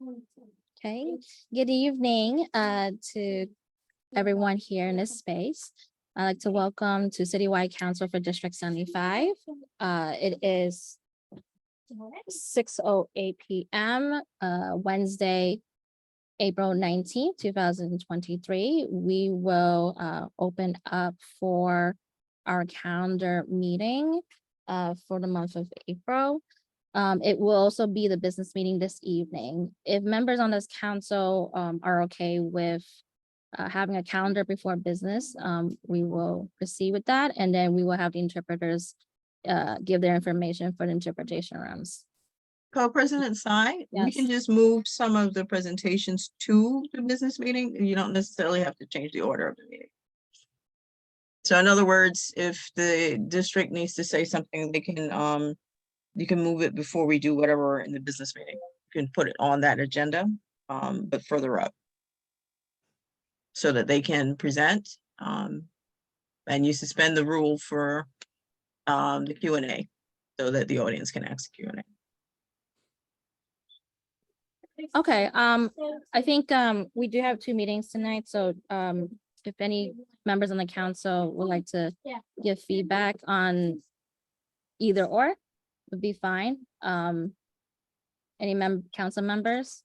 Okay, good evening to everyone here in this space. I'd like to welcome to Citywide Council for District 75. It is 6:08 p.m. Wednesday, April 19th, 2023. We will open up for our calendar meeting for the month of April. It will also be the business meeting this evening. If members on this council are okay with having a calendar before business, we will proceed with that. And then we will have the interpreters give their information for the interpretation rooms. Co-President Tsai, we can Yes. just move some of the presentations to the business meeting. You don't necessarily have to change the order of the meeting. So in other words, if the district needs to say something, they can, you can move it before we do whatever in the business meeting. You can put it on that agenda, but further up, so that they can present. And you suspend the rule for the Q&A so that the audience can ask Q&A. Okay, I think we do have two meetings tonight, so if any members on the council would like to give feedback on either or, would be fine. Any council members?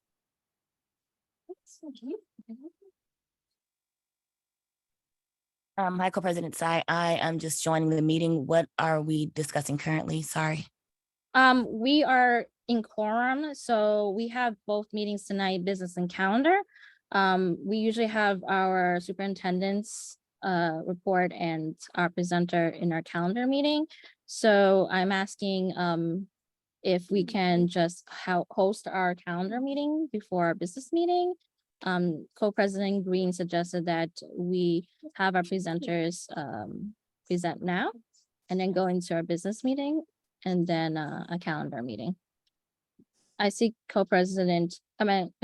Hi, Co-President Tsai. I am just joining the meeting. What are we discussing currently? Sorry. We are in quorum, so we have both meetings tonight, business and calendar. We usually have our superintendent's report and our presenter in our calendar meeting. So I'm asking if we can just host our calendar meeting before our business meeting. Co-President Green suggested that we have our presenters present now and then go into our business meeting and then a calendar meeting. I see I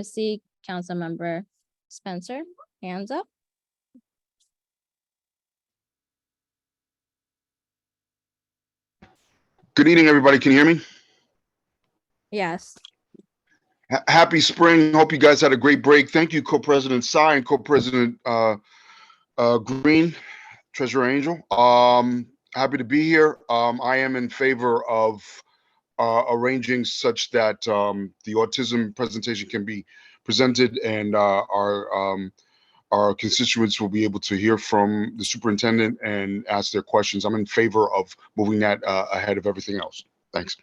see Council Member Spencer, hands up. Good evening, everybody. Can you hear me? Yes. Happy spring. Hope you guys had a great break. Thank you, Co-President Tsai and Co-President Green, Treasurer Angel. Happy to be here. I am in favor of arranging such that the autism presentation can be presented and our constituents will be able to hear from the superintendent and ask their questions. I'm in favor of moving that ahead of everything else. Thanks.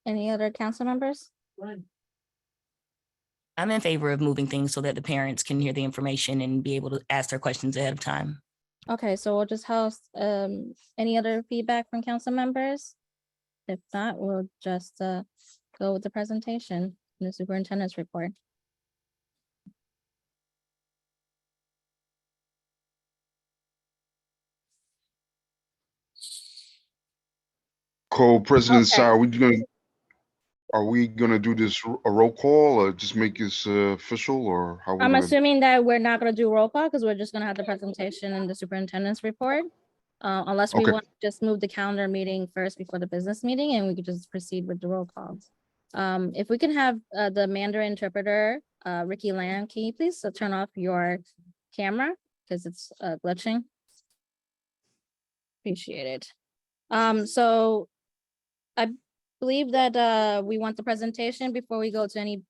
Any other council members? I'm in favor of moving things so that the parents can hear the information and be able to ask their questions ahead of time. Okay, so we'll just host any other feedback from council members? If not, we'll just go with the presentation in the superintendent's report. Co-President Okay. Tsai, are we gonna do this a roll call or just make this official, or how? I'm assuming that we're not gonna do roll call because we're just gonna have the presentation and the superintendent's report. Unless we Okay. want to just move the calendar meeting first before the business meeting and we could just proceed with the roll calls. If we can have the Mandarin interpreter, Ricky Lamb, can you please turn off your camera because it's glitching? Appreciate it. So I believe that we want the presentation before we go to any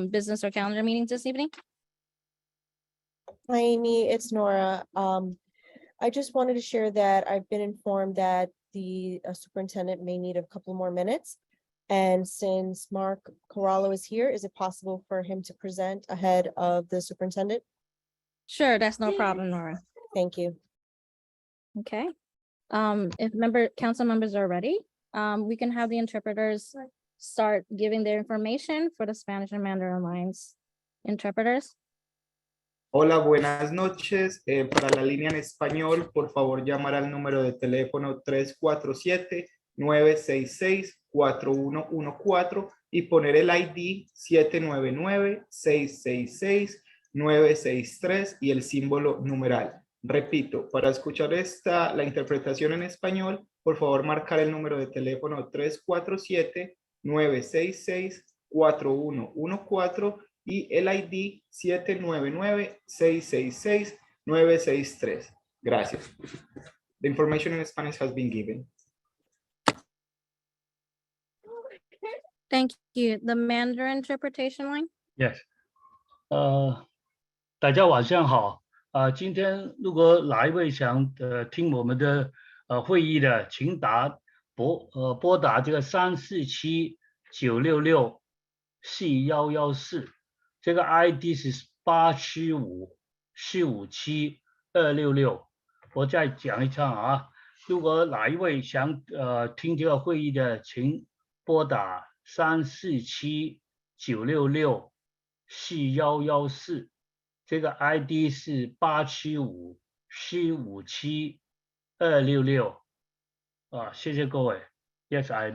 business or calendar meetings this evening. Hi, Amy, it's Nora. I just wanted to share that I've been informed that the superintendent may need a couple more minutes. And since Mark Corallo is here, is it possible for him to present ahead of the superintendent? Sure, that's no problem, Nora. Thank you. Okay. If council members are ready, we can have the interpreters start giving their information for the Spanish and Mandarin lines. Interpreters. Hola, buenas noches. Para la línea en español, por favor, llamar al número de teléfono 347-966-4114 y poner el ID 799-666-963 y el símbolo numeral. Repito, para escuchar la interpretación en español, por favor marcar el número de teléfono 347-966-4114 y el ID 799-666-963. Gracias. The information in Spanish has been given. Thank you. The Mandarin interpretation line? Yes，大家晚上好。今天如果哪一位想听我们的会议的，请拨打这个347-966-4114，这个 ID 是875-457-266。我再讲一次啊，如果哪一位想听这个会议的，请拨打347-966-4114，这个 ID 是875-457-266。谢谢各位。Yes, I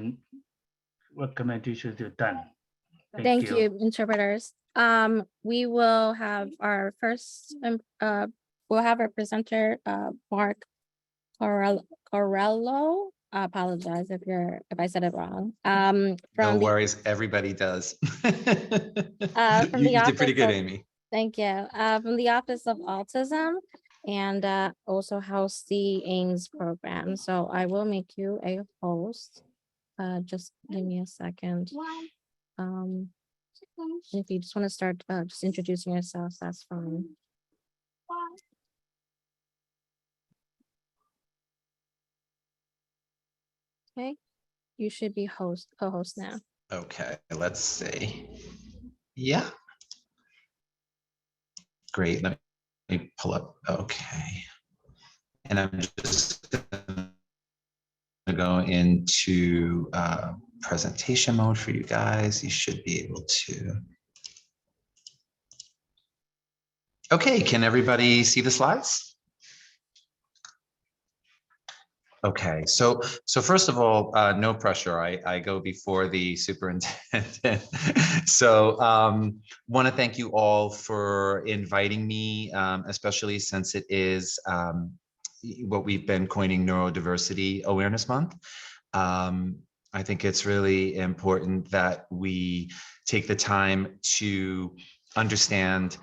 recommend you to do done. Thank you, interpreters. We will have our first, we'll have our presenter, Mark Corello. I apologize if I said it wrong. No From the, worries, everybody does. from the You did pretty office good, of- Amy. Thank you. From the Office of Autism and also house the AIMS program. So I will make you a host. Just give me a second. If you just want to start just introducing yourselves, that's fine. Okay, you should be co-host now. Okay, let's see. Yeah. Great, let me pull up, okay. And I'm just gonna go into presentation mode for you guys. You should be able to. Okay, can everybody see the slides? Okay, so first of all, no pressure. I go before the superintendent. So want to thank you all for inviting me, especially since it is what we've been coining Neurodiversity Awareness Month. I think it's really important that we take the time to understand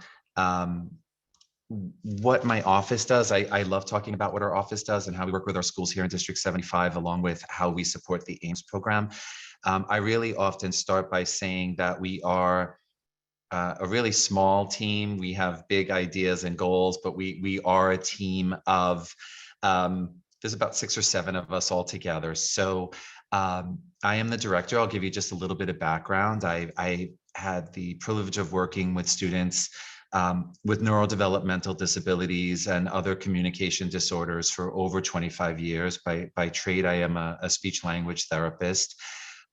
what my office does. I love talking about what our office does and how we work with our schools here in District 75, along with how we support the AIMS program. I really often start by saying that we are a really small team. We have big ideas and goals, but we are a team of, there's about 6 or 7 of us all together. So I am the director. I'll give you just a little bit of background. I had the privilege of working with students with neurodevelopmental disabilities and other communication disorders for over 25 years. By trade, I am a speech language therapist.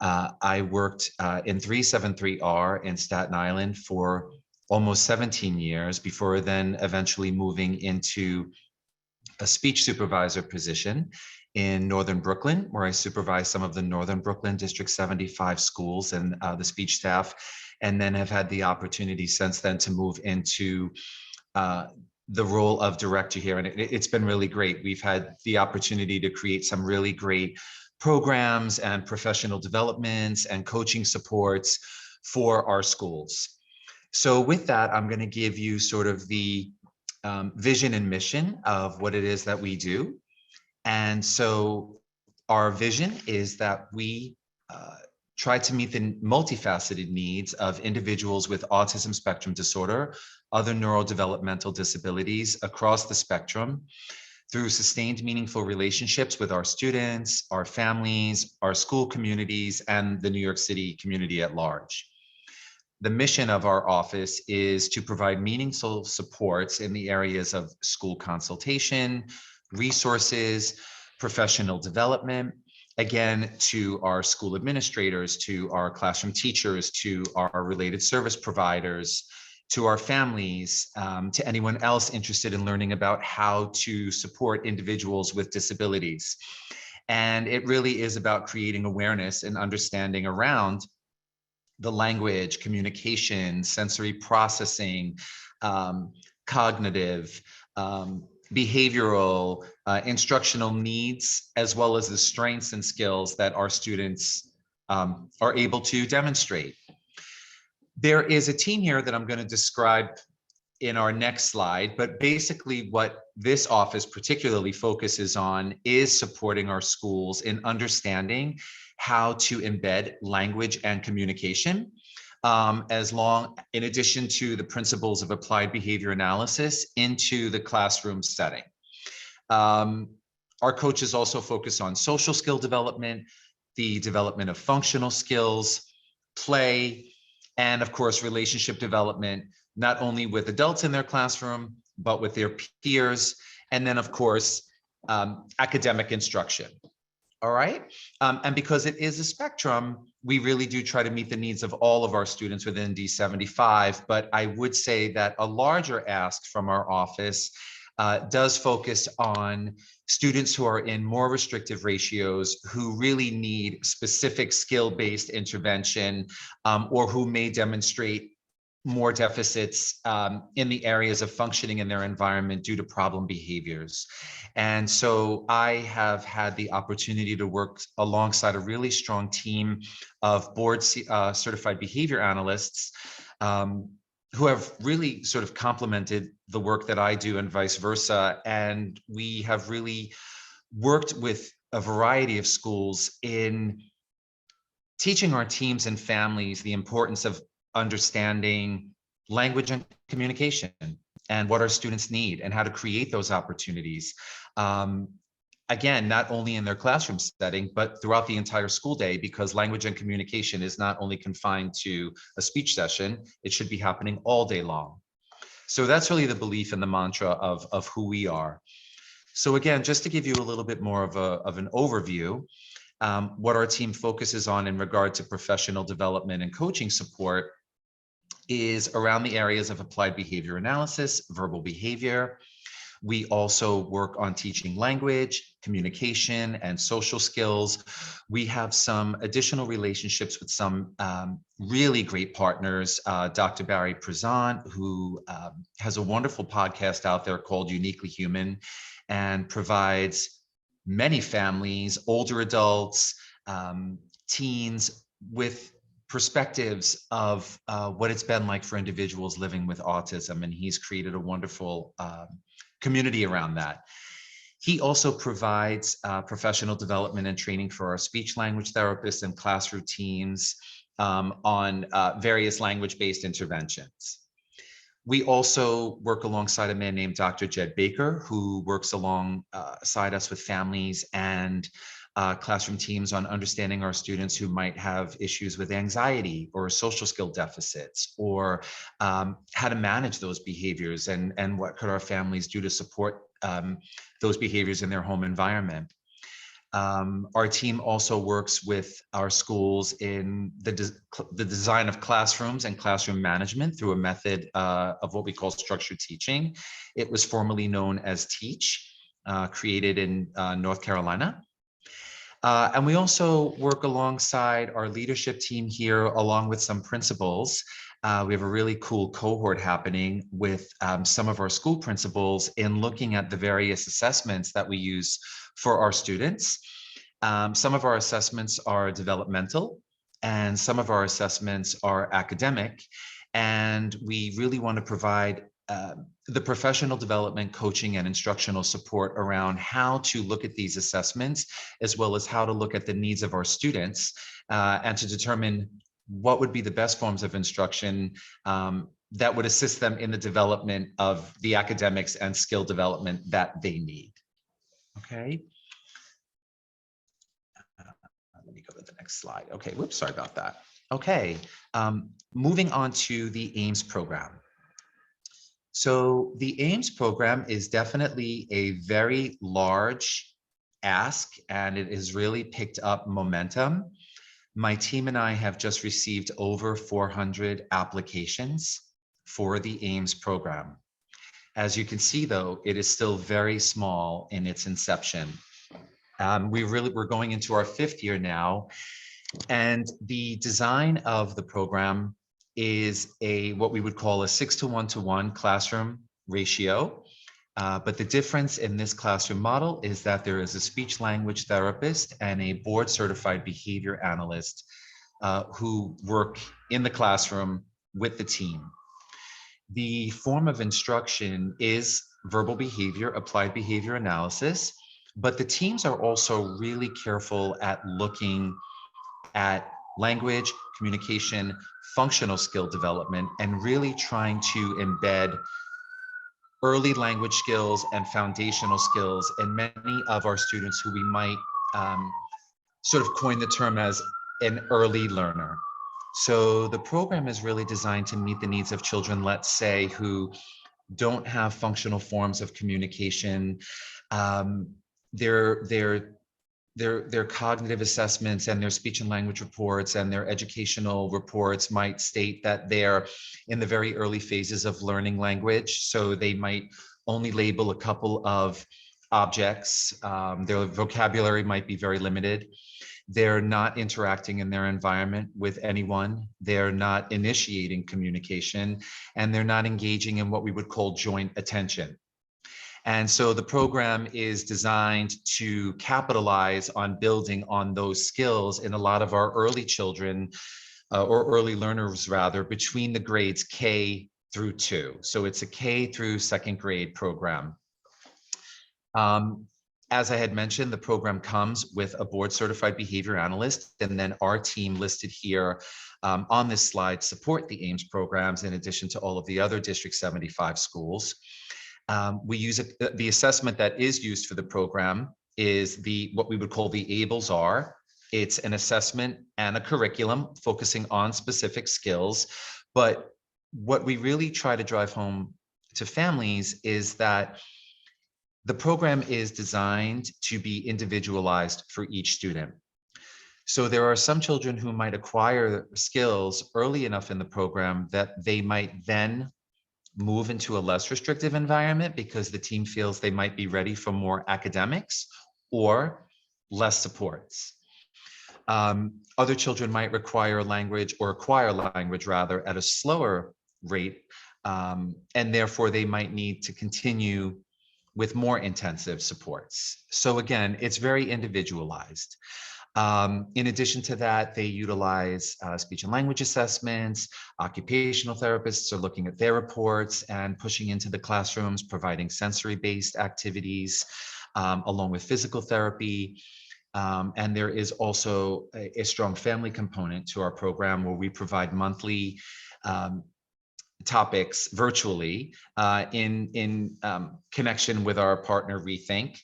I worked in 373R in Staten Island for almost 17 years before then eventually moving into a speech supervisor position in Northern Brooklyn, where I supervise some of the Northern Brooklyn District 75 schools and the speech staff, and then have had the opportunity since then to move into the role of director here. And it's been really great. We've had the opportunity to create some really great programs and professional developments and coaching supports for our schools. So with that, I'm going to give you sort of the vision and mission of what it is that we do. And so our vision is that we try to meet the multifaceted needs of individuals with autism spectrum disorder, other neurodevelopmental disabilities across the spectrum through sustained meaningful relationships with our students, our families, our school communities, and the New York City community at large. The mission of our office is to provide meaningful supports in the areas of school consultation, resources, professional development, again, to our school administrators, to our classroom teachers, to our related service providers, to our families, to anyone else interested in learning about how to support individuals with disabilities. And it really is about creating awareness and understanding around the language, communication, sensory processing, cognitive, behavioral, instructional needs, as well as the strengths and skills that our students are able to demonstrate. There is a team here that I'm going to describe in our next slide, but basically what this office particularly focuses on is supporting our schools in understanding how to embed language and communication, in addition to the principles of applied behavior analysis into the classroom setting. Our coaches also focus on social skill development, the development of functional skills, play, and of course, relationship development, not only with adults in their classroom, but with their peers, and then of course, academic instruction. All right. And because it is a spectrum, we really do try to meet the needs of all of our students within D75. But I would say that a larger ask from our office does focus on students who are in more restrictive ratios, who really need specific skill-based intervention, or who may demonstrate more deficits in the areas of functioning in their environment due to problem behaviors. And so I have had the opportunity to work alongside a really strong team of board certified behavior analysts who have really sort of complemented the work that I do and vice versa. And we have really worked with a variety of schools in teaching our teams and families the importance of understanding language and communication and what our students need and how to create those opportunities. Again, not only in their classroom setting, but throughout the entire school day, because language and communication is not only confined to a speech session, it should be happening all day long. So that's really the belief and the mantra of who we are. So again, just to give you a little bit more of an overview, what our team focuses on in regard to professional development and coaching support is around the areas of applied behavior analysis, verbal behavior. We also work on teaching language, communication, and social skills. We have some additional relationships with some really great partners. Dr. Barry Prezant, who has a wonderful podcast out there called Uniquely Human and provides many families, older adults, teens with perspectives of what it's been like for individuals living with autism. And he's created a wonderful community around that. He also provides professional development and training for our speech language therapists and classroom teams on various language-based interventions. We also work alongside a man named Dr. Jed Baker, who works alongside us with families and classroom teams on understanding our students who might have issues with anxiety or social skill deficits, or how to manage those behaviors and what could our families do to support those behaviors in their home environment. Our team also works with our schools in the design of classrooms and classroom management through a method of what we call structured teaching. It was formerly known as TEACH, created in North Carolina. And we also work alongside our leadership team here, along with some principals. We have a really cool cohort happening with some of our school principals in looking at the various assessments that we use for our students. Some of our assessments are developmental and some of our assessments are academic. And we really want to provide the professional development, coaching, and instructional support around how to look at these assessments, as well as how to look at the needs of our students and to determine what would be the best forms of instruction that would assist them in the development of the academics and skill development that they need. Okay. Let me go to the next slide. Okay, whoops, sorry about that. Okay, moving on to the AIMS program. So the AIMS program is definitely a very large ask, and it has really picked up momentum. My team and I have just received over 400 applications for the AIMS program. As you can see, though, it is still very small in its inception. We're going into our 5th year now, and the design of the program is what we would call a 6-to-1-to-1 classroom ratio. But the difference in this classroom model is that there is a speech language therapist and a board certified behavior analyst who work in the classroom with the team. The form of instruction is verbal behavior, applied behavior analysis, but the teams are also really careful at looking at language, communication, functional skill development, and really trying to embed early language skills and foundational skills in many of our students who we might sort of coin the term as an early learner. So the program is really designed to meet the needs of children, let's say, who don't have functional forms of communication. Their cognitive assessments and their speech and language reports and their educational reports might state that they're in the very early phases of learning language. So they might only label a couple of objects. Their vocabulary might be very limited. They're not interacting in their environment with anyone. They're not initiating communication, and they're not engaging in what we would call joint attention. And so the program is designed to capitalize on building on those skills in a lot of our early children, or early learners rather, between the grades K through 2. So it's a K through 2nd grade program. As I had mentioned, the program comes with a board certified behavior analyst, and then our team listed here on this slide support the AIMS programs in addition to all of the other District 75 schools. We use the assessment that is used for the program is what we would call the ABLES-R. It's an assessment and a curriculum focusing on specific skills. But what we really try to drive home to families is that the program is designed to be individualized for each student. So there are some children who might acquire skills early enough in the program that they might then move into a less restrictive environment because the team feels they might be ready for more academics or less supports. Other children might require language or acquire language rather at a slower rate, and therefore they might need to continue with more intensive supports. So again, it's very individualized. In addition to that, they utilize speech and language assessments. Occupational therapists are looking at their reports and pushing into the classrooms, providing sensory-based activities, along with physical therapy. And there is also a strong family component to our program where we provide monthly topics virtually in connection with our partner Rethink,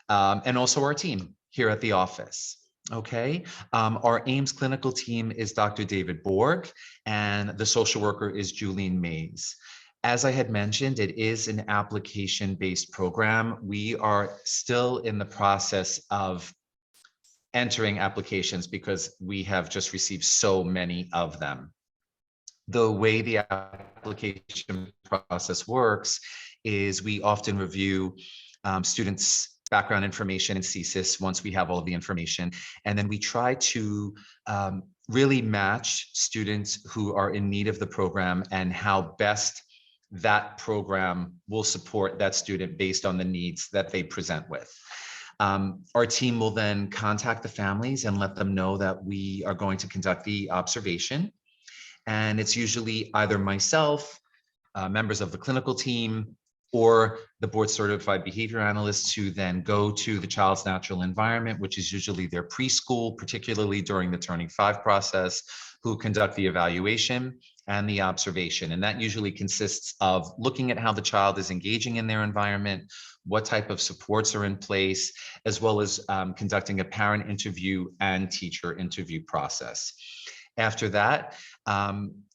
and also our team here at the office. Okay, our AIMS clinical team is Dr. David Borg, and the social worker is Julian Mays. As I had mentioned, it is an application-based program. We are still in the process of entering applications because we have just received so many of them. The way the application process works is we often review students' background information in CSIS once we have all of the information. And then we try to really match students who are in need of the program and how best that program will support that student based on the needs that they present with. Our team will then contact the families and let them know that we are going to conduct the observation. And it's usually either myself, members of the clinical team, or the board certified behavior analysts who then go to the child's natural environment, which is usually their preschool, particularly during the turning 5 process, who conduct the evaluation and the observation. And that usually consists of looking at how the child is engaging in their environment, what type of supports are in place, as well as conducting a parent interview and teacher interview process. After that,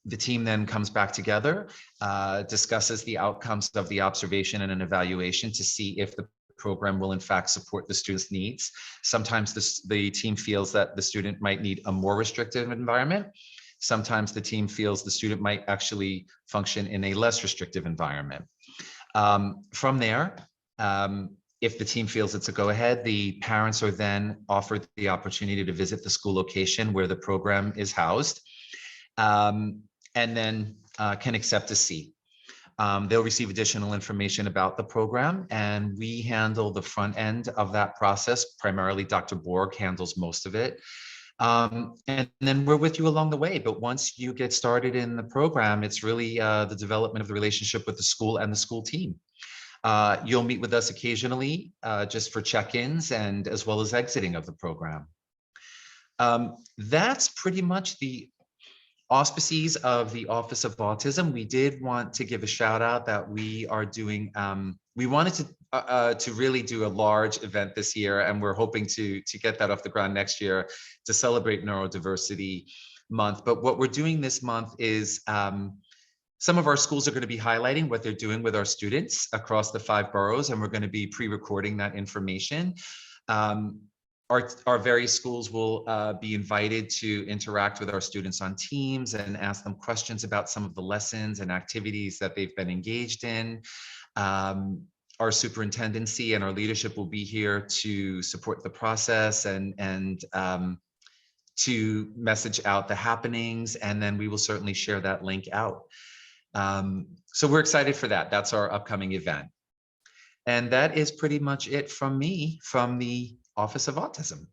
the team then comes back together, discusses the outcomes of the observation and an evaluation to see if the program will in fact support the student's needs. Sometimes the team feels that the student might need a more restrictive environment. Sometimes the team feels the student might actually function in a less restrictive environment. From there, if the team feels it's a go-ahead, the parents are then offered the opportunity to visit the school location where the program is housed, and then can accept a seat. They'll receive additional information about the program, and we handle the front end of that process. Primarily, Dr. Borg handles most of it. And then we're with you along the way. But once you get started in the program, it's really the development of the relationship with the school and the school team. You'll meet with us occasionally just for check-ins and as well as exiting of the program. That's pretty much the auspices of the Office of Autism. We did want to give a shout out that we are doing, we wanted to really do a large event this year, and we're hoping to get that off the ground next year to celebrate Neurodiversity Month. But what we're doing this month is some of our schools are going to be highlighting what they're doing with our students across the 5 boroughs, and we're going to be pre-recording that information. Our various schools will be invited to interact with our students on Teams and ask them questions about some of the lessons and activities that they've been engaged in. Our superintendency and our leadership will be here to support the process and to message out the happenings, and then we will certainly share that link out. So we're excited for that. That's our upcoming event. And that is pretty much it from me, from the Office of Autism.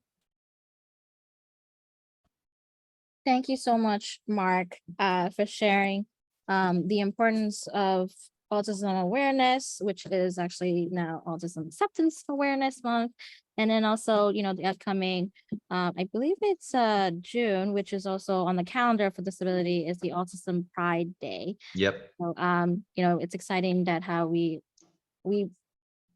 Thank you so much, Mark, for sharing the importance of autism awareness, which is actually now Autism Acceptance Awareness Month. And then also, you know, the upcoming, I believe it's June, which is also on the calendar for disability, is the Autism Pride Day. Yep. So, you know, it's exciting that how we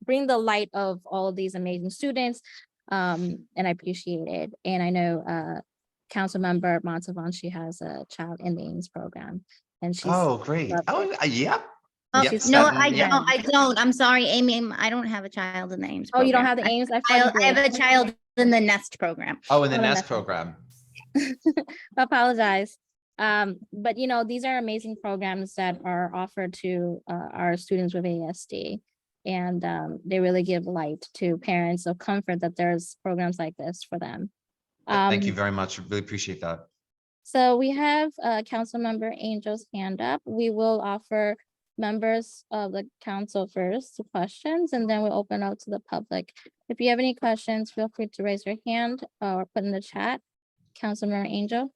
bring the light of all of these amazing students, and I appreciate it. And I know Council Member Montavon, she has a child in the Ames program, and she's Great. loved Oh, it. yep. Oh, Yep, no, Sutton, I yep. don't. I don't. I'm sorry, Amy. I don't have a child in the Ames Oh, you don't program. have the Ames? I I thought you have did. a child in the Nest program. Oh, in the Oh, NEST that's- program. I apologize. But you know, these are amazing programs that are offered to our students with ASD, and they really give light to parents of comfort that there's programs like this for them. Thank you very much. Really appreciate that. So we have Council Member Angel's hand up. We will offer members of the council first to questions, and then we'll open out to the public. If you have any questions, feel free to raise your hand or put in the chat. Councilmember Angel.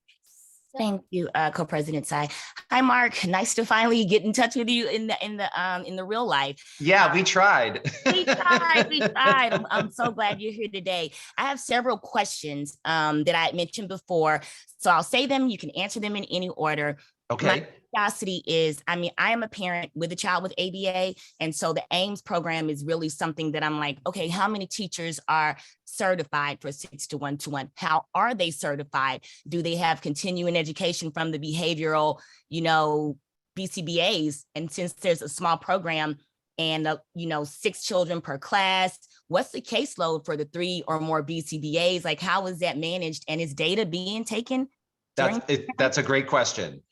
Thank you, Co-President Tsai. Hi, Mark. Nice to finally get in touch with you in the real life. Yeah, we tried. We tried. We tried. I'm so glad you're here today. I have several questions that I had mentioned before, so I'll say them. You can answer them in any order. Okay. My curiosity is, I mean, I am a parent with a child with ABA, and so the Ames program is really something that I'm like, okay, how many teachers are certified for 6-1-1? How are they certified? Do they have continuing education from the behavioral, you know, BCBAs? And since there's a small program and, you know, 6 children per class, what's the caseload for the 3 or more BCBAs? Like, how is that managed? And is data being taken? That's a great question.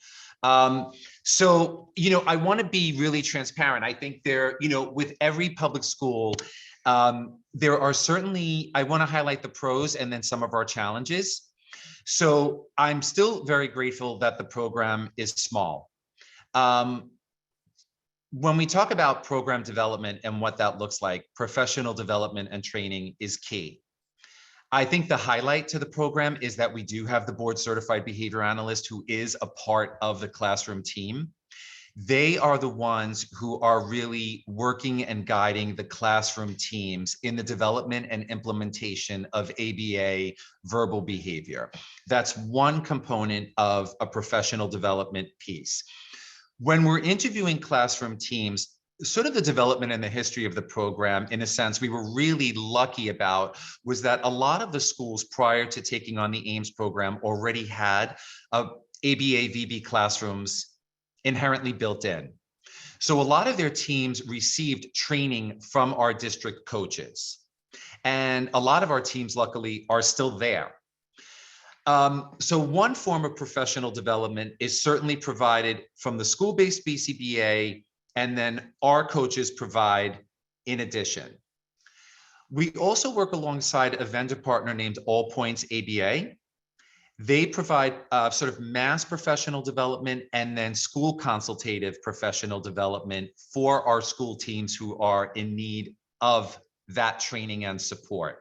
So, you know, I want to be really transparent. I think there, you know, with every public school, there are certainly, I want to highlight the pros and then some of our challenges. So I'm still very grateful that the program is small. When we talk about program development and what that looks like, professional development and training is key. I think the highlight to the program is that we do have the board certified behavior analyst who is a part of the classroom team. They are the ones who are really working and guiding the classroom teams in the development and implementation of ABA verbal behavior. That's one component of a professional development piece. When we're interviewing classroom teams, sort of the development and the history of the program, in a sense, we were really lucky about was that a lot of the schools prior to taking on the Ames program already had ABA VB classrooms inherently built in. So a lot of their teams received training from our district coaches. And a lot of our teams, luckily, are still there. So one form of professional development is certainly provided from the school-based BCBA, and then our coaches provide in addition. We also work alongside a vendor partner named All Points ABA. They provide sort of mass professional development and then school consultative professional development for our school teams who are in need of that training and support.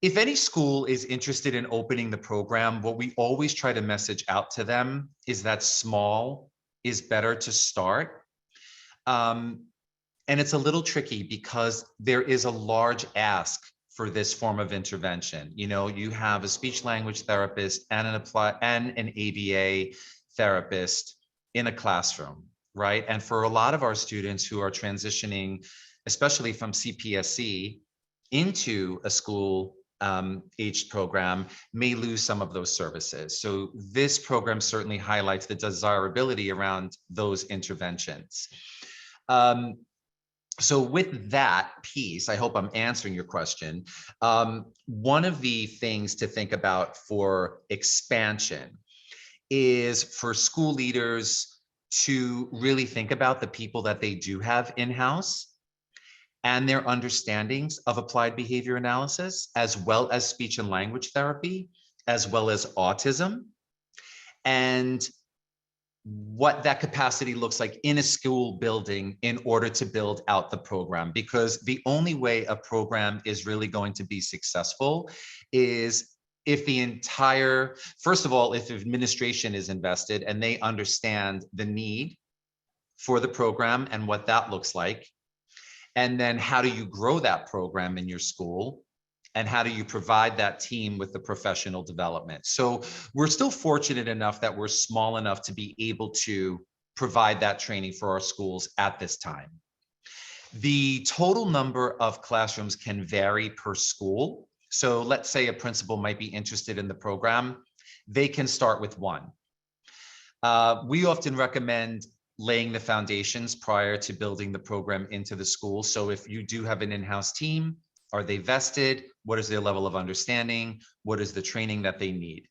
If any school is interested in opening the program, what we always try to message out to them is that small is better to start. And it's a little tricky because there is a large ask for this form of intervention. You know, you have a speech language therapist and an ABA therapist in a classroom, right? And for a lot of our students who are transitioning, especially from CPSC into a school aged program, may lose some of those services. So this program certainly highlights the desirability around those interventions. So with that piece, I hope I'm answering your question. One of the things to think about for expansion is for school leaders to really think about the people that they do have in-house and their understandings of applied behavior analysis, as well as speech and language therapy, as well as autism, and what that capacity looks like in a school building in order to build out the program. Because the only way a program is really going to be successful is if the entire, first of all, if administration is invested and they understand the need for the program and what that looks like. And then how do you grow that program in your school? And how do you provide that team with the professional development? So we're still fortunate enough that we're small enough to be able to provide that training for our schools at this time. The total number of classrooms can vary per school. So let's say a principal might be interested in the program. They can start with one. We often recommend laying the foundations prior to building the program into the school. So if you do have an in-house team, are they vested? What is their level of understanding? What is the training that they need?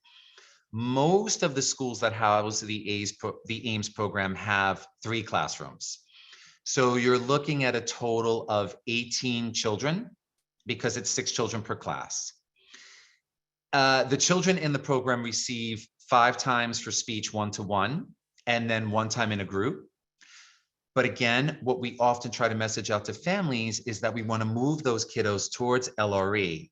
Most of the schools that house the AIMS program have 3 classrooms. So you're looking at a total of 18 children because it's 6 children per class. The children in the program receive 5 times for speech 1-to-1 and then 1 time in a group. But again, what we often try to message out to families is that we want to move those kiddos towards LRE.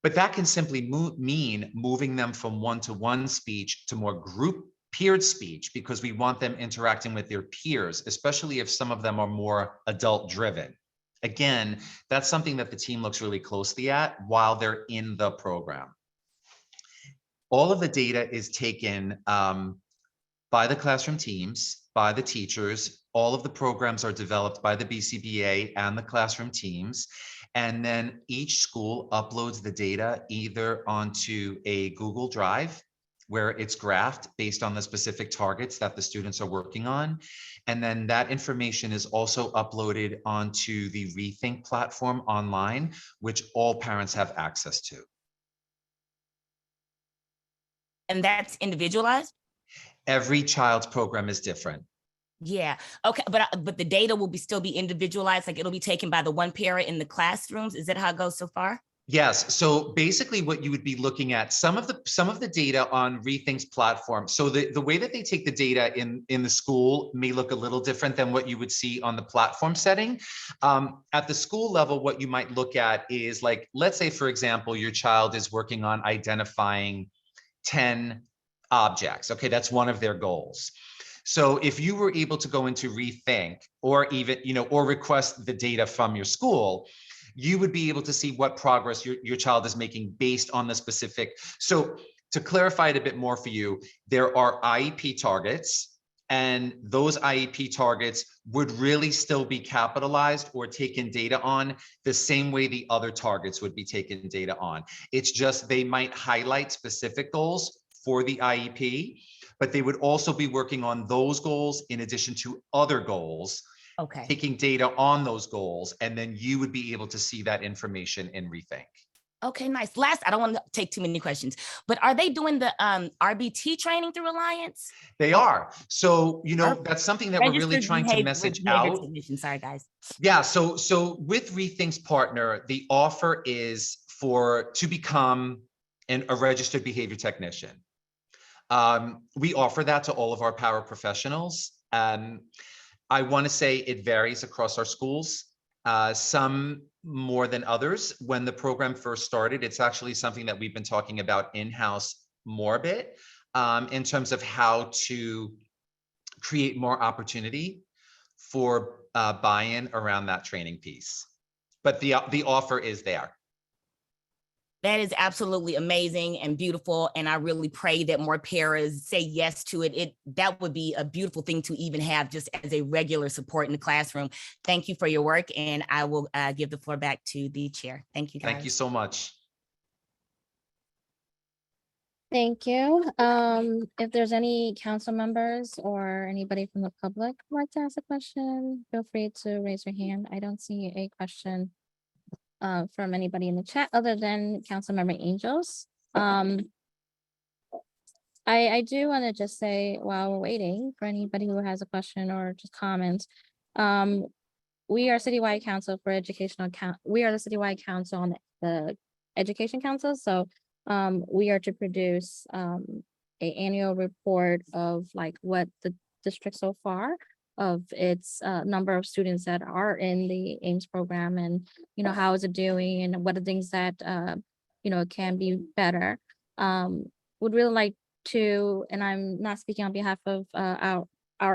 But that can simply mean moving them from 1-to-1 speech to more group peered speech, because we want them interacting with their peers, especially if some of them are more adult driven. Again, that's something that the team looks really closely at while they're in the program. All of the data is taken by the classroom teams, by the teachers. All of the programs are developed by the BCBA and the classroom teams. And then each school uploads the data either onto a Google Drive, where it's graphed based on the specific targets that the students are working on. And then that information is also uploaded onto the Rethink platform online, which all parents have access to. And that's individualized? Every child's program is different. Yeah. Okay. But the data will still be individualized. Like it'll be taken by the one parent in the classrooms. Is that how it goes so far? Yes. So basically what you would be looking at, some of the data on Rethink's platform. So the way that they take the data in the school may look a little different than what you would see on the platform setting. At the school level, what you might look at is, like, let's say, for example, your child is working on identifying 10 objects. Okay, that's one of their goals. So if you were able to go into Rethink, or even, or request the data from your school, you would be able to see what progress your child is making based on the specific. So to clarify it a bit more for you, there are IEP targets, and those IEP targets would really still be capitalized or taken data on the same way the other targets would be taken data on. It's just they might highlight specific goals for the IEP, but they would also be working on those goals in addition to other goals, okay, taking data on those goals, and then you would be able to see that information in Rethink. Okay, nice. Last, I don't want to take too many questions, but are they doing the RBT training through Alliance? They are. So, that's something that we're really trying to message out. Sorry, guys. Yeah, so with Rethink's partner, the offer is to become and a registered behavior technician. We offer that to all of our paraprofessionals. I want to say it varies across our schools, some more than others. When the program first started, it's actually something that we've been talking about in-house more a bit, in terms of how to create more opportunity for buy-in around that training piece. But the offer is there. That is absolutely amazing and beautiful. And I really pray that more paras say yes to it. That would be a beautiful thing to even have just as a regular support in the classroom. Thank you for your work. And I will give the floor back to the chair. Thank you, guys. Thank you so much. Thank you. If there's any council members or anybody from the public who'd like to ask a question, feel free to raise your hand. I don't see a question from anybody in the chat other than Councilmember Angels. I do want to just say while we're waiting for anybody who has a question or just comments, we are citywide council for educational we are the citywide council on the education council. So we are to produce an annual report of like what the district so far of its number of students that are in the Ames program, and how is it doing and what are things that can be better. Would really like to, and I'm not speaking on behalf of our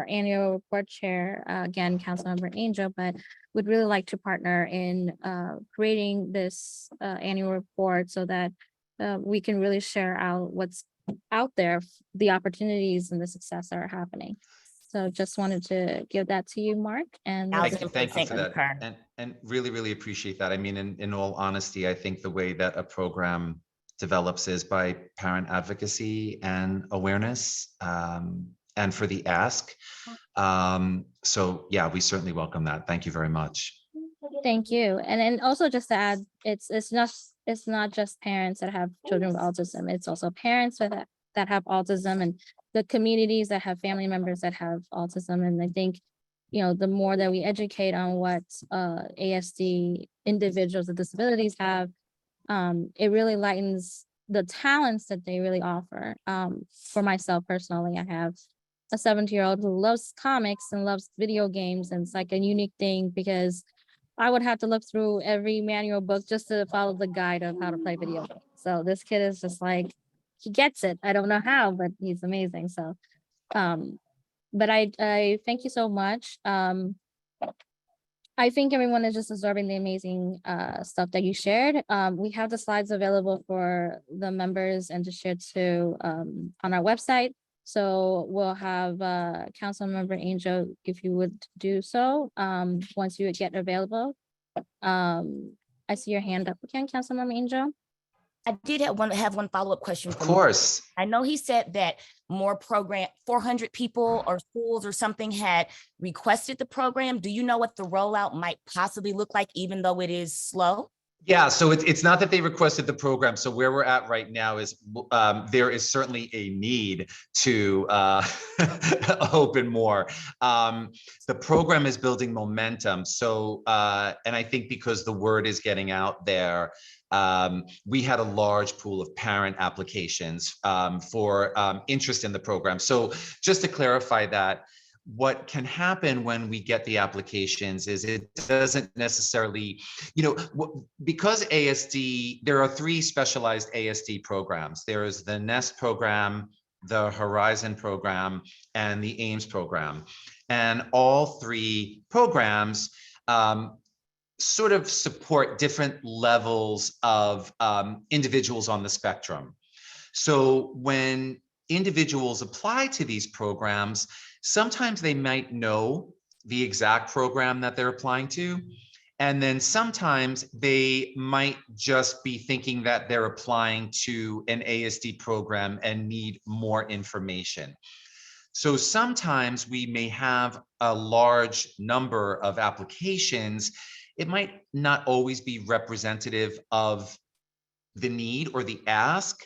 annual report chair, again, Councilmember Angel, but would really like to partner in creating this annual report so that we can really share out what's out there, the opportunities and the success that are happening. So just wanted to give that to you, Mark. And Thank you for that. And really, really appreciate that. I mean, in all honesty, I think the way that a program develops is by parent advocacy and awareness, and for the ask. So yeah, we certainly welcome that. Thank you very much. Thank you. And then also just to add, it's not just parents that have children with autism. It's also parents that have autism and the communities that have family members that have autism. And I think, the more that we educate on what ASD individuals with disabilities have, it really lightens the talents that they really offer. For myself personally, I have a 17-year-old who loves comics and loves video games. And it's like a unique thing because I would have to look through every manual book just to follow the guide of how to play video games. So this kid is just like, he gets it. I don't know how, but he's amazing. So, but I thank you so much. I think everyone is just absorbing the amazing stuff that you shared. We have the slides available for the members and to share too on our website. So we'll have Councilmember Angel, if you would do so, once you get available. I see your hand up again, Councilmember Angel. I did have one follow-up question. Of course. I know he said that more 400 people or schools or something had requested the program. Do you know what the rollout might possibly look like, even though it is slow? Yeah, so it's not that they requested the program. So where we're at right now is there is certainly a need to open more. The program is building momentum. So, and I think because the word is getting out there, we had a large pool of parent applications for interest in the program. So just to clarify that, what can happen when we get the applications is it doesn't necessarily, because ASD, there are 3 specialized ASD programs. There is the NEST program, the Horizon program, and the Ames program. And all 3 programs sort of support different levels of individuals on the spectrum. So when individuals apply to these programs, sometimes they might know the exact program that they're applying to. And then sometimes they might just be thinking that they're applying to an ASD program and need more information. So sometimes we may have a large number of applications. It might not always be representative of the need or the ask,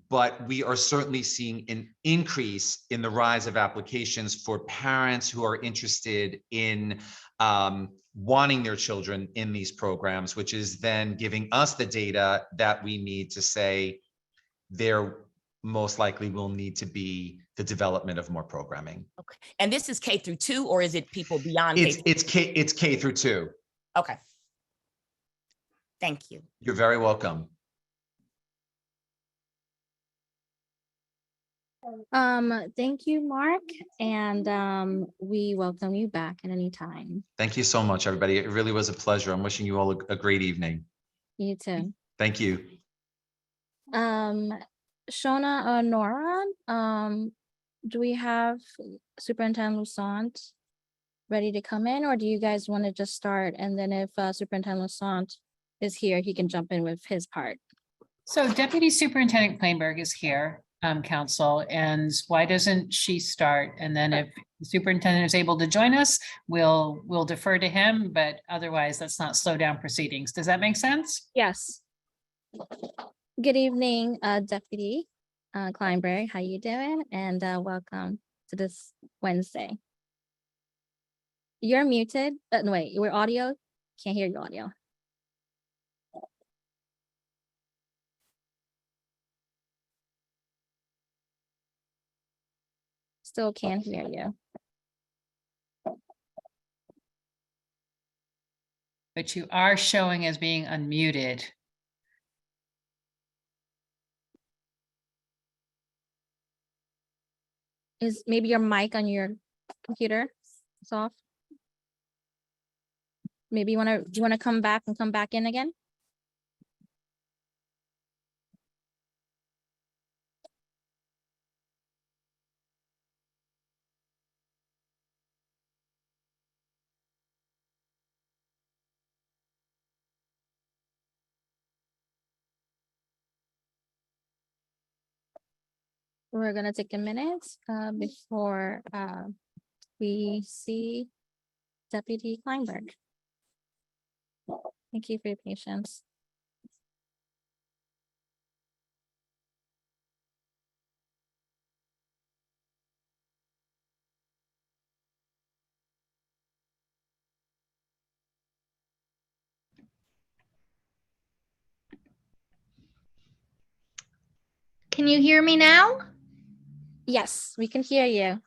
but we are certainly seeing an increase in the rise of applications for parents who are interested in wanting their children in these programs, which is then giving us the data that we need to say, there most likely will need to be the development of more programming. Okay. And this is K through 2, or is it people beyond K? It's K through 2. Okay. Thank you. You're very welcome. Thank you, Mark, and we welcome you back at any time. Thank you so much, everybody. It really was a pleasure. I'm wishing you all a great evening. You too. Thank you. Shona or Nora, do we have Superintendent Lusant ready to come in, or do you guys want to just start? And then if Superintendent Lusant is here, he can jump in with his part. So Deputy Superintendent Kleinberg is here, Council, and why doesn't she start? And then if the superintendent is able to join us, we'll defer to him, but otherwise let's not slow down proceedings. Does that make sense? Yes. Good evening, Deputy Kleinberg. How you doing? And welcome to this Wednesday. You're muted. No, wait, your audio. Can't hear your audio. Still can't hear you. But you are showing as being unmuted. Is maybe your mic on your computer is off? Maybe do you want to come back and come back in again? We're gonna take a minute before we see Deputy Kleinberg. Thank you for your patience. Can you hear me now? Yes, we can hear you.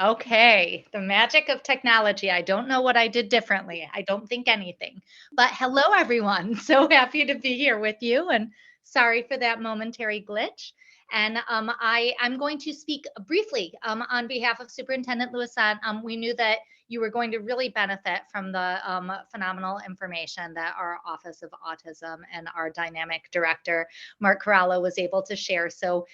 Okay, the magic of technology. I don't know what I did differently. I don't think anything. But hello, everyone. So happy to be here with you, and sorry for that momentary glitch. And I'm going to speak briefly on behalf of Superintendent Louisant. We knew that you were going to really benefit from the phenomenal information that our Office of Autism and our dynamic director, Mark Corallo, was able to share. So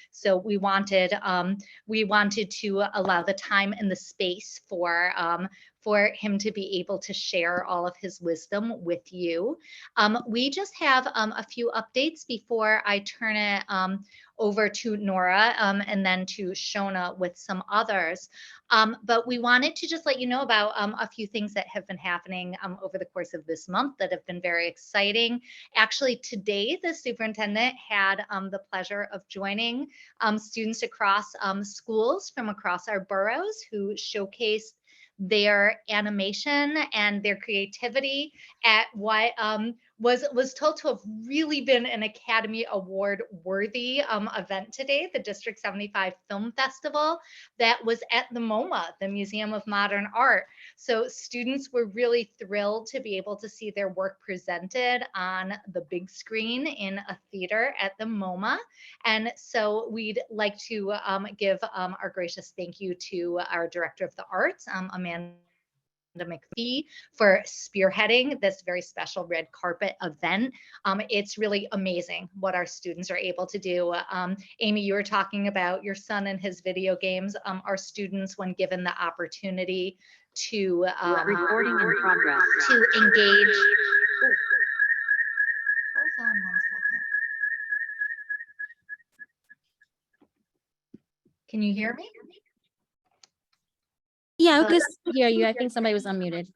we wanted to allow the time and the space for him to be able to share all of his wisdom with you. We just have a few updates before I turn it over to Nora and then to Shona with some others. But we wanted to just let you know about a few things that have been happening over the course of this month that have been very exciting. Actually, today, the superintendent had the pleasure of joining students across schools from across our boroughs who showcased their animation and their creativity at what was told to have really been an Academy Award worthy event today, the District 75 Film Festival that was at the MoMA, the Museum of Modern Art. So students were really thrilled to be able to see their work presented on the big screen in a theater at the MoMA. And so we'd like to give our gracious thank you to our Director of the Arts, Amanda McPhee, for spearheading this very special red carpet event. It's really amazing what our students are able to do. Amy, you were talking about your son and his video games. Our students, when given the opportunity to recording in progress, to engage. Ooh. Hold on 1 second. Can you hear me? Yeah, I just hear you. I think somebody was unmuted.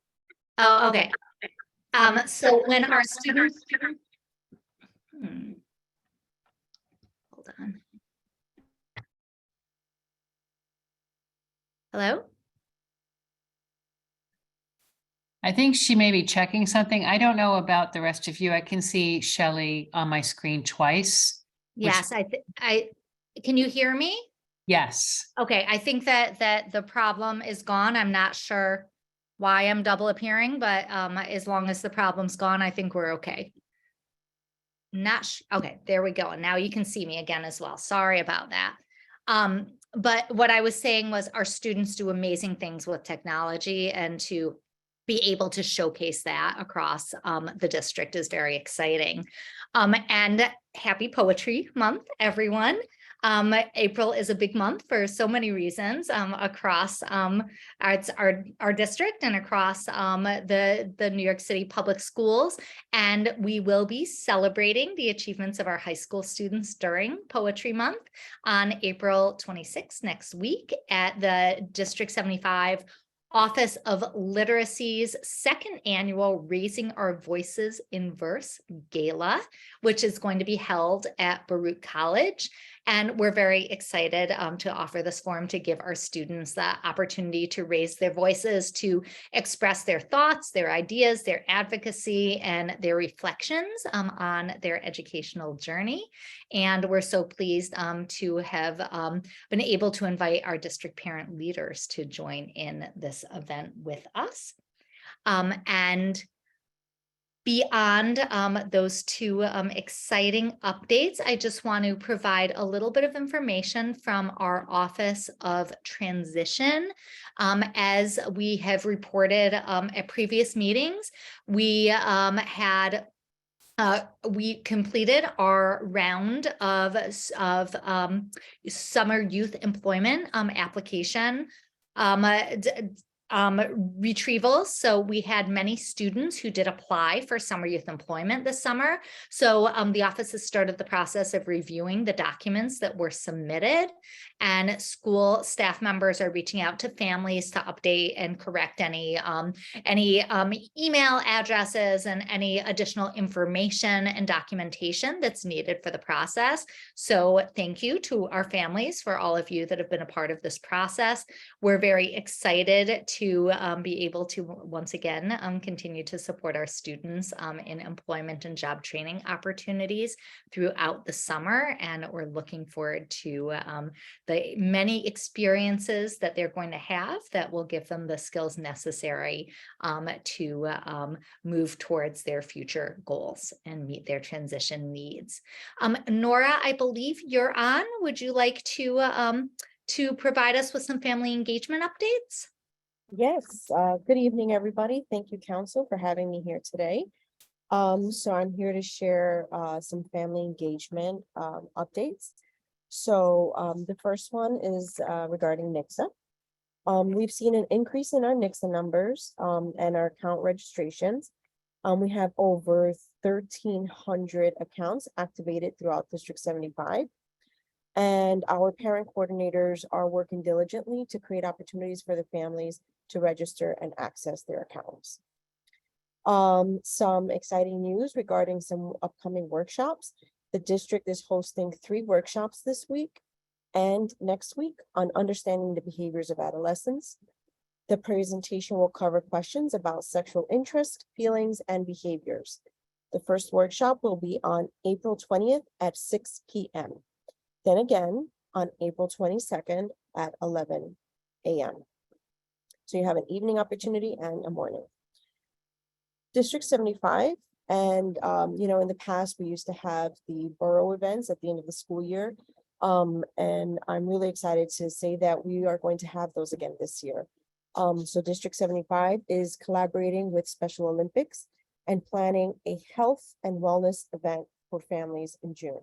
Oh, okay. So when our students, hold on. Hello? I think she may be checking something. I don't know about the rest of you. I can see Shelley on my screen twice. Yes, can you hear me? Yes. Okay, I think that the problem is gone. I'm not sure why I'm double appearing, but as long as the problem's gone, I think we're okay. Okay, there we go. And now you can see me again as well. Sorry about that. But what I was saying was our students do amazing things with technology, and to be able to showcase that across the district is very exciting. And happy Poetry Month, everyone. April is a big month for so many reasons across our district and across the New York City public schools. And we will be celebrating the achievements of our high school students during Poetry Month on April 26th, next week, at the District 75 Office of Literacy's second annual Raising Our Voices in Verse Gala, which is going to be held at Baruch College. And we're very excited to offer this forum to give our students the opportunity to raise their voices, to express their thoughts, their ideas, their advocacy, and their reflections on their educational journey. And we're so pleased to have been able to invite our district parent leaders to join in this event with us. And beyond those two exciting updates, I just want to provide a little bit of information from our Office of Transition. As we have reported at previous meetings, we we completed our round of summer youth employment application retrievals. So we had many students who did apply for summer youth employment this summer. So the office has started the process of reviewing the documents that were submitted, and school staff members are reaching out to families to update and correct any email addresses and any additional information and documentation that's needed for the process. So thank you to our families, for all of you that have been a part of this process. We're very excited to be able to once again continue to support our students in employment and job training opportunities throughout the summer. And we're looking forward to the many experiences that they're going to have that will give them the skills necessary to move towards their future goals and meet their transition needs. Nora, I believe you're on. Would you like to provide us with some family engagement updates? Yes, good evening, everybody. Thank you, Council, for having me here today. So I'm here to share some family engagement updates. So the first one is regarding NICSA. We've seen an increase in our NICSA numbers and our account registrations. We have over 1,300 accounts activated throughout District 75. And our parent coordinators are working diligently to create opportunities for the families to register and access their accounts. Some exciting news regarding some upcoming workshops. The district is hosting 3 workshops this week and next week on understanding the behaviors of adolescents. The presentation will cover questions about sexual interest, feelings, and behaviors. The first workshop will be on April 20th at 6 p.m. Then again on April 22nd at 11 a.m. So you have an evening opportunity and a morning. District 75, and in the past we used to have the borough events at the end of the school year. And I'm really excited to say that we are going to have those again this year. So District 75 is collaborating with Special Olympics and planning a health and wellness event for families in June.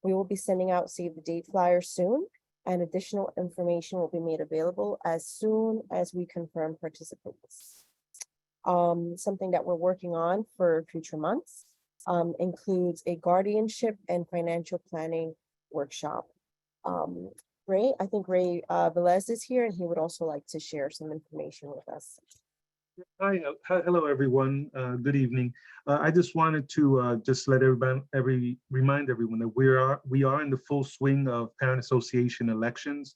We will be sending out save the date flyers soon, and additional information will be made available as soon as we confirm participants. Something that we're working on for future months includes a guardianship and financial planning workshop. Ray Velez is here, and he would also like to share some information with us. Hi, hello everyone. Good evening. I just wanted to just let remind everyone that we are in the full swing of parent association elections.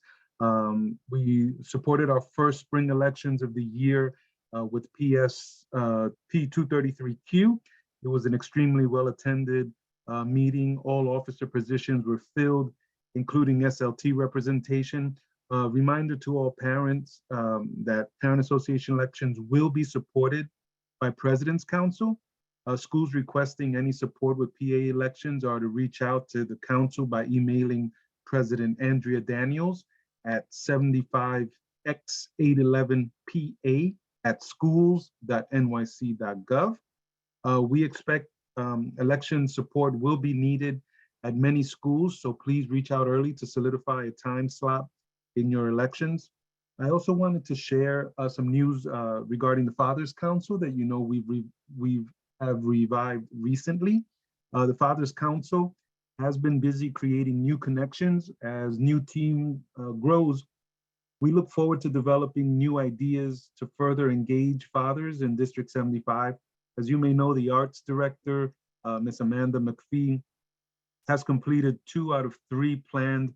We supported our first spring elections of the year with PS P233Q. It was an extremely well attended meeting. All officer positions were filled, including SLT representation. Reminder to all parents that Parent Association elections will be supported by President's Council. Schools requesting any support with PA elections are to reach out to the council by emailing President Andrea Daniels at 75x811pa@schools.nyc.gov. We expect election support will be needed at many schools, so please reach out early to solidify a time slot in your elections. I also wanted to share some news regarding the Fathers Council that we have revived recently. The Fathers Council has been busy creating new connections. As new team grows, we look forward to developing new ideas to further engage fathers in District 75. As you may know, the arts director, Ms. Amanda McPhee, has completed 2 out of 3 planned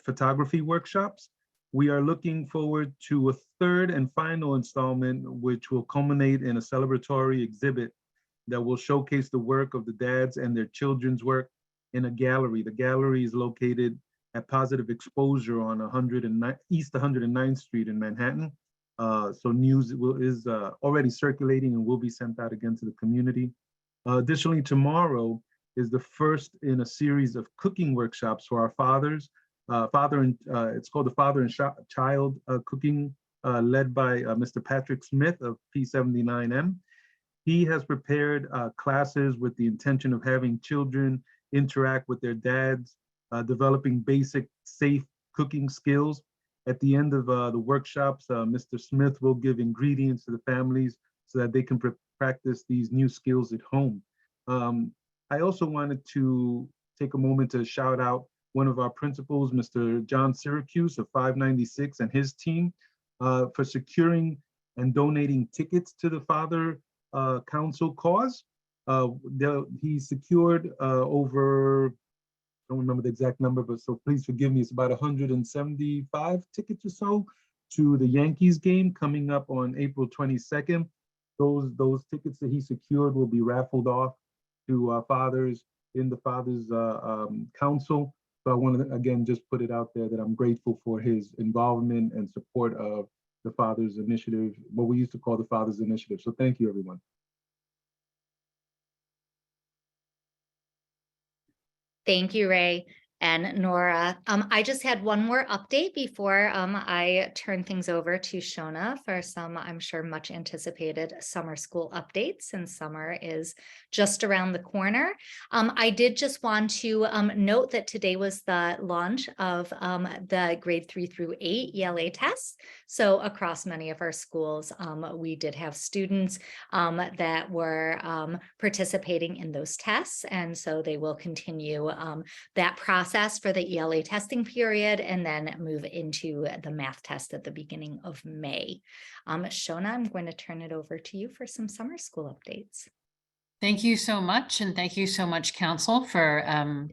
photography workshops. We are looking forward to a 3rd and final installment, which will culminate in a celebratory exhibit that will showcase the work of the dads and their children's work in a gallery. The gallery is located at Positive Exposure on East 109th Street in Manhattan. So news is already circulating and will be sent out again to the community. Additionally, tomorrow is the first in a series of cooking workshops for our fathers. It's called the Father and Child Cooking, led by Mr. Patrick Smith of P79M. He has prepared classes with the intention of having children interact with their dads, developing basic, safe cooking skills. At the end of the workshops, Mr. Smith will give ingredients to the families so that they can practice these new skills at home. I also wanted to take a moment to shout out one of our principals, Mr. John Syracuse of 596, and his team for securing and donating tickets to the Father Council cause. He secured over, I don't remember the exact number, but so please forgive me, it's about 175 tickets or so to the Yankees game coming up on April 22nd. Those tickets that he secured will be raffled off to fathers in the Fathers Council. So I want to, again, just put it out there that I'm grateful for his involvement and support of the Fathers Initiative, what we used to call the Fathers Initiative. So thank you, everyone. Thank you, Ray and Nora. I just had one more update before I turn things over to Shona for some, I'm sure, much anticipated summer school updates, and summer is just around the corner. I did just want to note that today was the launch of the grade 3 through 8 ELA tests. So across many of our schools, we did have students that were participating in those tests. And so they will continue that process for the ELA testing period and then move into the math test at the beginning of May. Shona, I'm going to turn it over to you for some summer school updates. Thank you so much. And thank you so much, Council, for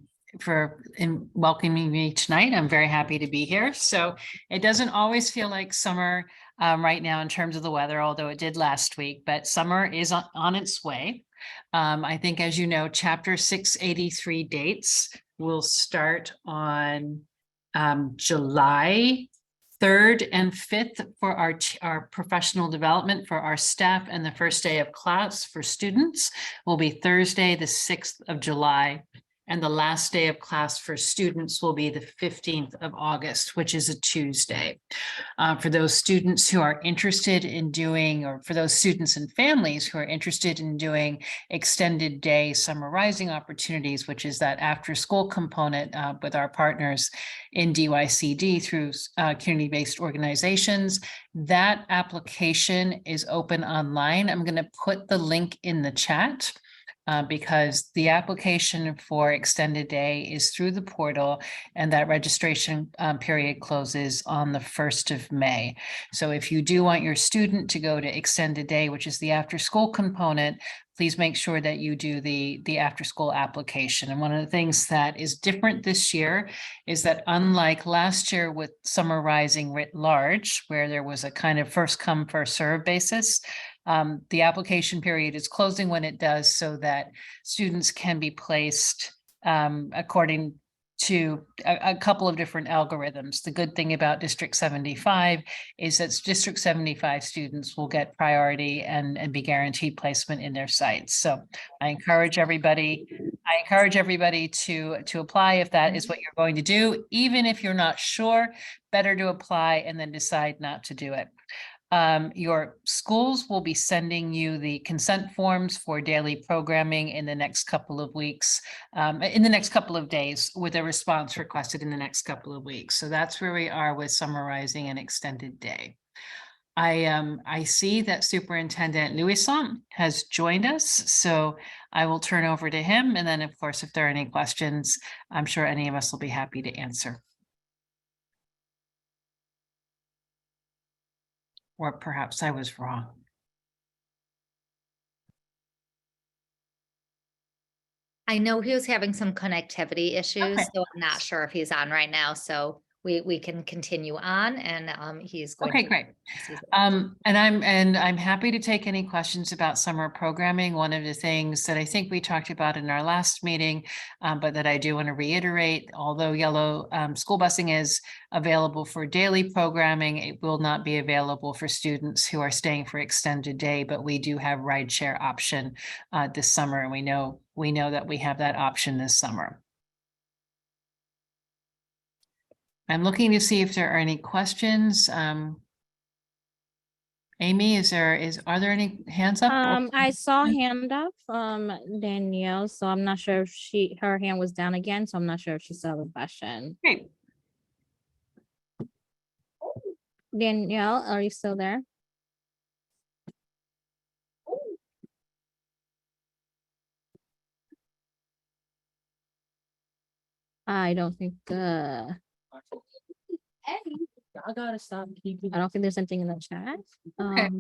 welcoming me tonight. I'm very happy to be here. So it doesn't always feel like summer right now in terms of the weather, although it did last week, but summer is on its way. I think, as you know, Chapter 683 dates will start on July 3rd and 5th for our professional development for our staff, and the first day of class for students will be Thursday, the 6th of July. And the last day of class for students will be the 15th of August, which is a Tuesday. For those students who are interested in doing, or for those students and families who are interested in doing extended day summer rising opportunities, which is that after school component with our partners in DYCD through community-based organizations, that application is open online. I'm going to put the link in the chat. Because the application for extended day is through the portal, and that registration period closes on the 1st of May. So if you do want your student to go to extended day, which is the after school component, please make sure that you do the after school application. And one of the things that is different this year is that, unlike last year with Summer Rising writ large, where there was a kind of first come, first serve basis, The application period is closing when it does so that students can be placed according to a couple of different algorithms. The good thing about District 75 is that District 75 students will get priority and be guaranteed placement in their sites. So I encourage everybody to apply if that is what you're going to do. Even if you're not sure, better to apply and then decide not to do it. Your schools will be sending you the consent forms for daily programming in the next couple of weeks, in the next couple of days, with a response requested in the next couple of weeks. So that's where we are with summarizing an extended day. I see that Superintendent Louison has joined us, so I will turn over to him. And then, of course, if there are any questions, I'm sure any of us will be happy to answer. Or perhaps I was wrong. I know he was having some connectivity issues, Okay. so I'm not sure if he's on right now. So we can continue on, and he's going Okay, to. great. And I'm happy to take any questions about summer programming. One of the things that I think we talked about in our last meeting, but that I do want to reiterate, although yellow school busing is available for daily programming, it will not be available for students who are staying for extended day, but we do have rideshare option this summer, and we know that we have that option this summer. I'm looking to see if there are any questions. Amy, are there any hands up? I saw a hand up from Danielle, so I'm not sure if her hand was down again, so I'm not sure if she saw the question. Great. Danielle, are you still there? I don't think I gotta stop. I don't think there's anything in the chat. Okay.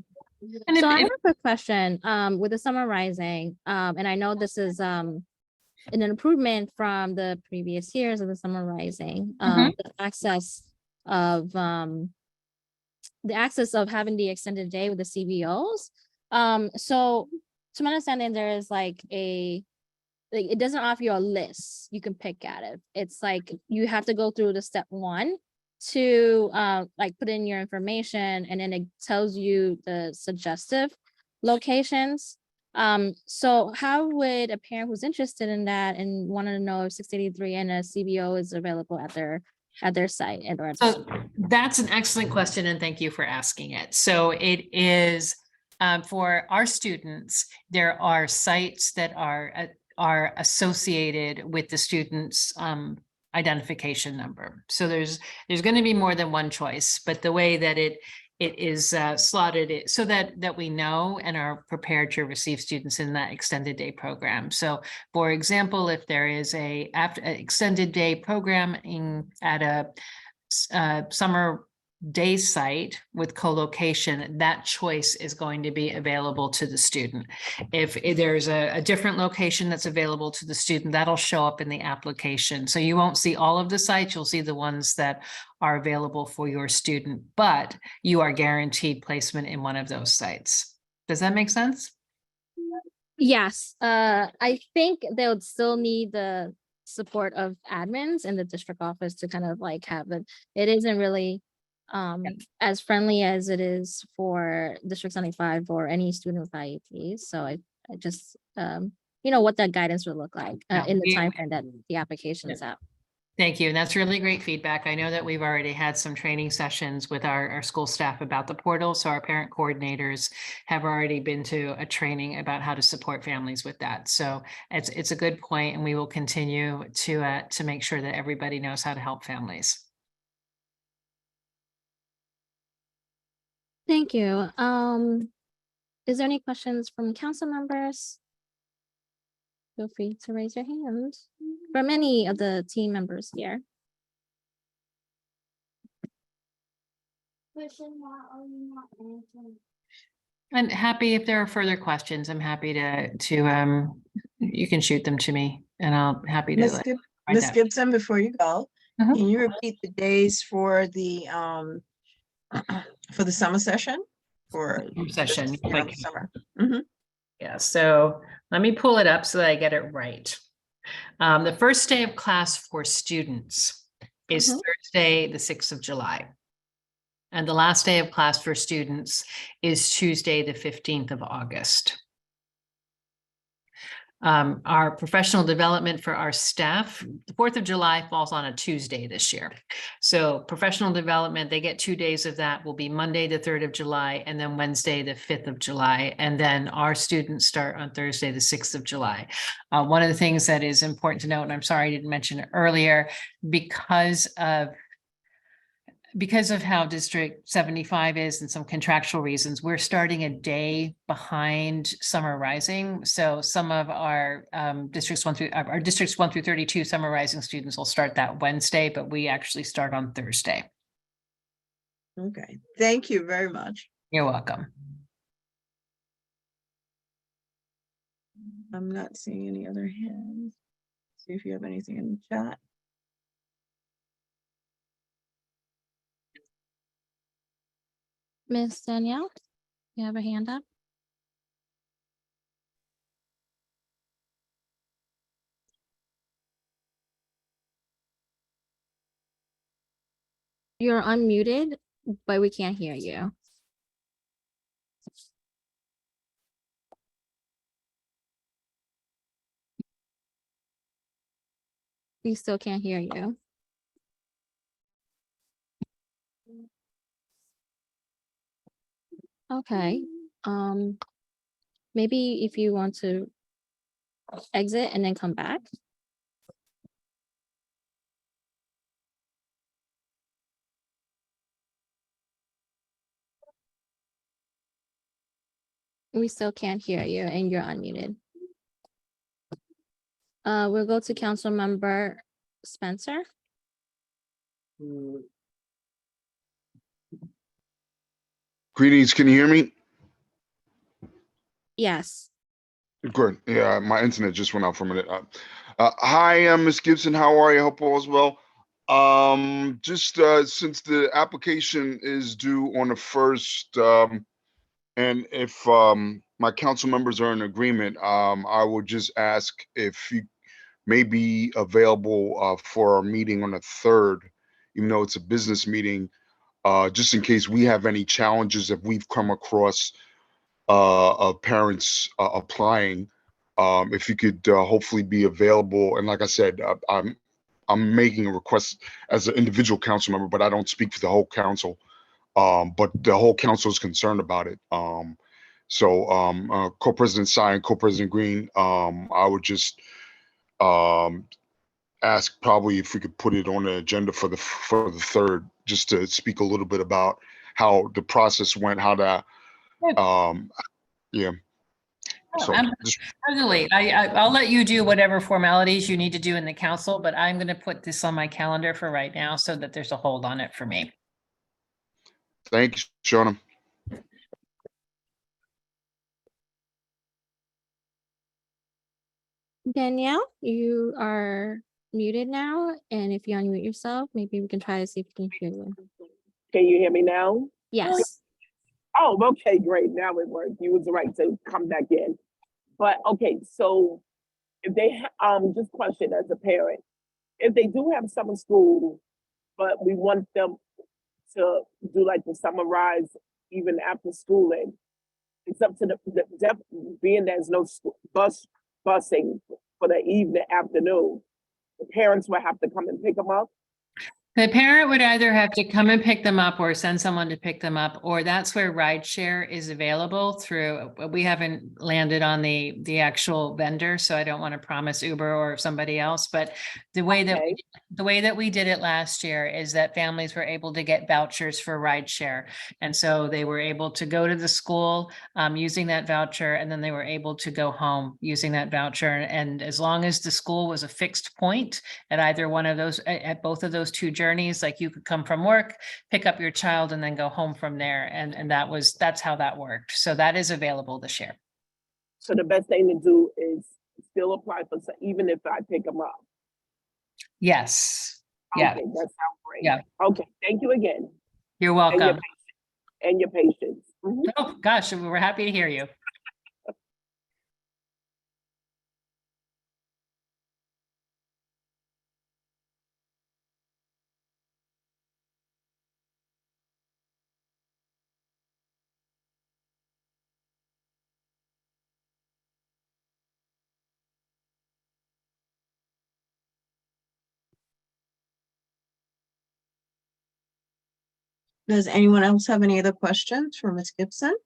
So I have a quick question with the summarizing, and I know this is an improvement from the previous years of the summarizing, the access of having the extended day with the CBOs. So to my understanding, there is like it doesn't offer you a list you can pick at it. It's like you have to go through the step 1 to like put in your information, and then it tells you the suggestive locations. So how would a parent who's interested in that and want to know if 683 and a CBO is available at their site or at So that's an excellent question, and thank you for asking it. So it is for our students, there are sites that are associated with the student's identification number. So there's going to be more than one choice, but the way that it is slotted so that we know and are prepared to receive students in that extended day program. So for example, if there is a extended day program at a summer day site with co-location, that choice is going to be available to the student. If there's a different location that's available to the student, that'll show up in the application. So you won't see all of the sites, you'll see the ones that are available for your student, but you are guaranteed placement in one of those sites. Does that make sense? Yes, I think they would still need the support of admins in the district office to kind of like have it. It isn't really as friendly as it is for District 75 or any student with IEPs. So I just what that guidance would look like in the time frame that the application is out. Thank you. And that's really great feedback. I know that we've already had some training sessions with our school staff about the portal. So our parent coordinators have already been to a training about how to support families with that. So it's a good point, and we will continue to make sure that everybody knows how to help families. Thank you. Is there any questions from council members? Feel free to raise your hand from any of the team members here. I'm happy if there are further questions. I'm happy to you can shoot them to me, and I'll happy to. Ms. Gibson, before you go, Mhm. can you repeat the days for the summer session? for Session. this if I around the can. summer. Mhm. Yeah, so let me pull it up so that I get it right. The first day of class for students is Mhm. Thursday, the 6th of July. And the last day of class for students is Tuesday, the 15th of August. Our professional development for our staff, the 4th of July falls on a Tuesday this year. So professional development, they get 2 days of that, will be Monday, the 3rd of July, and then Wednesday, the 5th of July. And then our students start on Thursday, the 6th of July. One of the things that is important to note, and I'm sorry I didn't mention it earlier, because of how District 75 is and some contractual reasons, we're starting a day behind Summer Rising. So some of our districts 1 through 32 Summer Rising students will start that Wednesday, but we actually start on Thursday. Okay, thank you very much. You're welcome. I'm not seeing any other hands. See if you have anything in the chat. Miss Danielle, you have a hand up? You're unmuted, but we can't hear you. We still can't hear you. Okay, maybe if you want to exit and then come back. We still can't hear you and you're unmuted. We'll go to Council Member Spencer. Greetings, can you hear me? Yes. Good. Yeah, my internet just went out for a minute. Hi, Ms. Gibson. How are you? Hope all is well. Just since the application is due on the 1st, and if my council members are in agreement, I would just ask if you may be available for our meeting on the 3rd, even though it's a business meeting, just in case we have any challenges if we've come across of parents applying. If you could hopefully be available, and like I said, I'm making a request as an individual council member, but I don't speak for the whole council. But the whole council is concerned about it. So Co-President Sy and Co-President Green, I would just ask probably if we could put it on the agenda for the 3rd, just to speak a little bit about how the process went, how that yeah. So Absolutely. I'll let you do whatever formalities you need to do in the council, but I'm going to put this on my calendar for right now so that there's a hold on it for me. Thank you, Shona. Danielle, you are muted now. And if you unmute yourself, maybe we can try to see if we can hear you. Can you hear me now? Yes. Oh, okay, great. Now it worked. You was right to come back in. But okay, so if they just question as a parent, if they do have summer school, but we want them to do like the summer rise even after schooling, it's up to being there's no busing for the evening afternoon, the parents will have to come and pick them up. The parent would either have to come and pick them up or send someone to pick them up, or that's where rideshare is available through. We haven't landed on the actual vendor, so I don't want to promise Uber or somebody else, but the way that we did it last year is that families were able to get vouchers for rideshare. And so they were able to go to the school using that voucher, and then they were able to go home using that voucher. And as long as the school was a fixed point at either one of those, at both of those two journeys, like you could come from work, pick up your child, and then go home from there. And that's how that worked. So that is available this year. So the best thing to do is still apply for, even if I pick them up. Yes. Okay, Yeah. that sounds great. Yeah. Okay, thank you again. You're welcome. And your patience. Oh, gosh, we're happy to hear you. Does anyone else have any other questions for Ms. Gibson?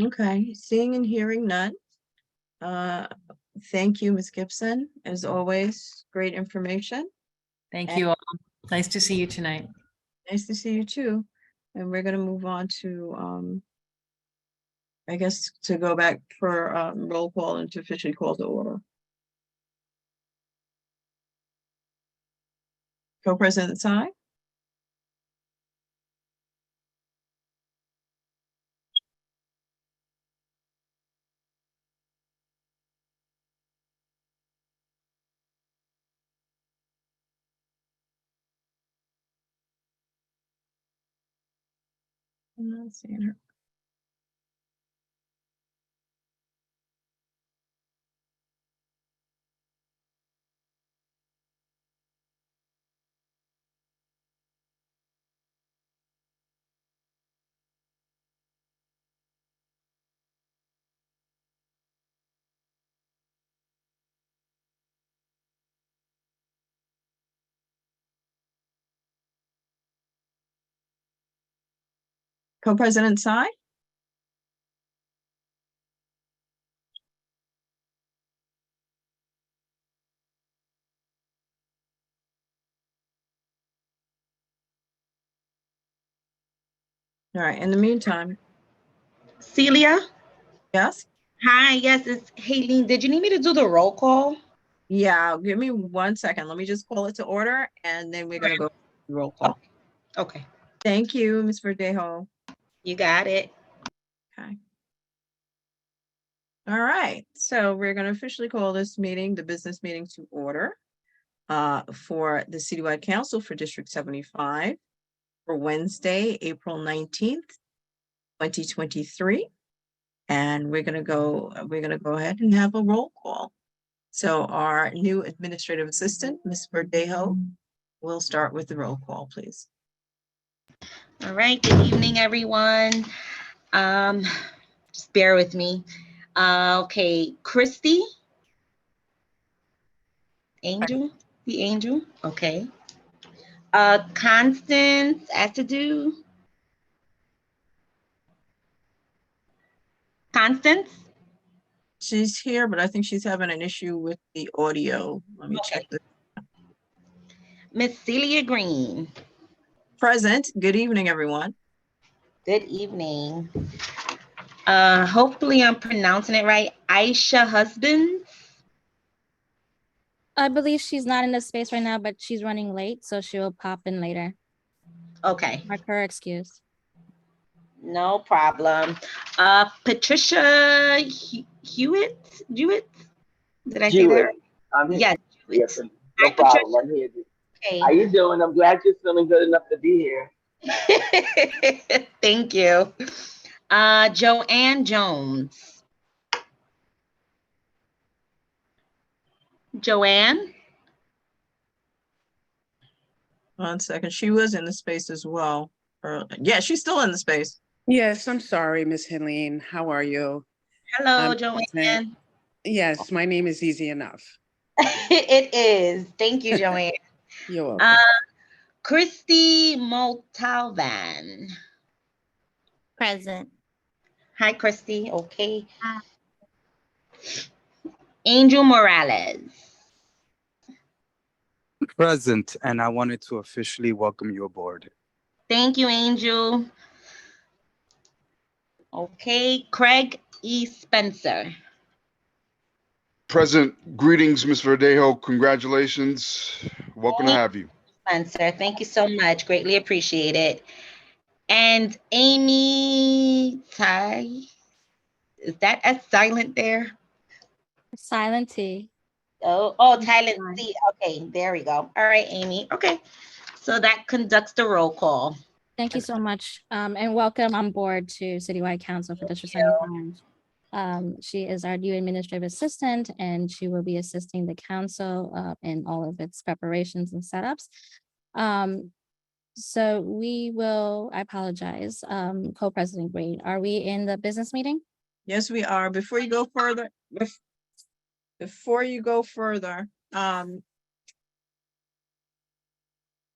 Okay, seeing and hearing none. Thank you, Ms. Gibson. As always, great information. Thank you all. Nice to see you tonight. Nice to see you too. And we're gonna move on to, I guess, to go back for roll call and to officially call to order. Co-President Tsai? I'm not seeing her. Co-President Tsai? All right, in the meantime, Celia? yes? Hi, yes, it's Haleen. Did you need me to do the roll call? Yeah, give me 1 second. Let me just call it to order and then we're gonna go roll call. Okay, Thank you, Ms. Verdejo. you got it. Okay. All right, so we're gonna officially call this meeting, the business meeting to order for the Citywide Council for District 75 for Wednesday, April 19th, 2023. And we're gonna go ahead and have a roll call. So our new administrative assistant, Ms. Verdejo, will start with the roll call, please. All right, good evening, everyone. Just bear with me. Okay, Christy? Angel? The Angel? Okay. Constance Atadu? Constance? She's here, but I think she's having an issue with the audio. Let me check this. Miss Celia Green? Present. Good evening, everyone. Good evening. Hopefully I'm pronouncing it right. Aisha Husbands? I believe she's not in the space right now, but she's running late, so she'll pop in later. Okay. Mark her excuse. No problem. Patricia Hewitt? Did I say that right? I'm here. Yeah, Yes, Hewitt. no Hi, problem. I'm here. Okay. How you doing? I'm glad you're feeling good enough to be here. Thank you. Joanne Jones. Joanne? 1 second. She was in the space as well. Yeah, she's still in the space. Yes, I'm sorry, Miss Helene. How are you? Hello, I'm Joanne. present. Yes, my name is easy enough. It is. Thank you, Joanne. You're welcome. Christy Montalvan. Present. Hi, Christy. Okay. Angel Morales. Present, and I wanted to officially welcome you aboard. Thank you, Angel. Okay, Craig E. Spencer. Present. Greetings, Ms. Verdejo. Congratulations. Welcome to have you. Spencer, thank you so much. Greatly appreciate it. And Amy Tai. Is that a silent there? Silent T. Thailand C. Okay, there we go. All right, Amy. Okay. So that conducts the roll call. Thank you so much, and welcome on board to Citywide Council for District 75. She is our new administrative assistant, and she will be assisting the council in all of its preparations and setups. So we will, I apologize, Co-President Green, are we in the business meeting? Yes, we are. Before you go further,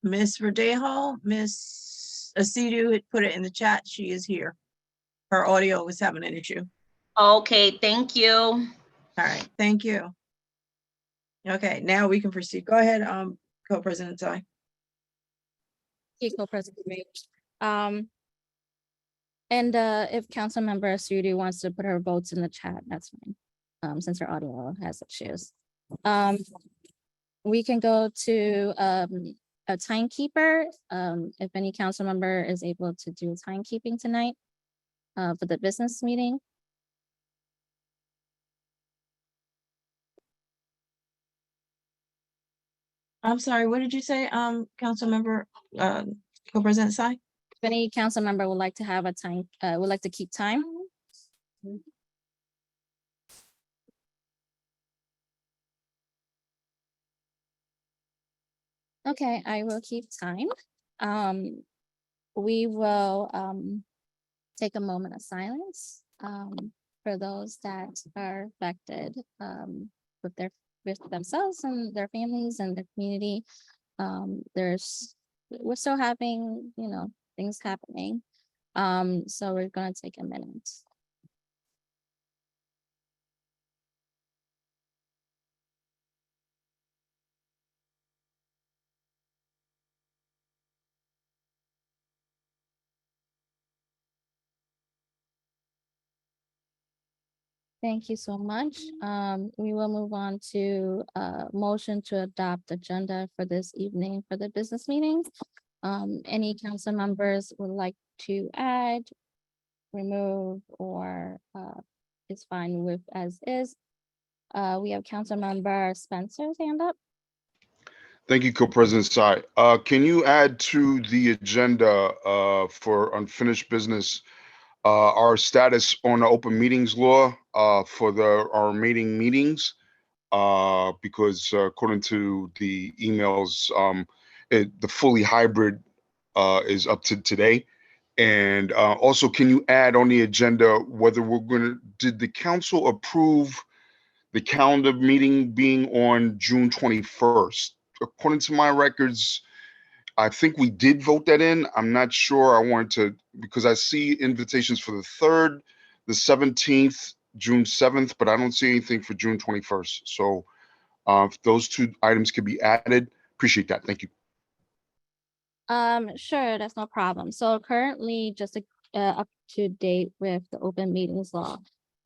Miss Verdejo, Miss Asidu had put it in the chat. She is here. Her audio was having an issue. Okay, thank you. All right, thank you. Okay, now we can proceed. Go ahead, Co-President Tsai. Co-President Green. And if Councilmember Sudi wants to put her votes in the chat, that's fine, since her audio has issues. We can go to a timekeeper. If any council member is able to do timekeeping tonight for the business meeting. I'm sorry, what did you say, Councilmember, Co-President Tsai? If any council member would like to have a time, would like to keep time. Okay, I will keep time. We will take a moment of silence for those that are affected with themselves and their families and the community. We're still having, things happening. So we're gonna take a minute. Thank you so much. We will move on to motion to adopt agenda for this evening for the business meetings. Any council members would like to add, remove, or is fine with as is. We have Council Member Spencer's hand up. Thank you, Co-President Tsai. Can you add to the agenda for unfinished business our status on the open meetings law for our remaining meetings? Because according to the emails, the fully hybrid is up to today. And also, can you add on the agenda whether did the council approve the calendar meeting being on June 21st? According to my records, I think we did vote that in. I'm not sure. I wanted to, because I see invitations for the 3rd, the 17th, June 7th, but I don't see anything for June 21st. So if those two items could be added, appreciate that. Thank you. Sure, that's no problem. So currently just up to date with the open meetings law.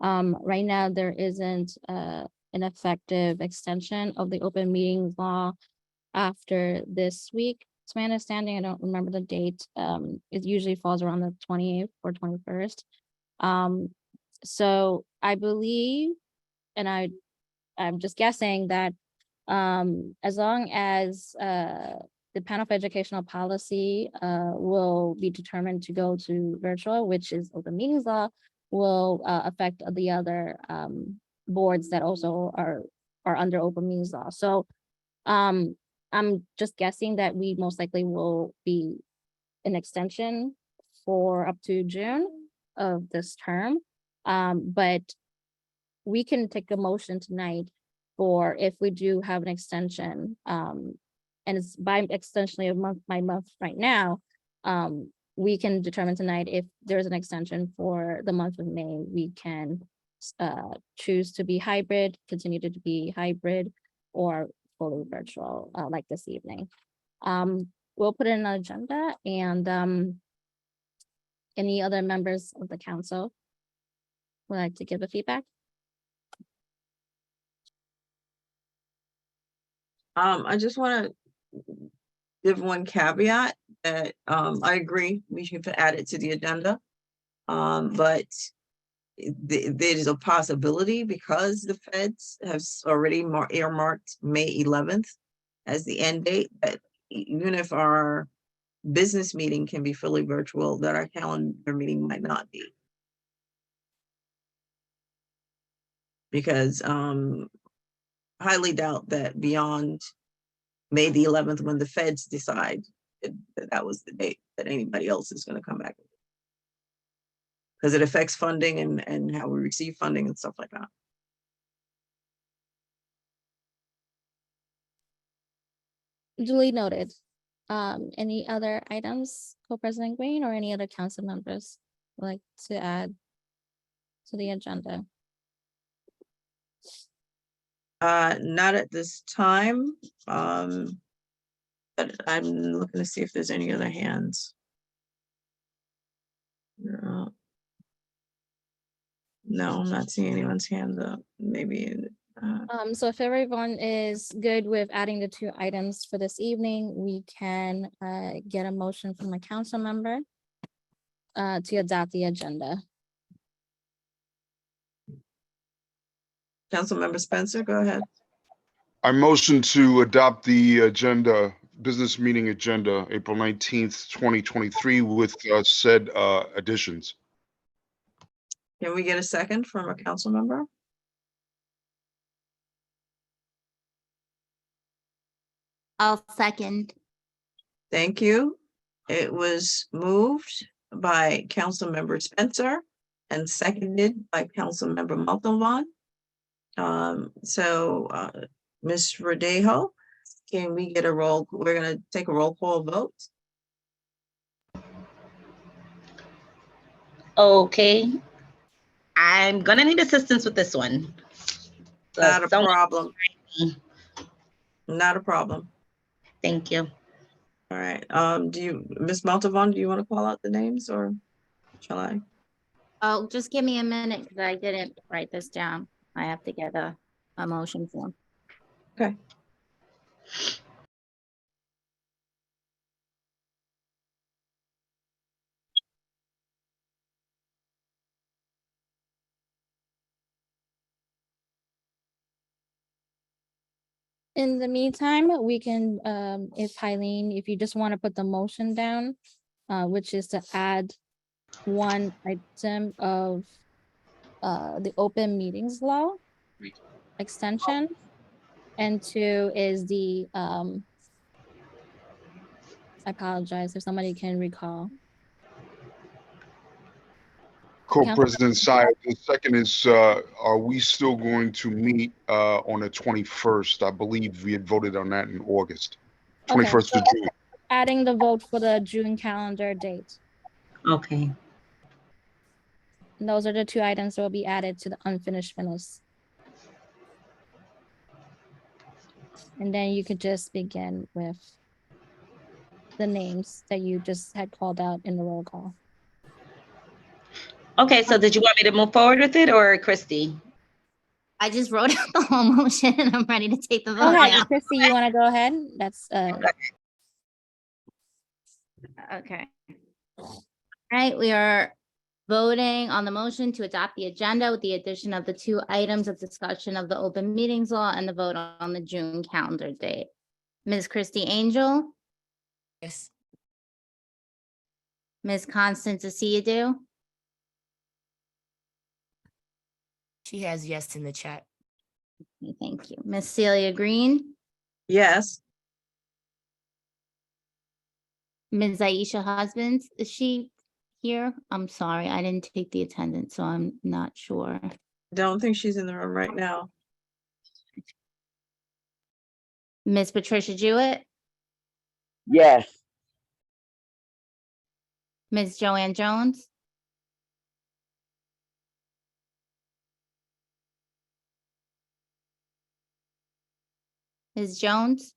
Right now there isn't an effective extension of the open meetings law after this week. It's my understanding, I don't remember the date. It usually falls around the 28th or 21st. So I believe, and I'm just guessing that as long as the panel for educational policy will be determined to go to virtual, which is open meetings law, will affect the other boards that also are under open meetings law. So I'm just guessing that we most likely will be an extension for up to June of this term. But we can take a motion tonight for if we do have an extension, and it's by extension of month by month right now, we can determine tonight if there's an extension for the month of May. We can choose to be hybrid, continue to be hybrid, or fully virtual like this evening. We'll put in an agenda, and any other members of the council would like to give a feedback? I just want to give one caveat that I agree we should add it to the agenda. But there's a possibility because the feds have already earmarked May 11th as the end date, that even if our business meeting can be fully virtual, that our calendar meeting might not be. Because highly doubt that beyond May the 11th, when the feds decide that was the date, that anybody else is going to come back. Because it affects funding and how we receive funding and stuff like that. Duly noted. Any other items, Co-President Green, or any other council members would like to add to the agenda? Not at this time. But I'm looking to see if there's any other hands. No, I'm not seeing anyone's hand up. Maybe. So if everyone is good with adding the 2 items for this evening, we can get a motion from a council member to adopt the agenda. Councilmember Spencer, go ahead. I motion to adopt the agenda, business meeting agenda, April 19th, 2023 with said additions. Can we get a second from a council member? I'll second. Thank you. It was moved by Councilmember Spencer and seconded by Councilmember Montalban. Ms. Rodejo, can we get a roll? We're gonna take a roll call vote. Okay. I'm gonna need assistance with this one. Not a problem. Not a problem. Thank you. All right. Ms. Montalban, do you want to call out the names or shall I? Oh, just give me a minute because I didn't write this down. I have to get a motion form. Okay. In the meantime, we can, if Eileen, if you just want to put the motion down, which is to add 1 item of the open meetings law extension, and 2 is the, I apologize if somebody can recall. Co-President Syed, the second is, are we still going to meet on the 21st? I believe we had voted on that in August. 21st of June. Adding the vote for the June calendar date. Okay. And those are the 2 items that will be added to the unfinished business. And then you could just begin with the names that you just had called out in the roll call. Okay, so did you want me to move forward with it or Christy? I just wrote out the whole motion and I'm ready to take the vote Go ahead, now. Christy, you want to go ahead? That's Okay. All right, we are voting on the motion to adopt the agenda with the addition of the 2 items of discussion of the open meetings law and the vote on the June calendar date. Ms. Christy Angel, Yes. Ms. Constance Asiadu, She has yes in the chat. okay, thank you. Ms. Celia Green, Yes. Ms. Aisha Husbands, is she here? I'm sorry, I didn't take the attendance, so I'm not sure. Don't think she's in the room right now. Ms. Patricia Jewett, Yes. Ms. Joanne Jones, Ms. Jones,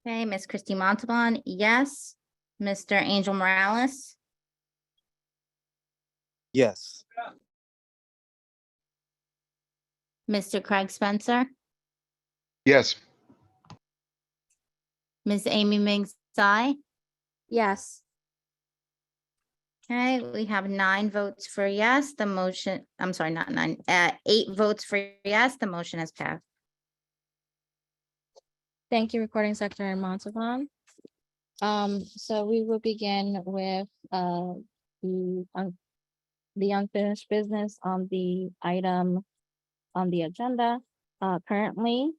okay, Ms. Christy Montalban, yes. Mr. Angel Morales, Yes. Mr. Craig Spencer, Yes. Ms. Amy Ming Tsai. Yes. Okay, we have 9 votes for yes, the motion, I'm sorry, not 9, 8 votes for yes, the motion has passed. Thank you, Recording Secretary Montalban. So we will begin with the unfinished business on the item on the agenda. Currently,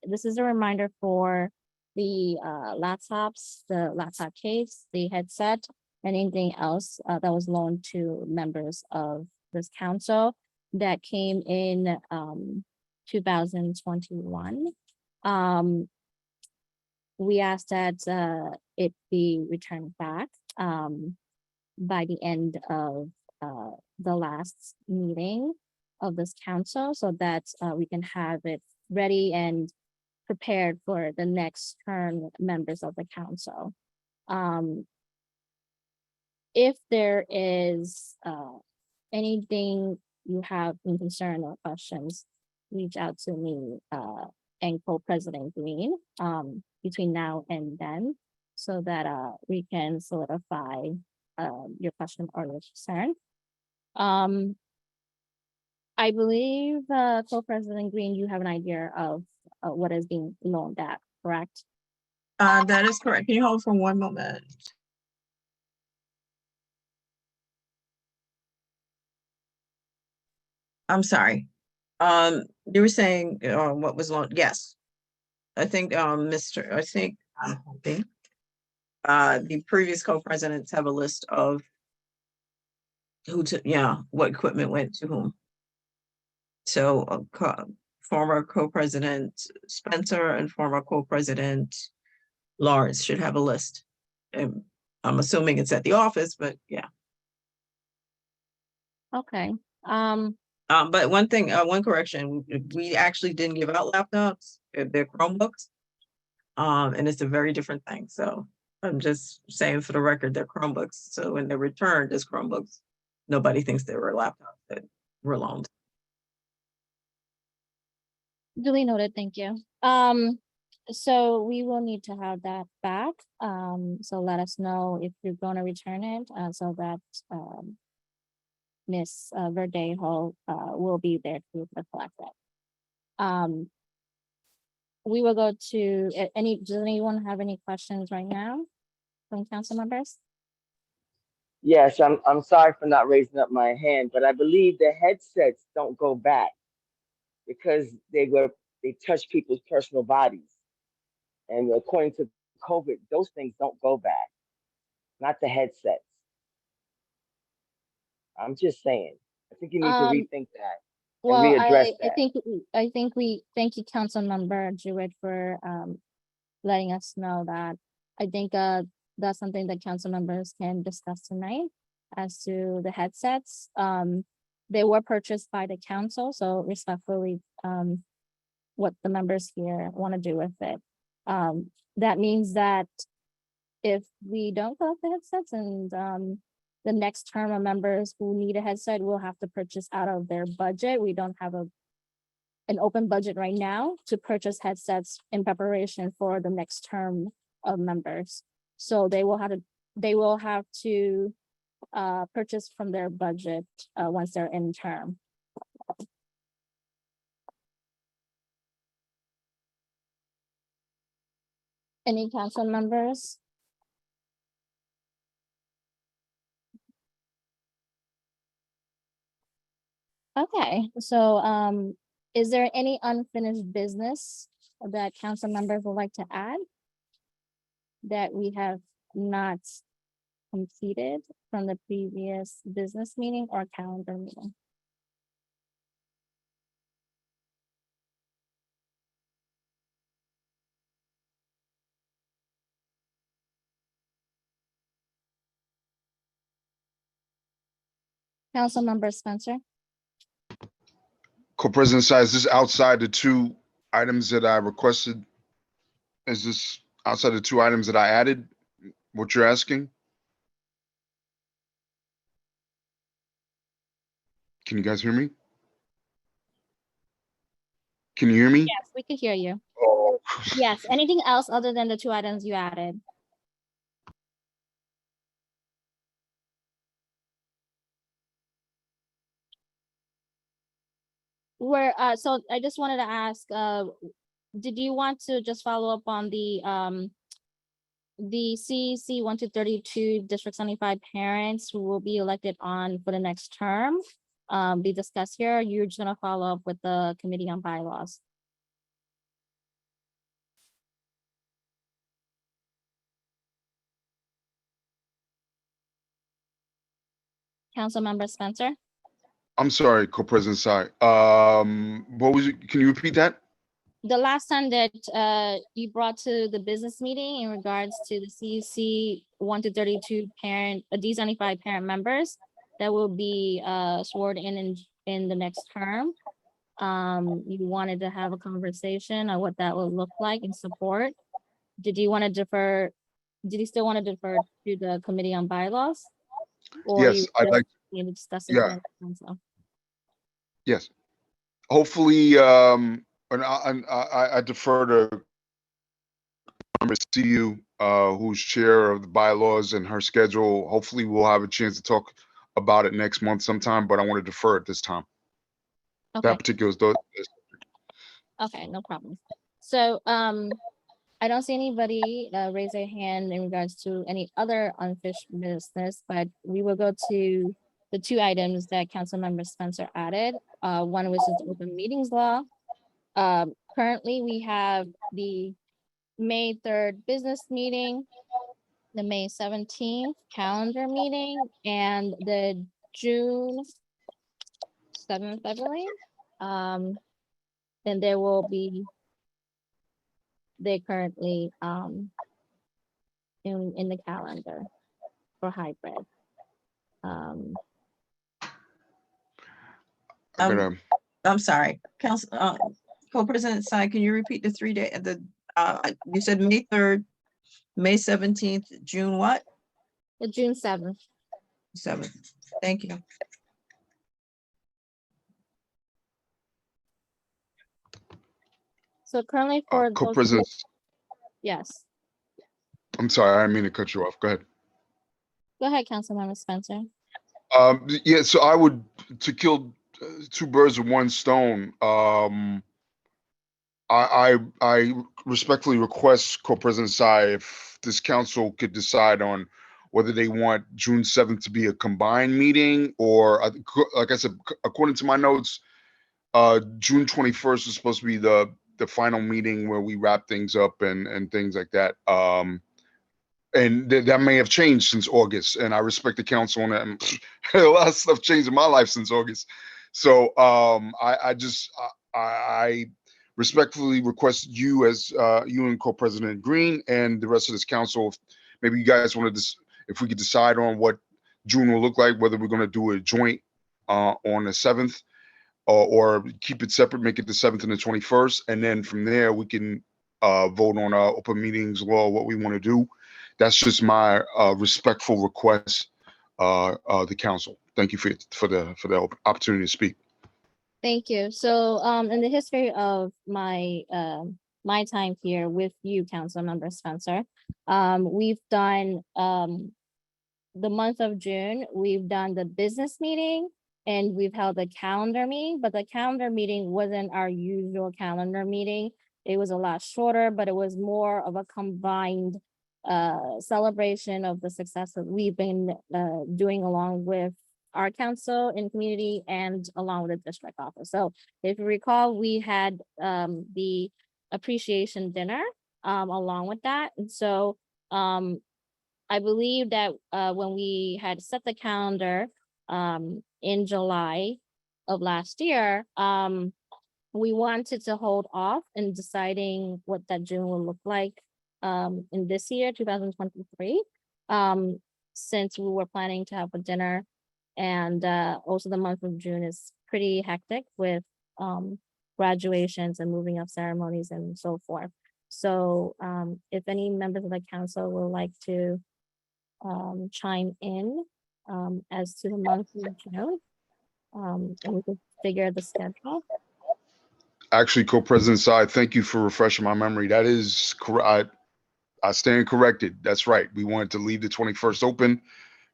this is a reminder for the laptops, the laptop case, the headset, and anything else that was loaned to members of this council that came in 2021. We asked that it be returned back by the end of the last meeting of this council so that we can have it ready and prepared for the next term members of the council. If there is anything you have in concern or questions, reach out to me and co-president Green between now and then so that we can solidify your question or your concern. I believe co-president Green, you have an idea of what is being loaned at, correct? That is correct. Can you hold for one moment? I'm sorry. You were saying what was loaned? Yes. I think I'm hoping the previous co-presidents have a list of who to, what equipment went to whom. So former co-president Spencer and former co-president Lawrence should have a list. And I'm assuming it's at the office, but yeah. Okay. But one thing, one correction, we actually didn't give out laptops, they're Chromebooks. And it's a very different thing. So I'm just saying for the record, they're Chromebooks. So when they're returned as Chromebooks, nobody thinks they were laptops that were loaned. Duly noted, thank you. So we will need to have that back. So let us know if you're gonna return it, so that Miss Verdejo will be there to collect it. We will go to does anyone have any questions right now from council members? Yes, I'm sorry for not raising up my hand, but I believe the headsets don't go back because they touch people's personal bodies. And according to COVID, those things don't go back, not the headsets. I'm just saying, I think you need to rethink that and Well, readdress I that. think we thank you, council member Jewett, for letting us know that. I think that's something that council members can discuss tonight as to the headsets. They were purchased by the council, so respectfully, what the members here want to do with it. That means that if we don't collect the headsets and the next term of members who need a headset will have to purchase out of their budget. We don't have an open budget right now to purchase headsets in preparation for the next term of members. So they will have to purchase from their budget once they're in term. Any council members? Okay, so is there any unfinished business that council members would like to add that we have not completed from the previous business meeting or calendar meeting? Councilmember Spencer? Co-president size, this is outside the 2 items that I requested. Is this outside the 2 items that I added? What you're asking? Can you guys hear me? Can you hear me? Yes, we could hear you. Oh, Yes, anything else other than the two items you added? So I just wanted to ask, did you want to just follow up on the CEC 1 to 32 District 75 parents who will be elected on for the next term, be discussed here? You're just gonna follow up with the Committee on Bylaws. Councilmember Spencer? I'm sorry, Co-President Sai. What was it? Can you repeat that? The last time that you brought to the business meeting in regards to the CEC 1 to 32 parent, D75 parent members that will be sworn in the next term. You wanted to have a conversation on what that will look like and support. Did you want to defer? Did you still want to defer to the Committee on Bylaws? Or Yes, you I'd like, to discuss it yeah. here? Council? Yes. Hopefully, and I defer to Member CU, who's chair of the bylaws, and her schedule. Hopefully we'll have a chance to talk about it next month sometime, but I want to defer at this time. Okay. That particular, Okay, no problem. So, I don't see anybody raise their hand in regards to any other unfinished business, but we will go to the two items that Councilmember Spencer added. One was the open meetings law. Currently, we have the May 3rd business meeting, the May 17th calendar meeting, and the June 7th, I believe. And there will be, they currently in the calendar for hybrid. I'm sorry, Co-President Sai, can you repeat the 3 day, you said May 3rd, May 17th, June what? The June 7th. 7th. Thank you. So currently for those, Co-Presidents, yes. I'm sorry, I didn't mean to cut you off. Go ahead. Go ahead, Councilmember Spencer. Yeah, so I would, to kill two birds with one stone, I respectfully request Co-President Sai, if this council could decide on whether they want June 7th to be a combined meeting, or like I said, according to my notes, June 21st is supposed to be the final meeting where we wrap things up and things like that. And that may have changed since August, and I respect the council on that. And a lot of stuff changed in my life since August. So I respectfully request you, as you and Co-President Green and the rest of this council, maybe you guys wanted to, if we could decide on what June will look like, whether we're going to do a joint on the 7th, or keep it separate, make it the 7th and the 21st, and then from there we can vote on our open meetings law, what we want to do. That's just my respectful request, the council. Thank you for the opportunity to speak. Thank you. So in the history of my my time here with you, Councilmember Spencer, we've done the month of June, we've done the business meeting, and we've held a calendar meeting, but the calendar meeting wasn't our usual calendar meeting. It was a lot shorter, but it was more of a combined celebration of the success that we've been doing along with our council and community and along with the district office. So if you recall, we had the appreciation dinner along with that. And so I believe that when we had set the calendar in July of last year, we wanted to hold off in deciding what that June will look like in this year, 2023, since we were planning to have a dinner. And also the month of June is pretty hectic with graduations and moving of ceremonies and so forth. So if any members of the council would like to chime in as to the month of June, and we could figure the schedule. Actually, Co-President Side, thank you for refreshing my memory. That is correct. I stand corrected. That's right. We wanted to leave the 21st open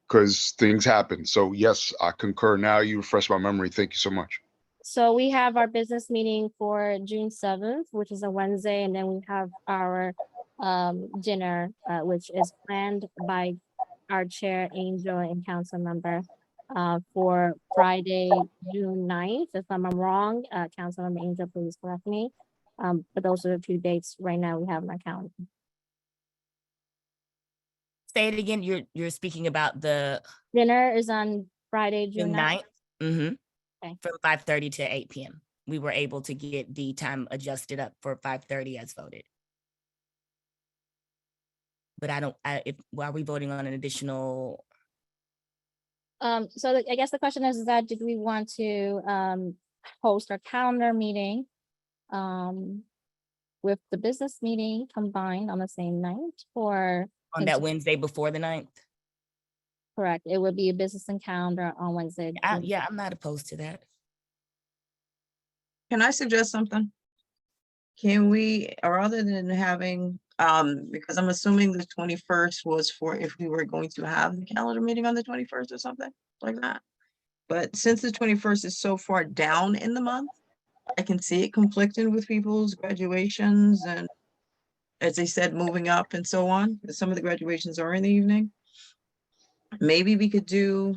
because things happen. So yes, I concur. Now you refresh my memory. Thank you so much. So we have our business meeting for June 7th, which is a Wednesday, and then we have our dinner, which is planned by our chair, Angel, and council member for Friday, June 9th. If I'm wrong, Councilmember Angel, please correct me. But those are the two dates right now we have on our calendar. Say it again. You're speaking about the Dinner is on Friday, June June 9th. 9th. Okay. From 5:30 to 8 p.m. We were able to get the time adjusted up for 5:30 as voted. But are we voting on an additional? So I guess the question is that did we want to host our calendar meeting with the business meeting combined on the same night, or On that Wednesday before the 9th? Correct. It would be a business and calendar on Wednesday. Yeah, I'm not opposed to that. Can I suggest something? Can we, rather than having, because I'm assuming the 21st was for if we were going to have the calendar meeting on the 21st or something like that. But since the 21st is so far down in the month, I can see it conflicting with people's graduations and, as they said, moving up and so on. Some of the graduations are in the evening. Maybe we could do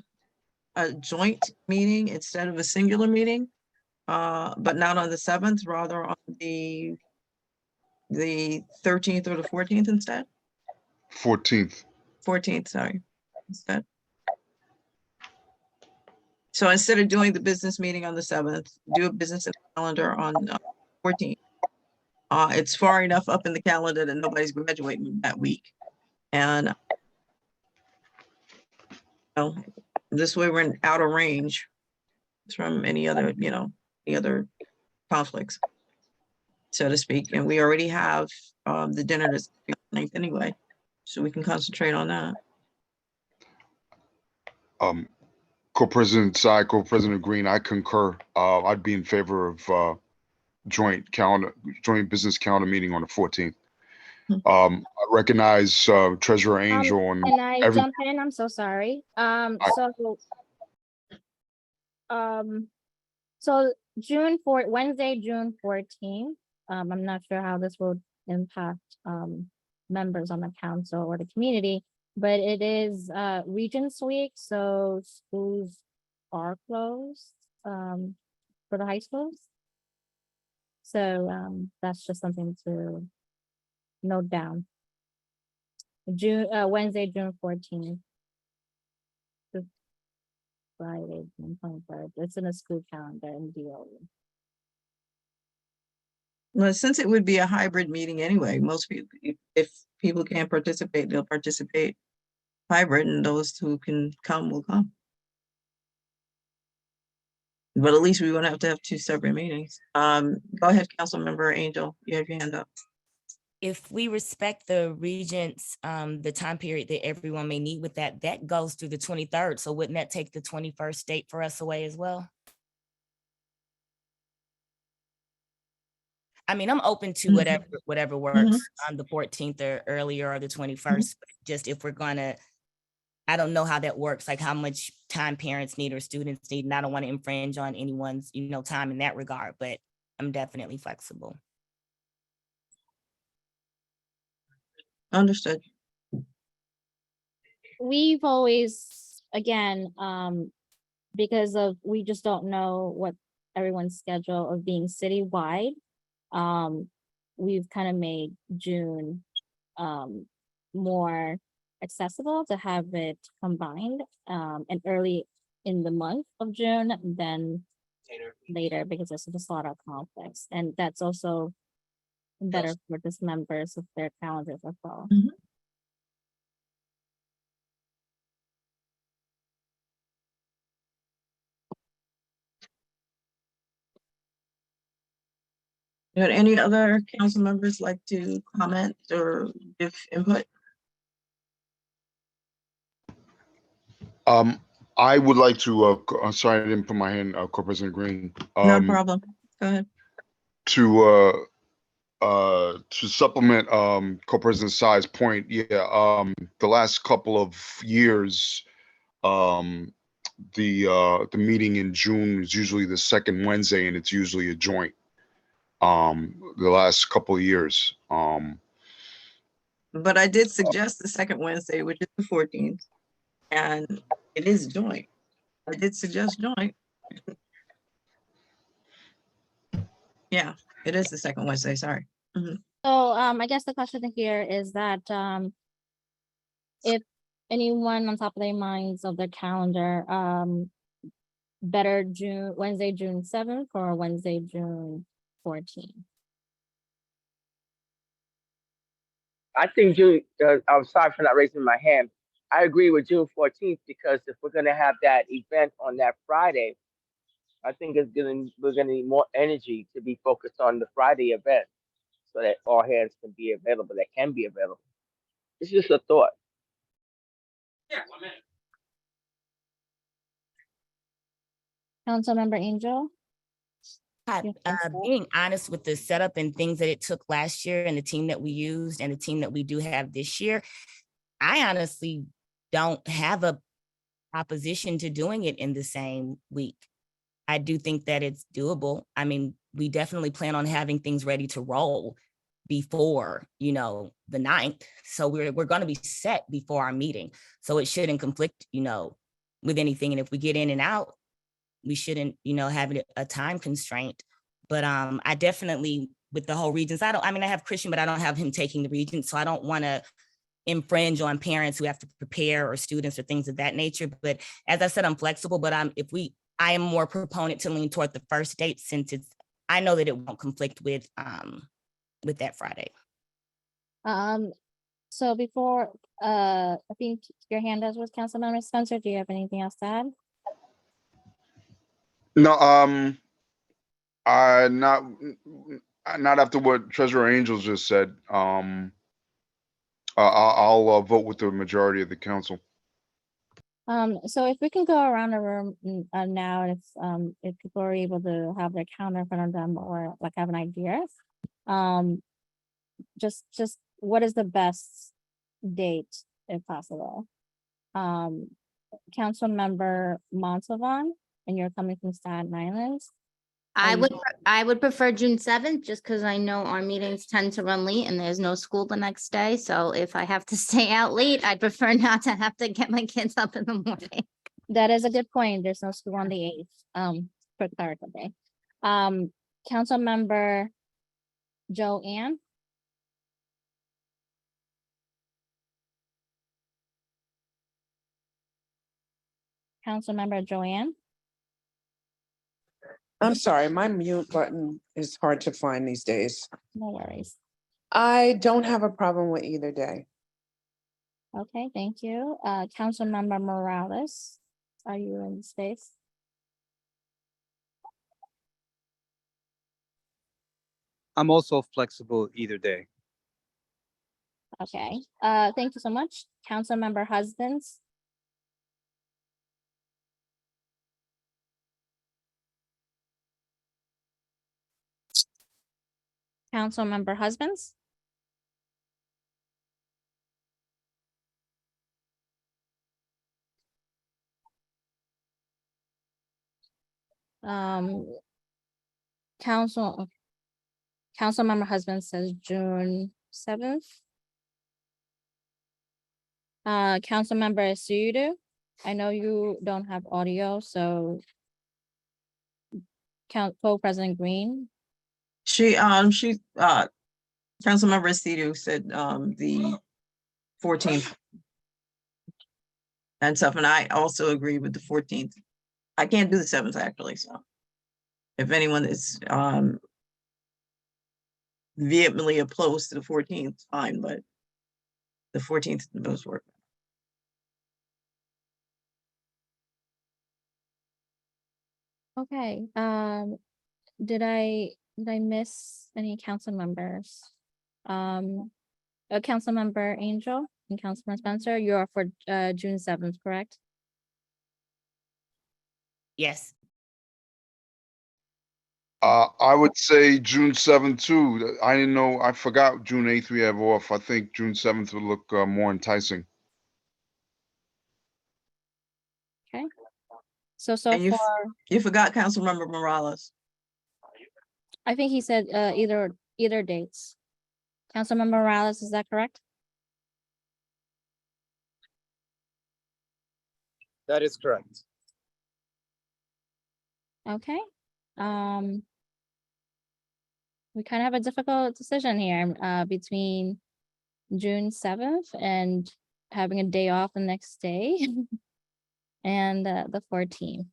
a joint meeting instead of a singular meeting, but not on the 7th, rather on the 13th or the 14th instead. 14th. 14th, sorry, instead. So instead of doing the business meeting on the 7th, do a business calendar on 14th. It's far enough up in the calendar that nobody's graduating that week. And this way we're in outer range from any other, any other conflicts, so to speak. And we already have the dinner this 9th anyway, so we can concentrate on that. Co-President Side, Co-President Green, I concur. I'd be in favor of joint business calendar meeting on the 14th. I recognize Treasurer Angel and can I jump in? I'm so sorry. So Wednesday, June 14th. I'm not sure how this will impact members on the council or the community, but it is Regents Week, so schools are closed for the high schools. So that's just something to note down. Wednesday, June 14th. Friday, June 23rd. It's in a school calendar in DOE. Well, since it would be a hybrid meeting anyway, most people, if people can't participate, they'll participate hybrid, and those who can come will come. But at least we won't have to have two separate meetings. Go ahead, Councilmember Angel, you have your hand up. If we respect the regents, the time period that everyone may need with that goes through the 23rd. So wouldn't that take the 21st date for us away as well? I mean, I'm open to whatever works on the 14th or earlier or the 21st. But just if we're gonna, I don't know how that works, like how much time parents need or students need, and I don't want to infringe on anyone's, time in that regard, but I'm definitely flexible. Understood. We've always, again, because we just don't know what everyone's schedule of being citywide. We've kind of made June more accessible to have it combined and early in the month of June than later, because there's just a lot of conflicts, and that's also better for just members of their calendars as well. Would any other council members like to comment or give input? I would like to, I'm sorry, I didn't put my hand, Co-President Green. No problem. Go ahead. to supplement Co-President Sai's point, yeah, the last couple of years, the meeting in June is usually the second Wednesday, and it's usually a joint. The last couple of years. But I did suggest the second Wednesday, which is the 14th, and it is joint. I did suggest joint. Yeah, it is the second Wednesday, sorry. Mhm. So I guess the question here is that if anyone on top of their minds of their calendar, better Wednesday, June 7th or Wednesday, June 14th? I think June, I'm sorry for not raising my hand. I agree with June 14th because if we're gonna have that event on that Friday, I think we're gonna need more energy to be focused on the Friday event so that all hands can be available, that can be available. It's just a thought. Councilmember Angel? Being honest with the setup and things that it took last year and the team that we used and the team that we do have this year, I honestly don't have a opposition to doing it in the same week. I do think that it's doable. I mean, we definitely plan on having things ready to roll before, the 9th. So we're going to be set before our meeting. So it shouldn't conflict, with anything. And if we get in and out, we shouldn't, have a time constraint. But I definitely, with the whole regions, I have Christian, but I don't have him taking the regions. So I don't want to infringe on parents who have to prepare or students or things of that nature. But as I said, I'm flexible, but I am more proponent to lean toward the first date since I know that it won't conflict with that Friday. So before, I think your hand is with Councilmember Spencer. Do you have anything else to add? No, not after what Treasurer Angel just said. I'll vote with the majority of the council. So if we can go around the room now, if people are able to have their calendar in front of them or like have an idea, just what is the best date if possible? Councilmember Montalvan, and you're coming from Staten Island. I would prefer June 7th, just because I know our meetings tend to run late and there's no school the next day. So if I have to stay out late, I'd prefer not to have to get my kids up in the morning. That is a good point. There's no school on the 8th, for Clerical Day. Councilmember Joanne. Councilmember Joanne. I'm sorry, my mute button is hard to find these days. No worries. I don't have a problem with either day. Okay, thank you. Councilmember Morales, are you in space? I'm also flexible either day. Okay, thank you so much. Councilmember Husbands. Councilmember Husbands. Councilmember Husbands says June 7th. Councilmember Suyudu, I know you don't have audio, so Co-President Green. Councilmember Estido said the 14th. And stuff, and I also agree with the 14th. I can't do the 7th actually, so if anyone is vehemently opposed to the 14th, fine, but the 14th does work. Okay, did I miss any council members? Councilmember Angel and Councilman Spencer, you are for June 7th, correct? Yes. I would say June 7th too. I didn't know, I forgot June 8th we have off. I think June 7th would look more enticing. Okay. So And far, you forgot Councilmember Morales. I think he said either dates. Councilmember Morales, is that correct? That is correct. Okay. We kind of have a difficult decision here between June 7th and having a day off the next day and the 14th.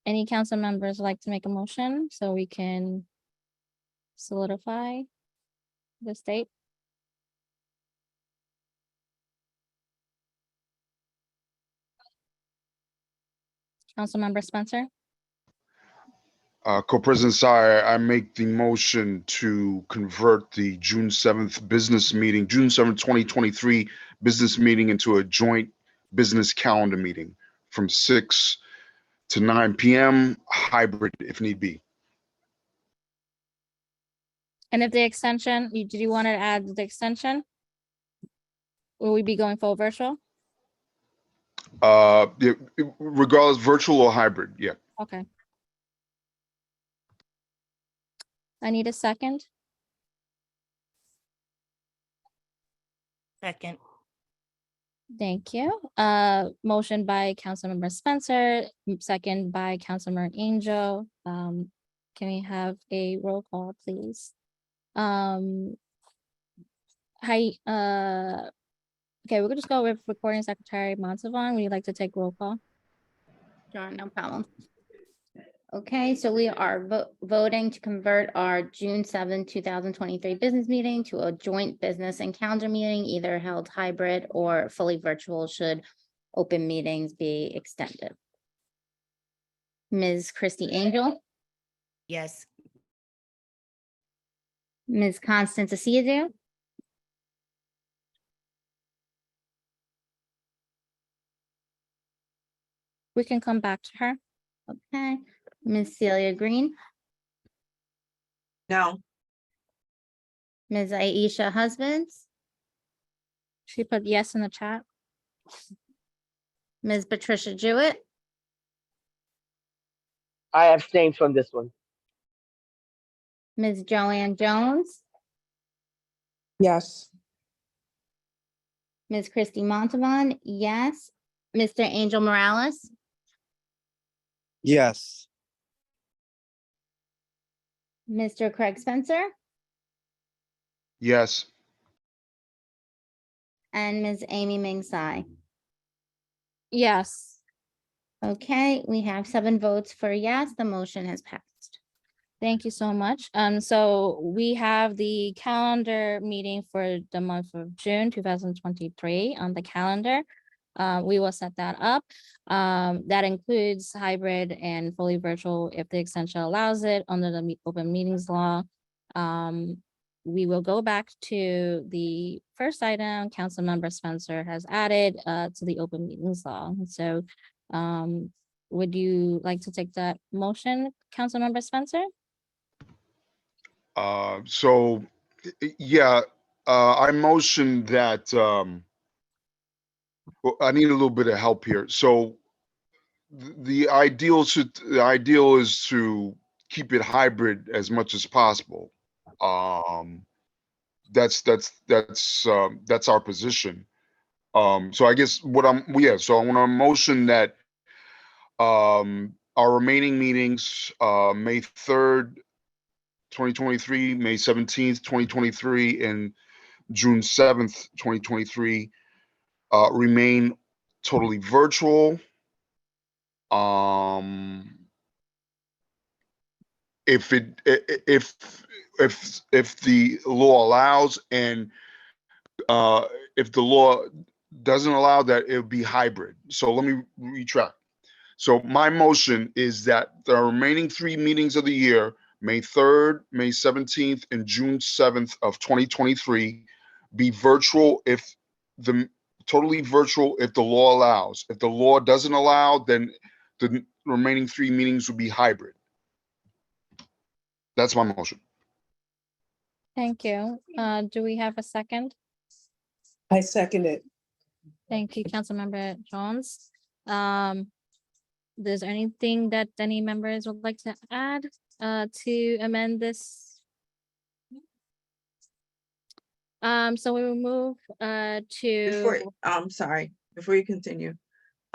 Any council members like to make a motion so we can solidify this date? Councilmember Spencer? Co-President Sire, I make the motion to convert the June 7th business meeting, June 7th, 2023 business meeting into a joint business calendar meeting from 6 to 9 p.m. hybrid if need be. And if the extension, did you want to add the extension? Will we be going full virtual? Yeah, regardless, virtual or hybrid, yeah. Okay. I need a second. Second. Thank you. Motion by Councilmember Spencer, second by Councilmember Angel. Can we have a roll call, please? Hi, okay, we'll just go with Recording Secretary Montavon. Would you like to take roll call? Sure, no problem. Okay, so we are voting to convert our June 7th, 2023 business meeting to a joint business and calendar meeting, either held hybrid or fully virtual should open meetings be extended. Ms. Christy Angel, Yes. Ms. Constance Asiadu, We can come back to her. okay, Ms. Celia Green, No. Ms. Aisha Husbands, She put yes in the chat. Ms. Patricia Jewett, I abstain from this one. Ms. Joanne Jones, Yes. Ms. Christy Montavon, yes. Mr. Angel Morales, Yes. Mr. Craig Spencer, Yes. and Ms. Amy Ming Tsai. Yes. Okay, we have 7 votes for yes, the motion has passed. Thank you so much. So we have the calendar meeting for the month of June 2023 on the calendar. We will set that up. That includes hybrid and fully virtual if the extension allows it under the open meetings law. We will go back to the first item Councilmember Spencer has added to the open meetings law. So would you like to take that motion, Councilmember Spencer? So, yeah, I motion that, well, I need a little bit of help here. So the ideal is to keep it hybrid as much as possible. That's our position. So I guess so I want to motion that our remaining meetings, May 3rd, 2023, May 17th, 2023, and June 7th, 2023, remain totally virtual. If the law allows, and if the law doesn't allow that, it would be hybrid. So let me retract. So my motion is that the remaining 3 meetings of the year, May 3rd, May 17th, and June 7th of 2023, be virtual totally virtual if the law allows. If the law doesn't allow, then the remaining 3 meetings would be hybrid. That's my motion. Thank you. Do we have a second? I second it. Thank you, Councilmember Jones. Is there anything that any members would like to add to amend this? So we will move Before, to, sorry, before you continue.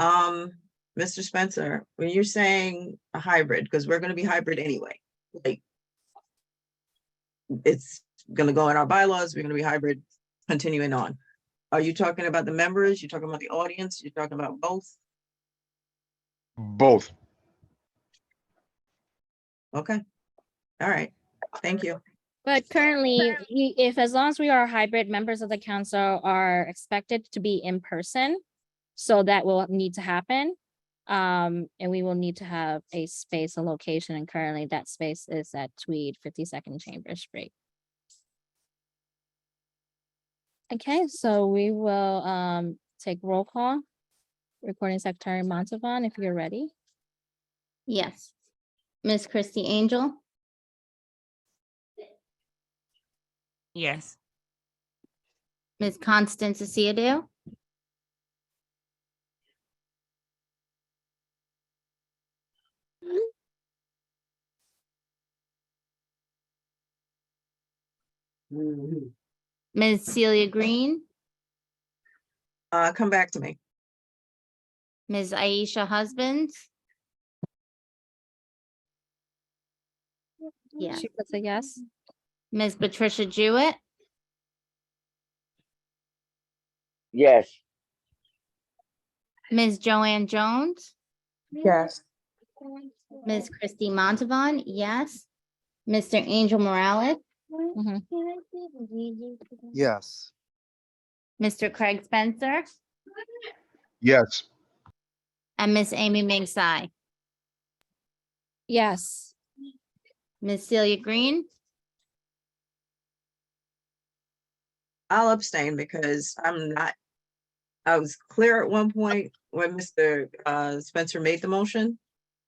Mr. Spencer, when you're saying a hybrid, because we're gonna be hybrid anyway, like it's gonna go in our bylaws, we're gonna be hybrid continuing on. Are you talking about the members? You're talking about the audience? You're talking about both? Both. Okay. All right. Thank you. but currently, if as long as we are hybrid, members of the council are expected to be in person. So that will need to happen. And we will need to have a space, a location, and currently that space is at Tweed 52nd Chamber Street. Okay, so we will take roll call. Recording Secretary Montavon, if you're ready. Yes. Ms. Christy Angel, Yes. Ms. Constance Asiadale, Ms. Celia Green, Come back to me. Ms. Aisha Husband. Yes. She puts a yes. Ms. Patricia Jewett, Yes. Ms. Joanne Jones, Yes. Ms. Christy Montavon, yes. Mr. Angel Morales, Mhm. Yes. Mr. Craig Spencer, Yes. and Miss Amy Ming Tsai. Yes. Ms. Celia Green, I'll abstain because I was clear at one point when Mr. Spencer made the motion.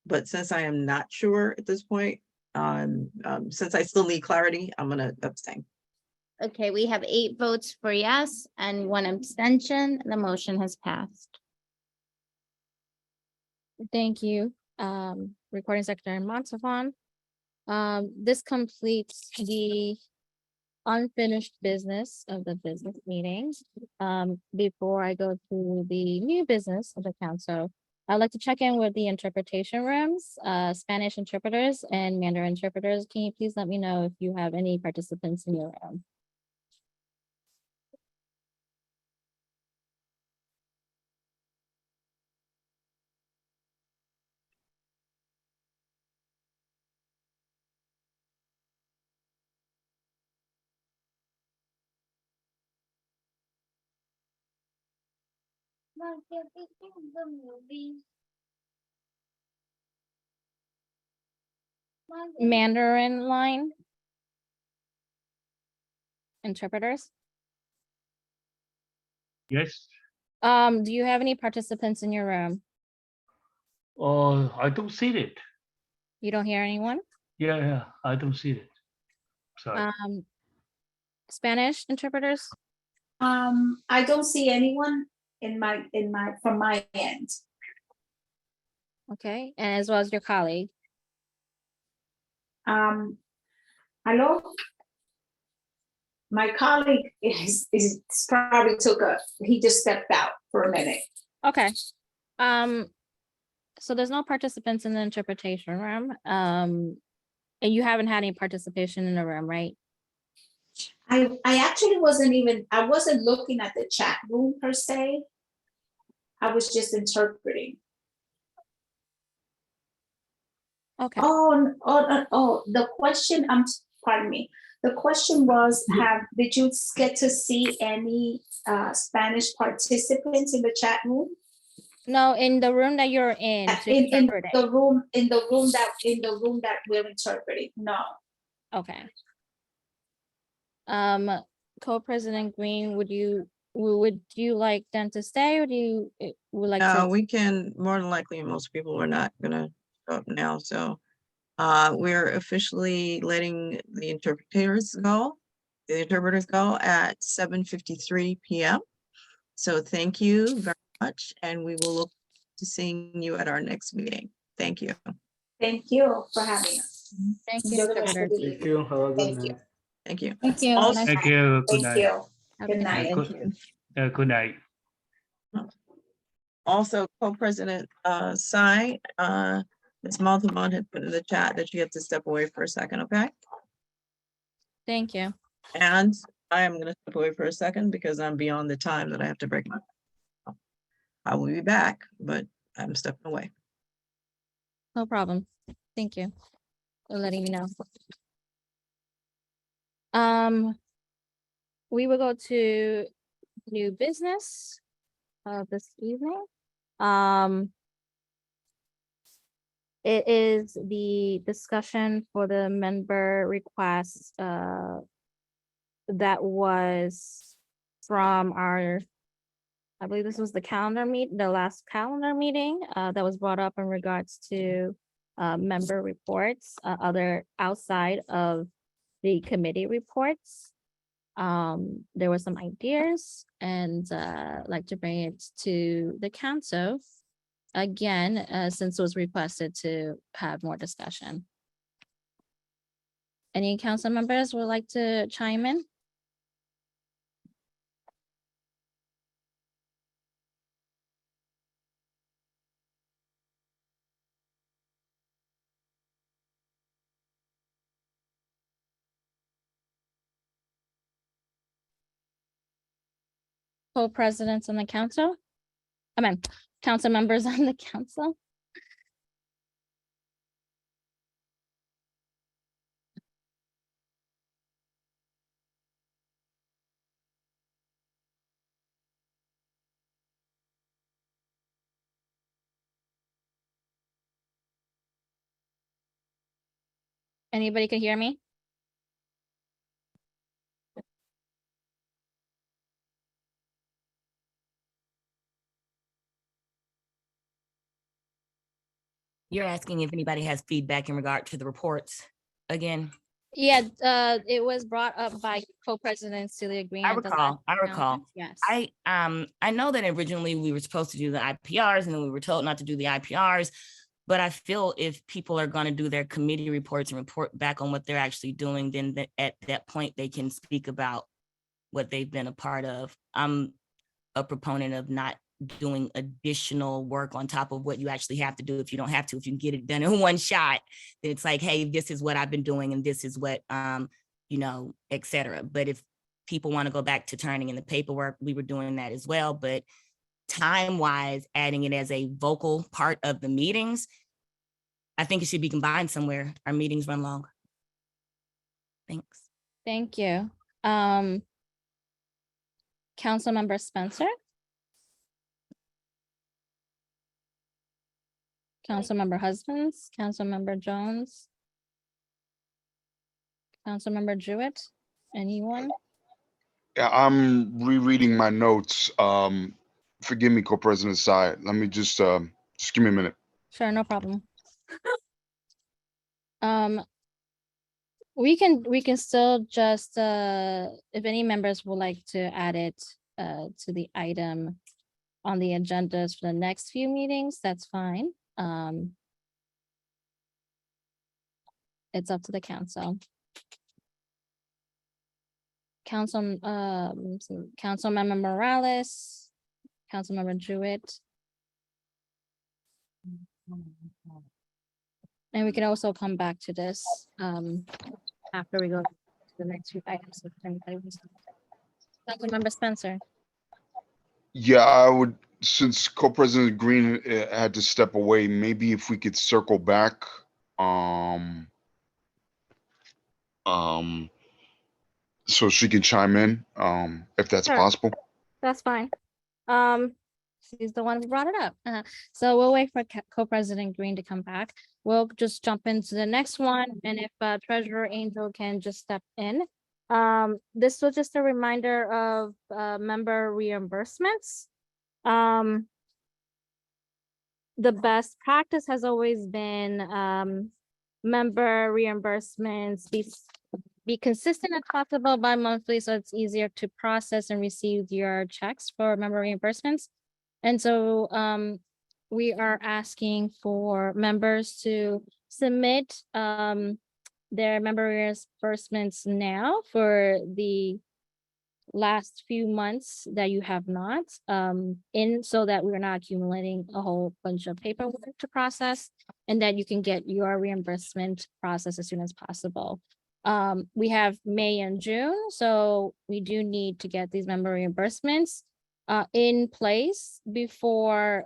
But since I am not sure at this point, since I still need clarity, I'm gonna abstain. okay, we have 8 votes for yes and 1 abstention. The motion has passed. Thank you, Recording Secretary Montavon. This completes the unfinished business of the business meetings. Before I go to the new business of the council, I'd like to check in with the interpretation rooms, Spanish interpreters and Mandarin interpreters. Can you please let me know if you have any participants in your room? Mandarin line interpreters. Yes. Do you have any participants in your room? I don't see it. You don't hear anyone? Yeah, I don't see it. Sorry. Spanish interpreters? I don't see anyone from my end. Okay, and as well as your colleague. Hello? My colleague is probably he just stepped out for a minute. Okay. So there's no participants in the interpretation room. And you haven't had any participation in the room, right? I actually I wasn't looking at the chat room per se. I was just interpreting. Okay. Oh, the question, pardon me. The question was, did you get to see any Spanish participants in the chat room? No, in the room that you're in. In the room that we're interpreting, no. Okay. Co-President Green, would you like them to stay, or do you would like to? We can, more than likely, most people are not gonna show up now, so We're officially letting the interpreters go at 7:53 p.m. So thank you very much, and we will look to seeing you at our next meeting. Thank you. Thank you for having us. Thank Enjoy you. the rest of the Thank evening. you. Have a good Thank night. you. Thank you. Thank you. Also, Nice- Thank you. Good Thank night. you. Have a Good good night. thank you. Good night. Also, Co-President Tsai, Ms. Montalban had put in the chat that you have to step away for a second, okay? Thank you. And I am gonna step away for a second because I'm beyond the time that I have to break my. I will be back, but I'm stepping away. No problem. Thank you for letting me know. We will go to new business this evening. It is the discussion for the member request that was from our, I believe this was the last calendar meeting that was brought up in regards to member reports, other outside of the committee reports. There were some ideas and I'd like to bring it to the council again, since it was requested to have more discussion. Any council members would like to chime in? Co-presidents on the council? I mean, council members on the council? Anybody can hear me? You're asking if anybody has feedback in regard to the reports again? Yeah, it was brought up by co-president Celia Green. I at the last recall. council. Yes. I know that originally we were supposed to do the IPRs and then we were told not to do the IPRs. But I feel if people are going to do their committee reports and report back on what they're actually doing, then at that point they can speak about what they've been a part of. I'm a proponent of not doing additional work on top of what you actually have to do if you don't have to. If you can get it done in one shot, then it's like, hey, this is what I've been doing and this is what you know, et cetera. But if people want to go back to turning in the paperwork, we were doing that as well. But time-wise, adding it as a vocal part of the meetings, I think it should be combined somewhere. Our meetings run long. Thanks. Thank you. Councilmember Spencer. Councilmember Husbands, Councilmember Jones. Councilmember Jewett, anyone? Yeah, I'm rereading my notes. Forgive me, Co-President Tsai. Let me just give me a minute. Sure, no problem. We can still just, if any members would like to add it to the item on the agendas for the next few meetings, that's fine. It's up to the council. Councilmember Morales, Councilmember Jewett. And we can also come back to this after we go to the next few items. Councilmember Spencer. Yeah, I would, since Co-President Green had to step away, maybe if we could circle back. So she can chime in, if that's Sure. possible. That's fine. She's the one who brought it up. So we'll wait for Co-President Green to come back. We'll just jump into the next one, and if Treasurer Angel can just step in. This was just a reminder of member reimbursements. The best practice has always been member reimbursements be consistent as possible bi-monthly, so it's easier to process and receive your checks for member reimbursements. And so we are asking for members to submit their member reimbursements now for the last few months that you have not, so that we're not accumulating a whole bunch of paperwork to process, and that you can get your reimbursement process as soon as possible. We have May and June, so we do need to get these member reimbursements in place before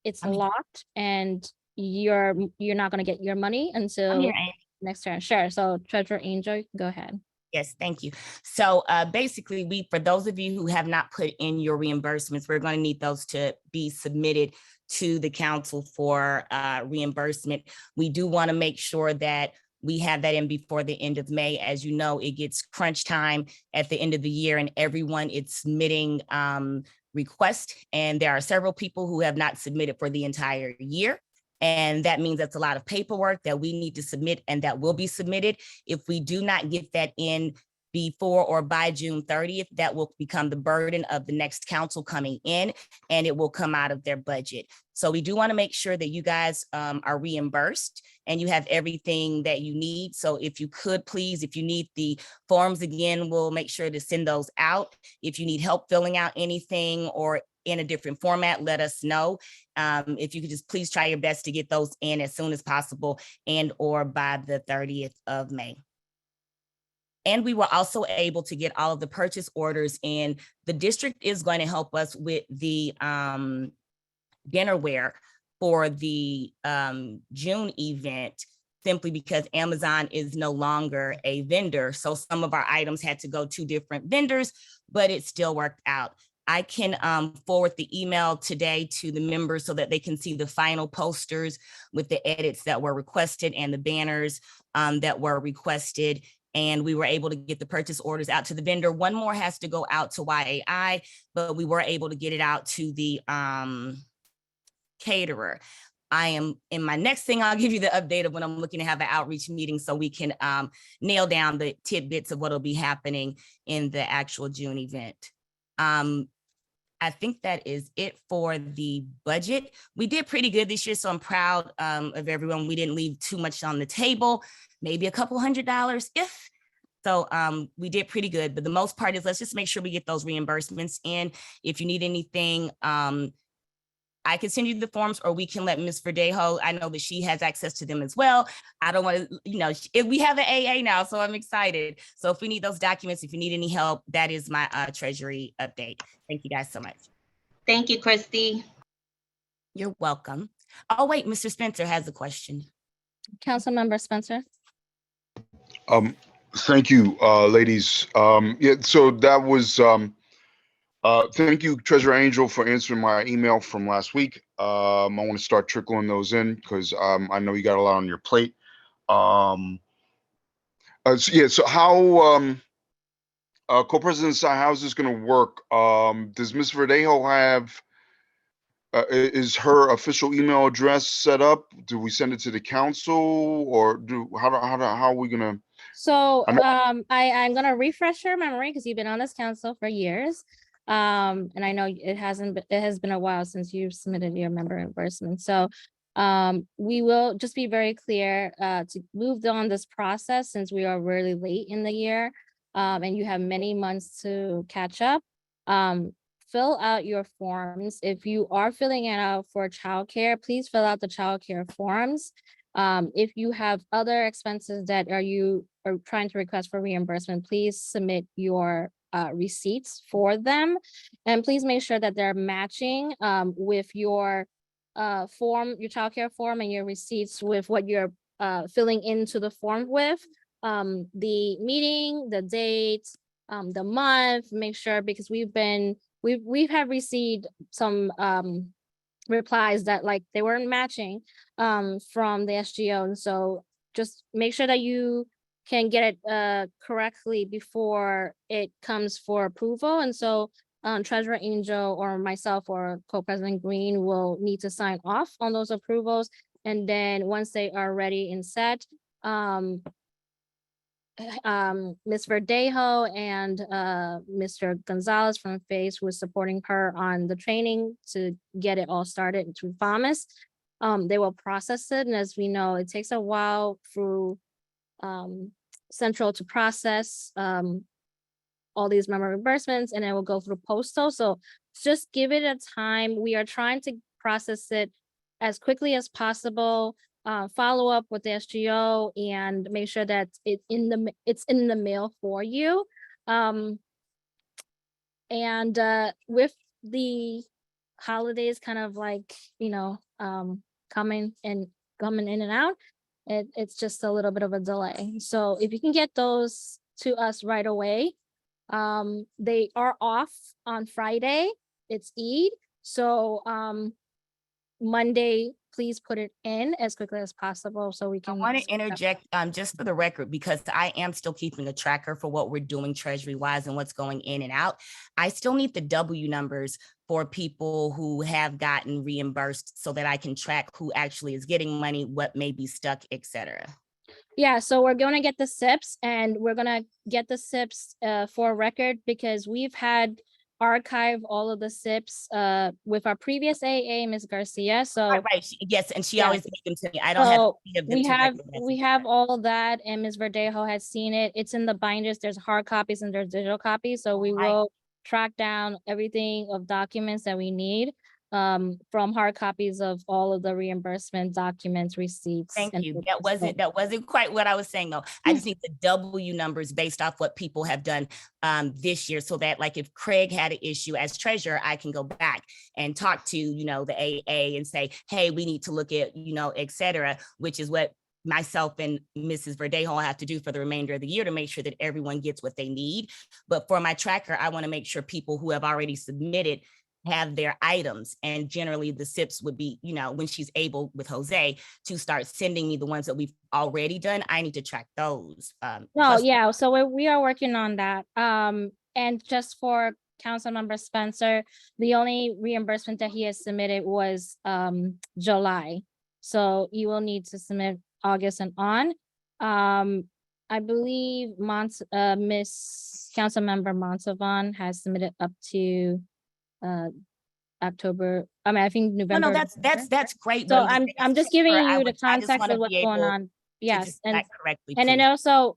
it's locked, and you're not gonna get your money until here, Amy. next term. Sure. So Treasurer Angel, you can go ahead. Yes, thank you. So basically, for those of you who have not put in your reimbursements, we're going to need those to be submitted to the council for reimbursement. We do want to make sure that we have that in before the end of May. As you know, it gets crunch time at the end of the year, and everyone is submitting requests. And there are several people who have not submitted for the entire year. And that means that's a lot of paperwork that we need to submit and that will be submitted. If we do not get that in before or by June 30th, that will become the burden of the next council coming in, and it will come out of their budget. So we do want to make sure that you guys are reimbursed and you have everything that you need. So if you could please, if you need the forms again, we'll make sure to send those out. If you need help filling out anything or in a different format, let us know. If you could just please try your best to get those in as soon as possible and or by the 30th of May. And we were also able to get all of the purchase orders in. The district is going to help us with the dinnerware for the June event, simply because Amazon is no longer a vendor. So some of our items had to go to different vendors, but it still worked out. I can forward the email today to the members so that they can see the final posters with the edits that were requested and the banners that were requested. And we were able to get the purchase orders out to the vendor. One more has to go out to YAI, but we were able to get it out to the caterer. I am in my next thing, I'll give you the update of when I'm looking to have an outreach meeting so we can nail down the tidbits of what will be happening in the actual June event. I think that is it for the budget. We did pretty good this year, so I'm proud of everyone. We didn't leave too much on the table, maybe a couple $100 if. So we did pretty good, but the most part is let's just make sure we get those reimbursements in. If you need anything, I can send you the forms, or we can let Ms. Verdejo, I know that she has access to them as well. I don't want to, we have an AA now, so I'm excited. So if we need those documents, if you need any help, that is my Treasury update. Thank you guys so much. Thank you, Christy. You're welcome. Oh, wait, Mr. Spencer has a question. Councilmember Spencer. Thank you, ladies. Yeah, so that was, thank you, Treasurer Angel, for answering my email from last week. I want to start trickling those in because I know you got a lot on your plate. So yeah, so how, Co-President Sai, how is this going to work? Does Ms. Verdejo have, is her official email address set up? Do we send it to the council, or how are we going to? So I'm gonna refresh your memory because you've been on this council for years. And I know it has been a while since you've submitted your member reimbursement. So we will just be very clear to move on this process since we are really late in the year and you have many months to catch up. Fill out your forms. If you are filling it out for childcare, please fill out the childcare forms. If you have other expenses that you are trying to request for reimbursement, please submit your receipts for them. And please make sure that they're matching with your form, your childcare form, and your receipts with what you're filling into the form with. The meeting, the date, the month, make sure, because we have received some replies that like they weren't matching from the SGO, and so just make sure that you can get it correctly before it comes for approval. And so Treasurer Angel or myself or Co-President Green will need to sign off on those approvals, and then once they are ready and set, Ms. Verdejo and Mr. Gonzalez from FACE was supporting her on the training to get it all started through FAMAS. They will process it, and as we know, it takes a while through Central to process all these member reimbursements, and it will go through Postal. So just give it a time. We are trying to process it as quickly as possible. Follow up with the SGO and make sure that it's in the mail for you. And with the holidays kind of like, coming in and out, it's just a little bit of a delay. So if you can get those to us right away, they are off on Friday. It's Eid. So Monday, please put it in as quickly as possible so we I can. want to interject just for the record, because I am still keeping a tracker for what we're doing treasury wise and what's going in and out. I still need the W numbers for people who have gotten reimbursed so that I can track who actually is getting money, what may be stuck, etc. Yeah, so we're gonna get the SIPs, and we're gonna get the SIPs for record, because we've had archive all of the SIPs with our previous AA, Ms. Garcia. So right. Yes, and she Yeah. always gave them to me. I don't have so any of them we to have record we have all of that, and Ms. Verdejo has seen it. It's in the binders. There's hard copies and there's digital copies. So we will track down everything of documents that we need from hard copies of all of the reimbursement documents, receipts. Thank and you. That wasn't quite what I was saying though. I just need the W numbers based off what people have done this year, so that like if Craig had an issue as treasurer, I can go back and talk to, the AA and say, hey, we need to look at, et cetera, which is what myself and Mrs. Verdejo have to do for the remainder of the year to make sure that everyone gets what they need. But for my tracker, I want to make sure people who have already submitted have their items, and generally the SIPs would be, when she's able with Jose to start sending me the ones that we've already done, I need to track those. No, yeah, so we are working on that. And just for Councilmember Spencer, the only reimbursement that he has submitted was July. So you will need to submit August and on. I believe Miss Councilmember Montalvan has submitted up to October. I think November. No, that's great. So but I'm just giving you the I just context wanna of what's be going able on. to Yes, just and track correctly, then please. also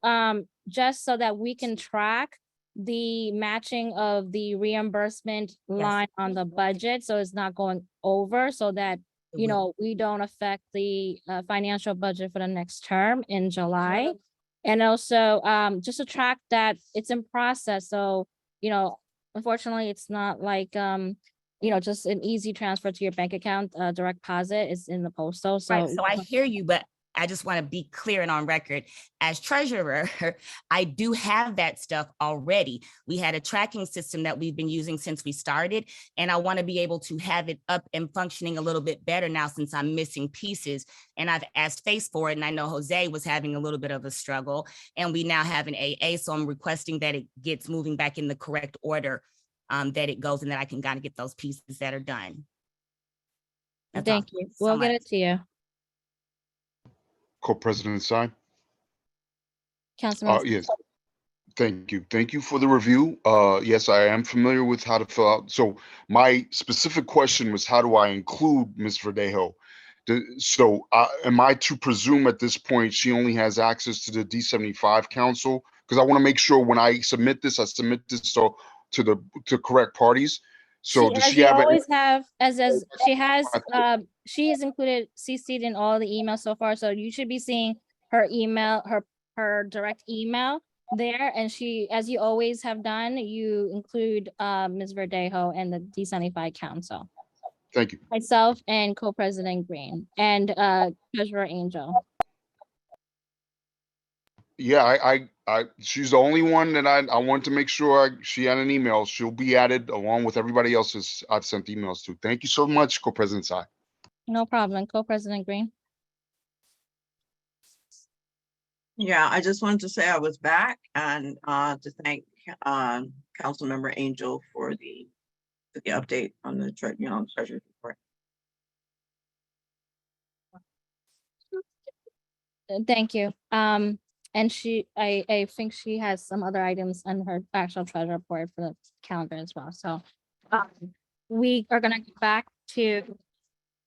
just so that we can track the matching of the reimbursement line on the budget, so it's not going over, so that we don't affect the financial budget for the next term in July. And also just to track that it's in process. So unfortunately, it's not like just an easy transfer to your bank account. Direct deposit is in the postal. So Right, so I hear you, but I just want to be clear and on record. As treasurer, I do have that stuff already. We had a tracking system that we've been using since we started, and I want to be able to have it up and functioning a little bit better now since I'm missing pieces. And I've asked FACE for it, and I know Jose was having a little bit of a struggle, and we now have an AA, so I'm requesting that it gets moving back in the correct order, that it goes, and that I can kind of get those pieces that are done. That's thank all. you. So We'll get much. it to you. Co-President Tsai. Councilman. Yes. Thank you. Thank you for the review. Yes, I am familiar with how to fill out. So my specific question was, how do I include Ms. Verdejo? So am I to presume at this point she only has access to the D75 council? Because I want to make sure when I submit this to correct parties. So does she have always have, as she is included, CC'd in all the emails so far. So you should be seeing her email, her direct email there. And she, as you always have done, you include Ms. Verdejo and the D75 council. Thank you. Myself and Co-President Green and Treasurer Angel. Yeah, she's the only one that I want to make sure she had an email. She'll be added along with everybody else's I've sent emails to. Thank you so much, Co-President Tsai. No problem. Co-President Green. Yeah, I just wanted to say I was back, and to thank Councilmember Angel for the update on the treasury report. Thank you. And I think she has some other items on her actual treasure report for the calendar as well. So we are gonna get back to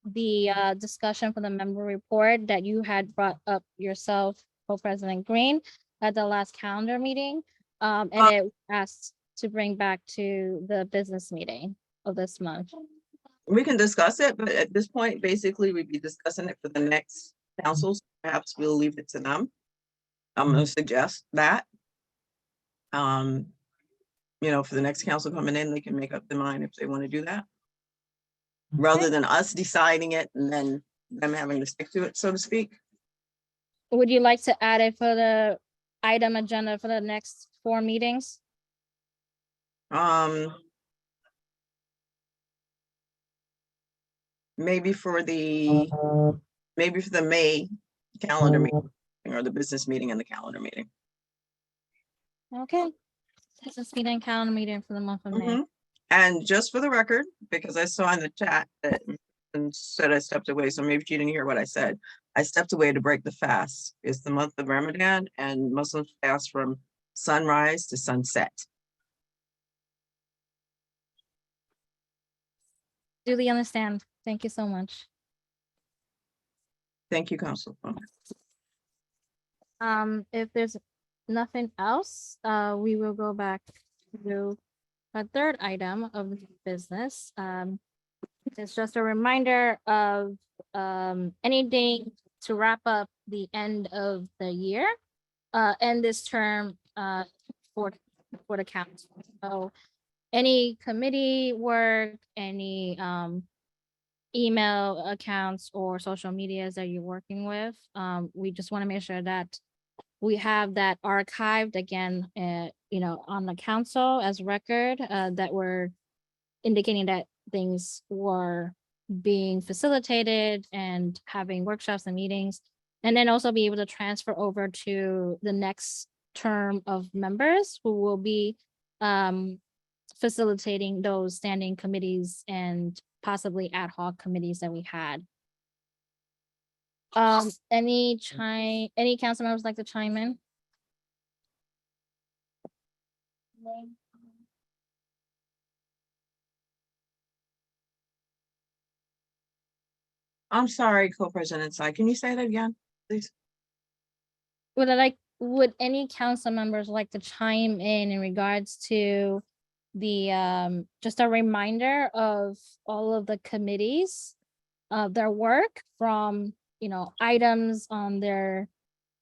the discussion for the member report that you had brought up yourself, Co-President Green, at the last calendar meeting. And it asked to bring back to the business meeting of this month. We can discuss it, but at this point, basically, we'd be discussing it for the next councils. Perhaps we'll leave it to them. I'm gonna suggest that. For the next council coming in, they can make up their mind if they want to do that. Rather than us deciding it and then them having to stick to it, so to speak. Would you like to add it for the item agenda for the next 4 meetings? Maybe for the May calendar meeting or the business meeting and the calendar meeting. Okay. Business meeting, calendar meeting for the month of May. And just for the record, because I saw in the chat that and said I stepped away, so maybe you didn't hear what I said. I stepped away to break the fast. It's the month of Ramadan and Muslims fast from sunrise to sunset. Duly understand. Thank you so much. Thank you, Council. If there's nothing else, we will go back to a third item of the business. It's just a reminder of anything to wrap up the end of the year, and this term for the council. So any committee work, any email accounts or social medias that you're working with, we just want to make sure that we have that archived again, on the council as record, that we're indicating that things were being facilitated and having workshops and meetings, and then also be able to transfer over to the next term of members who will be facilitating those standing committees and possibly ad hoc committees that we had. Any council members like to chime in? I'm sorry, Co-President Tsai. Can you say that again, please? Would any council members like to chime in regards to the just a reminder of all of the committees of their work from items on their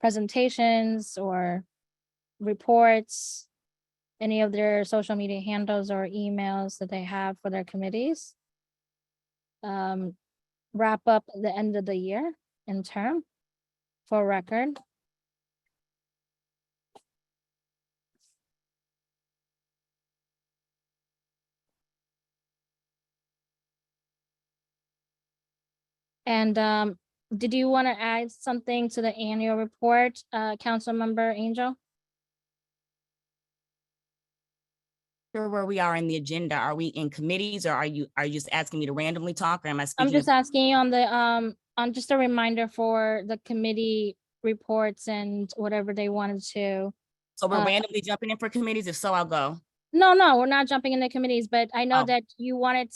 presentations or reports, any of their social media handles or emails that they have for their committees? Wrap up the end of the year in term for record. And did you want to add something to the annual report, council member Angel? Sure, where we are in the agenda. Are we in committees, or are you just asking me to randomly talk, or am I speaking? I'm just asking you on the on just a reminder for the committee reports and whatever they wanted to. So we're randomly jumping in for committees? If so, I'll go. No, we're not jumping into committees, but I know that you wanted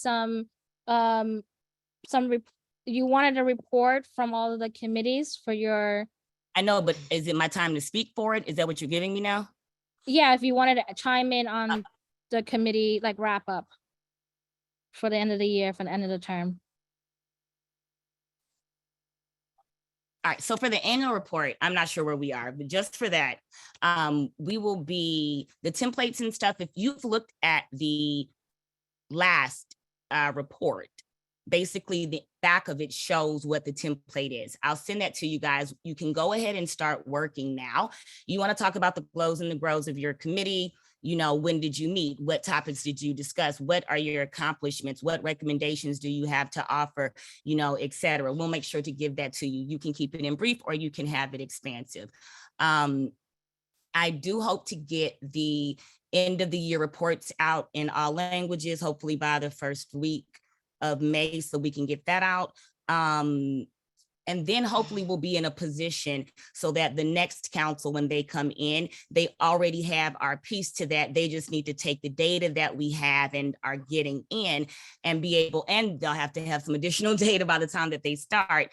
you wanted a report from all of the committees for your. I know, but is it my time to speak for it? Is that what you're giving me now? Yeah, if you wanted to chime in on the committee, like wrap up for the end of the year, for the end of the term. All right, so for the annual report, I'm not sure where we are, but just for that, we will be the templates and stuff. If you've looked at the last report, basically the back of it shows what the template is. I'll send that to you guys. You can go ahead and start working now. You want to talk about the glows and the grows of your committee. When did you meet? What topics did you discuss? What are your accomplishments? What recommendations do you have to offer, et cetera. We'll make sure to give that to you. You can keep it in brief or you can have it expansive. I do hope to get the end of the year reports out in all languages, hopefully by the first week of May, so we can get that out. And then hopefully we'll be in a position so that the next council, when they come in, they already have our piece to that. They just need to take the data that we have and are getting in and be able, and they'll have to have some additional data by the time that they start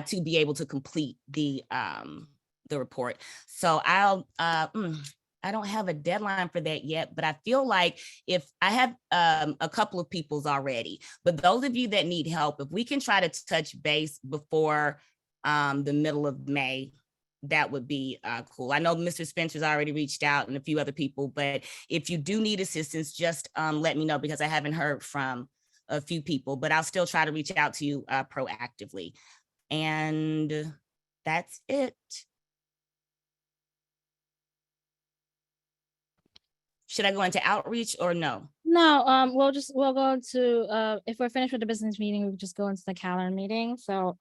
to be able to complete the report. So I don't have a deadline for that yet, but I feel like if I have a couple of people's already, but those of you that need help, if we can try to touch base before the middle of May, that would be cool. I know Mr. Spencer's already reached out and a few other people, but if you do need assistance, just let me know, because I haven't heard from a few people, but I'll still try to reach out to you proactively. And that's it. Should I go into outreach or no? No, we'll go to, if we're finished with the business meeting, we'll just go into the calendar meeting. So,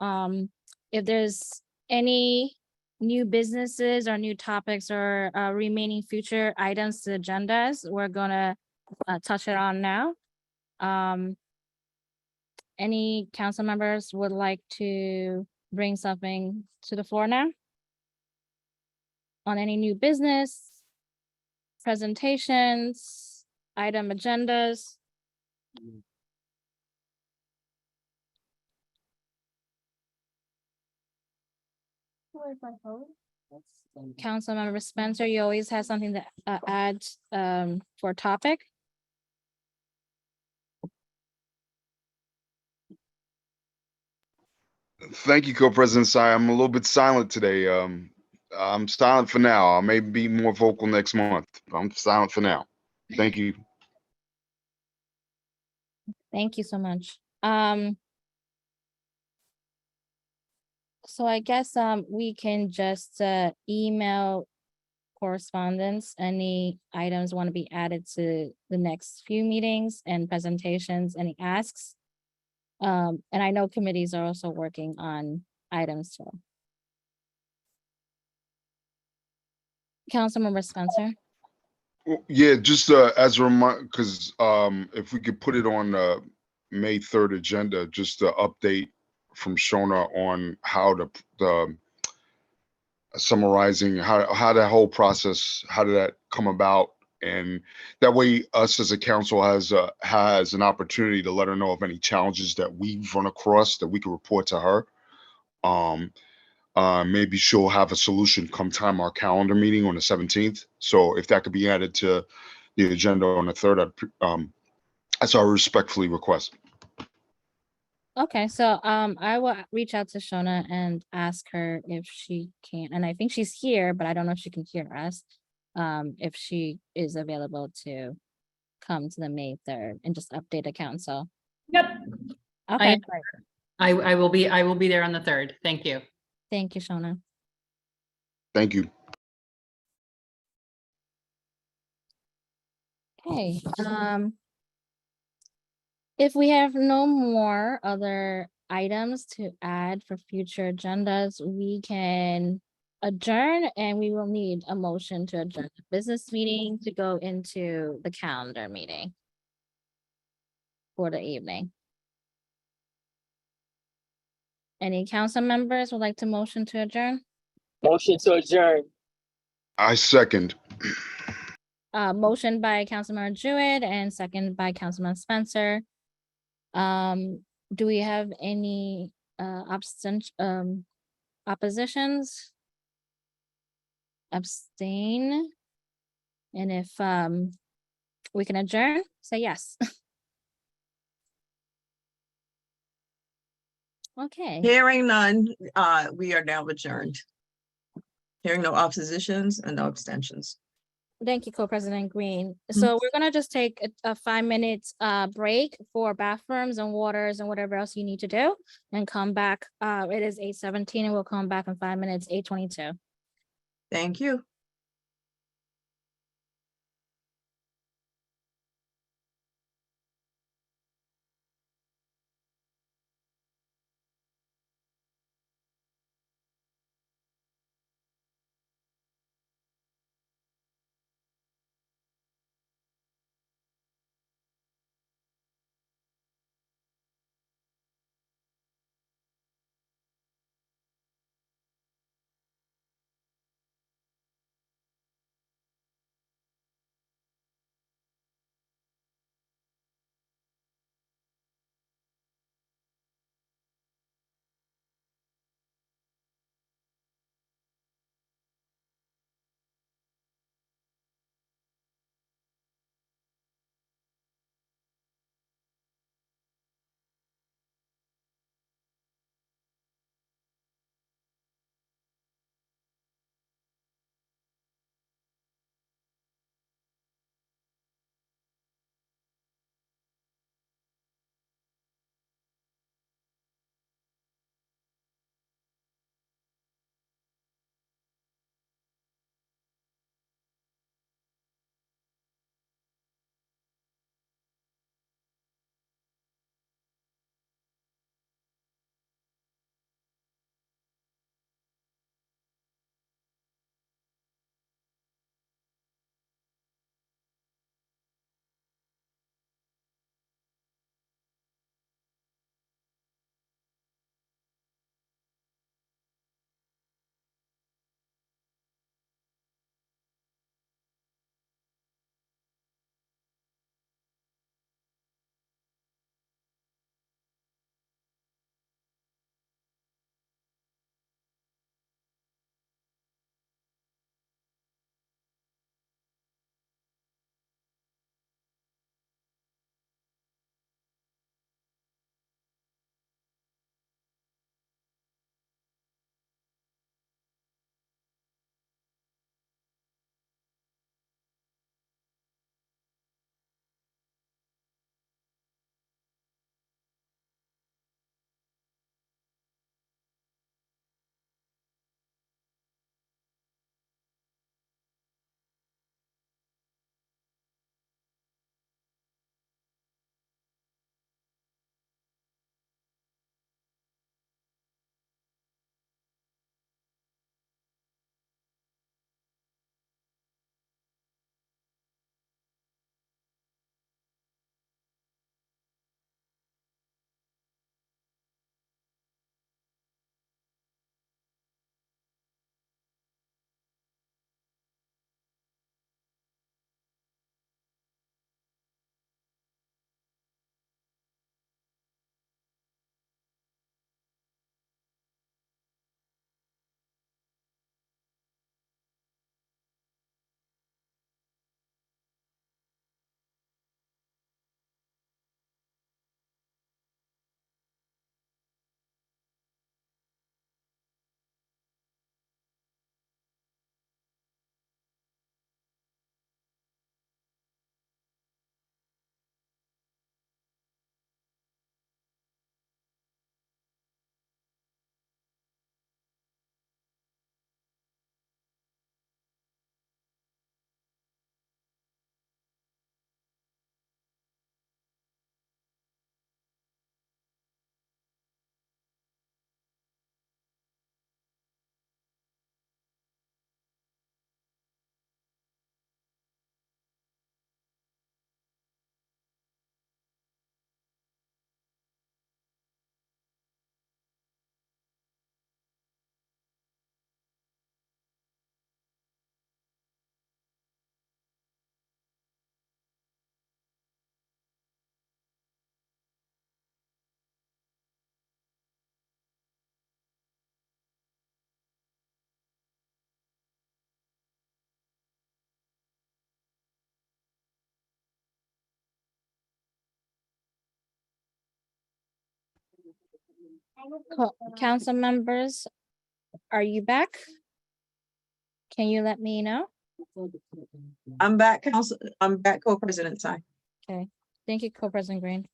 if there's any new businesses or new topics or remaining future items to agendas, we're gonna touch it on now. Any council members would like to bring something to the floor now? On any new business, presentations, item agendas? Councilmember Spencer, you always have something to add for topic? Thank you, Co-President Sai. I'm a little bit silent today. I'm silent for now. I may be more vocal next month. I'm silent for now. Thank you. Thank you so much. So I guess we can just email correspondence, any items want to be added to the next few meetings and presentations, any asks. And I know committees are also working on items too. Councilmember Spencer. Yeah, just as a reminder, because if we could put it on the May 3rd agenda, just to update from Shona on how the summarizing how that whole process, how did that come about? And that way us as a council has an opportunity to let her know of any challenges that we've run across that we can report to her. Maybe she'll have a solution come time our calendar meeting on the 17th. So if that could be added to the agenda on the 3rd, that's our respectfully request. Okay, so I will reach out to Shona and ask her if she can, and I think she's here, but I don't know if she can hear us. If she is available to come to the May 3rd and just update the council. Yep. Okay. I will be there on the 3rd. Thank you. Thank you, Shona. Thank you. Okay, if we have no more other items to add for future agendas, we can adjourn, and we will need a motion to adjourn the business meeting to go into the calendar meeting for the evening. Any council members would like to motion to adjourn? Motion to adjourn. I second. Motion by Councilmember Jewett and second by Councilman Spencer. Do we have any oppositions? Abstain? And if we can adjourn, say yes. Okay. Hearing none, we are now adjourned. Hearing no oppositions and no abstentions. Thank you, Co-President Green. So we're gonna just take a 5 minutes break for bathrooms and waters and whatever else you need to do and come back. It is 8:17 and we'll come back in 5 minutes, 8:22. Thank you. Council members, are you back? Can you let me know? I'm back, co-president Tsai. Okay, thank you, Co-President Green.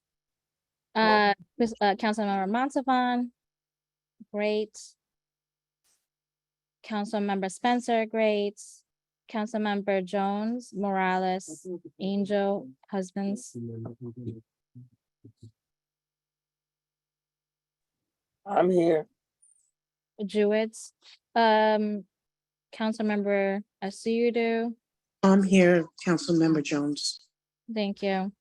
Councilmember Montalban, great. Councilmember Spencer, great. Councilmember Jones, Morales, Angel, Husbands, I'm here. Jewett, Councilmember Asudu, I'm here, Councilmember Jones. thank you.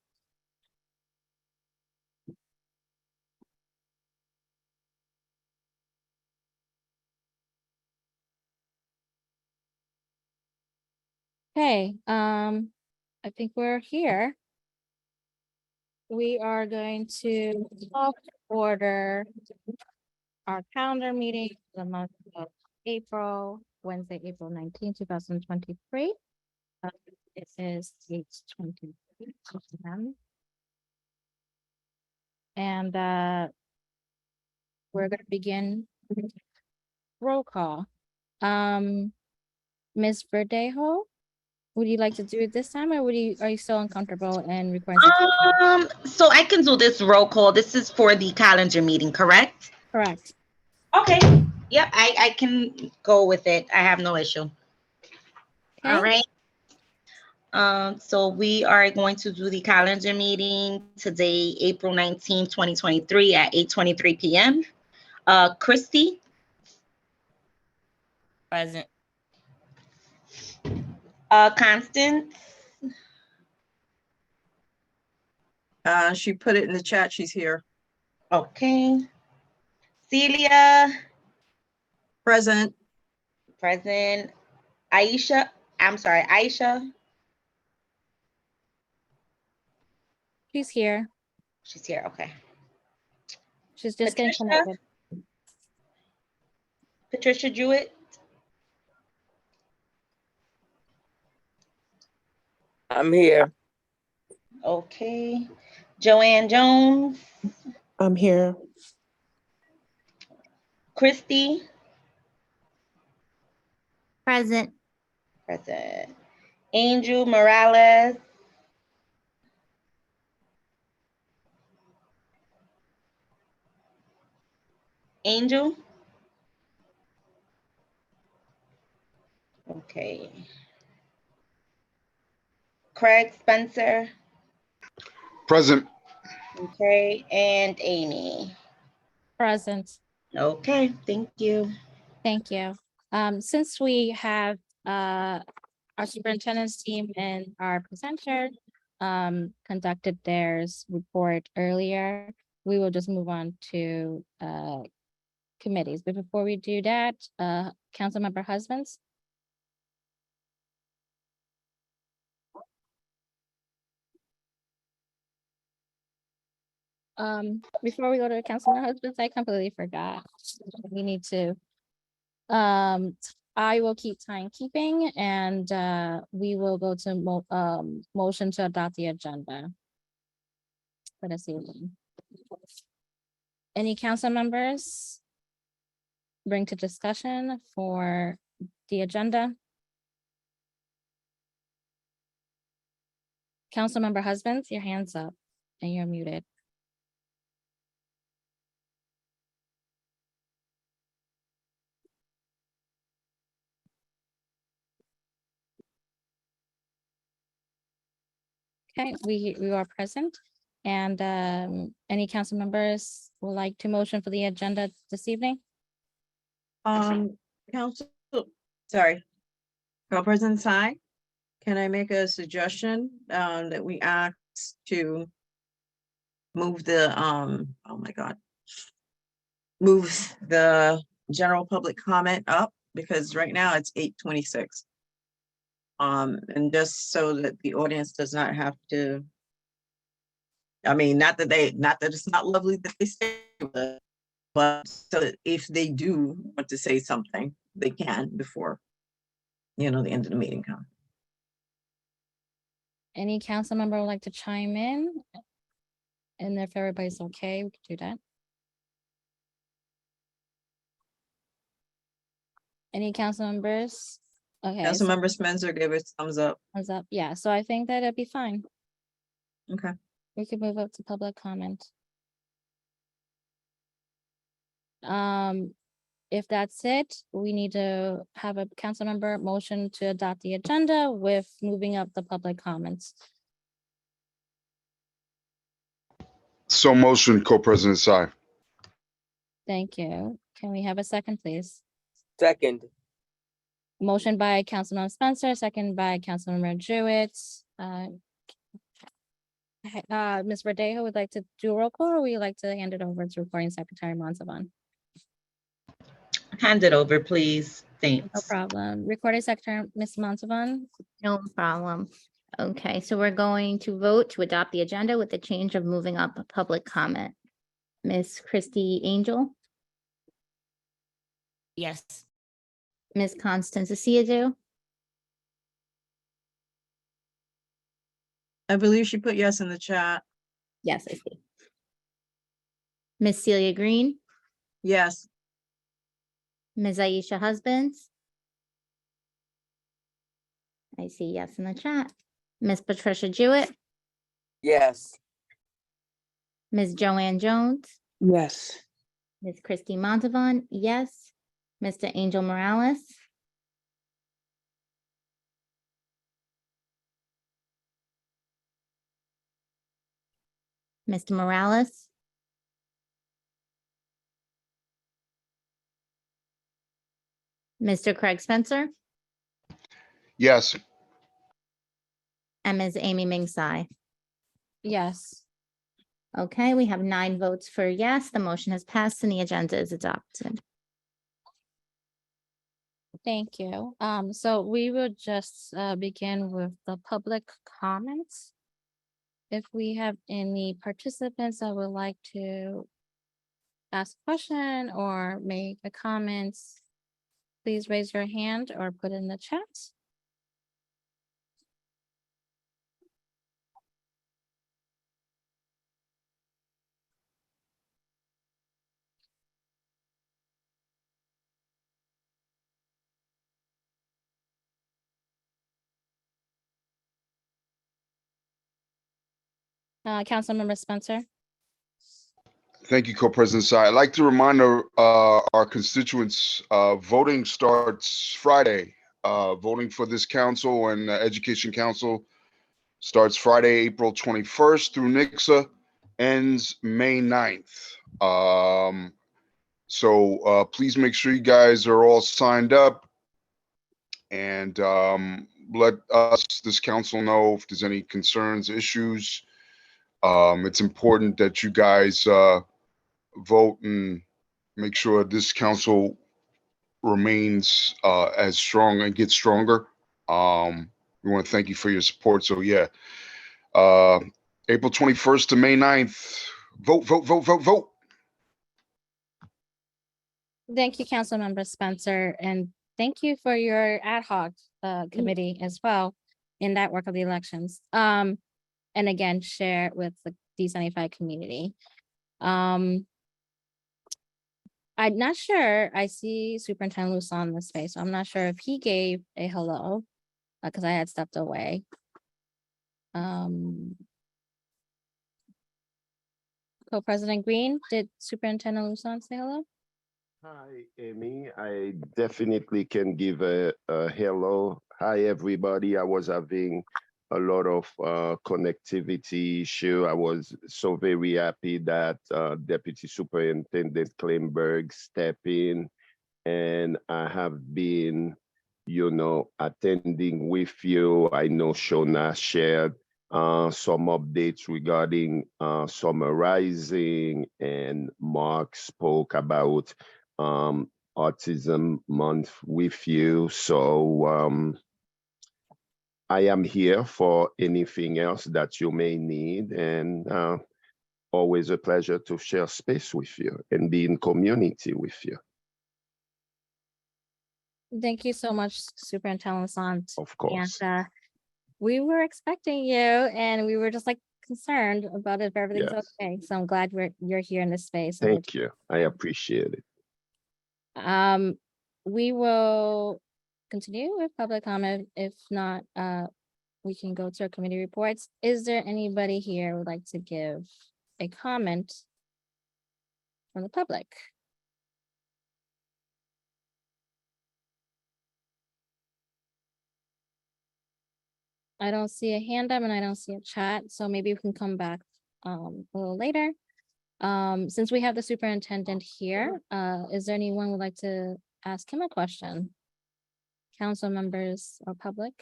Okay, I think we're here. We are going to call to order our calendar meeting for the month of April, Wednesday, April 19th, 2023. It is 8:23 p.m. And we're going to begin roll call. Ms. Verdejo, would you like to do it this time, or are you still uncomfortable and requesting? So I can do this roll call. This is for the calendar meeting, correct? Correct. Okay. Yep, I can go with it. I have no issue. Okay. All right. So we are going to do the calendar meeting today, April 19th, 2023 at 8:23 p.m. Christy. Present. Constance. She put it in the chat. She's here. Okay. Celia. Present. Present. Aisha. I'm sorry, Aisha. She's here. She's here. Okay. She's just getting Patricia? connected. Patricia Jewett. I'm here. Okay. Joanne Jones. I'm here. Christy. Present. Present. Angel Morales. Angel. Okay. Craig Spencer. Present. Okay. And Amy. Present. Okay. Thank you. Thank you. Since we have our superintendent's team and our presenter conducted theirs report earlier, we will just move on to committees. But before we do that, Councilmember Husbands. Before we go to Councilmember Husbands, I completely forgot. We need to I will keep timekeeping and we will go to motion to adopt the agenda for this evening. Any council members bring to discussion for the agenda? Councilmember Husbands, your hand's up and you're muted. Okay, we are present. And any council members would like to motion for the agenda this evening? Council, sorry. Co-President Tsai, can I make a suggestion that we ask to move the oh my God. Move the general public comment up because right now it's 8:26. And just so that the audience does not have to. I mean, not that it's not lovely that they stay with us, but so that if they do want to say something, they can before, the end of the meeting comes. Any council member would like to chime in? And if everybody's okay, we can do that. Any council members? Okay. so Councilmember Spencer gave a thumbs up. thumbs up. Yeah, so I think that it'd be fine. Okay. We could move up to public comment. If that's it, we need to have a council member motion to adopt the agenda with moving up the public comments. So motion, Co-President Sai. Thank you. Can we have a second, please? Second. Motion by Councilman Spencer, second by Councilmember Jewett. Ms. Verdejo would like to do a roll call, or would you like to hand it over to Recording Secretary Montalban? Hand it over, please. No Thanks. problem. Recording Secretary, Ms. Montalban? No problem. Okay, so we're going to vote to adopt the agenda with the change of moving up a public comment. Ms. Christy Angel, Yes. Ms. Constance Asiadu, I believe she put yes in the chat. yes, I see. Ms. Celia Green, Yes. Ms. Aisha Husbands. I see yes in the chat. Ms. Patricia Jewett, Yes. Ms. Joanne Jones, Yes. Ms. Christy Montalban, yes. Mr. Angel Morales, Mr. Morales, Mr. Craig Spencer, Yes. and Ms. Amy Ming Tsai. Yes. Okay, we have 9 votes for yes. The motion has passed and the agenda is adopted. Thank you. So we will just begin with the public comments. If we have any participants that would like to ask a question or make a comment, please raise your hand or put in the chat. Councilmember Spencer. Thank you, Co-President Sai. I'd like to remind our constituents, voting starts Friday. Voting for this council and Education Council starts Friday, April 21st through NICSA, ends May 9th. So please make sure you guys are all signed up and let us, this council, know if there's any concerns, issues. It's important that you guys vote and make sure this council remains as strong and gets stronger. We want to thank you for your support. So yeah, April 21st to May 9th, vote, vote, vote, vote, vote. Thank you, Councilmember Spencer, and thank you for your ad hoc committee as well in that work of the elections. And again, share it with the D75 community. I'm not sure. I see Superintendent Luson in the space, so I'm not sure if he gave a hello because I had stepped away. Co-President Green, did Superintendent Luson say hello? Hi, Amy. I definitely can give a hello. Hi, everybody. I was having a lot of connectivity issue. I was so very happy that Deputy Superintendent Kleinberg stepped in, and I have been, attending with you. I know Shona shared some updates regarding summarizing, and Mark spoke about Autism Month with you. So I am here for anything else that you may need, and always a pleasure to share space with you and be in community with you. Thank you so much, Superintendent Luson. Of course. And we were expecting you, and we were just like concerned about if everything's Yes. okay. So I'm glad you're here in this space. Thank you. I appreciate it. we will continue with public comment. If not, we can go to our committee reports. Is there anybody here who would like to give a comment from the public? I don't see a hand up and I don't see a chat, so maybe we can come back a little later. Since we have the superintendent here, is there anyone who would like to ask him a question? Council members or public?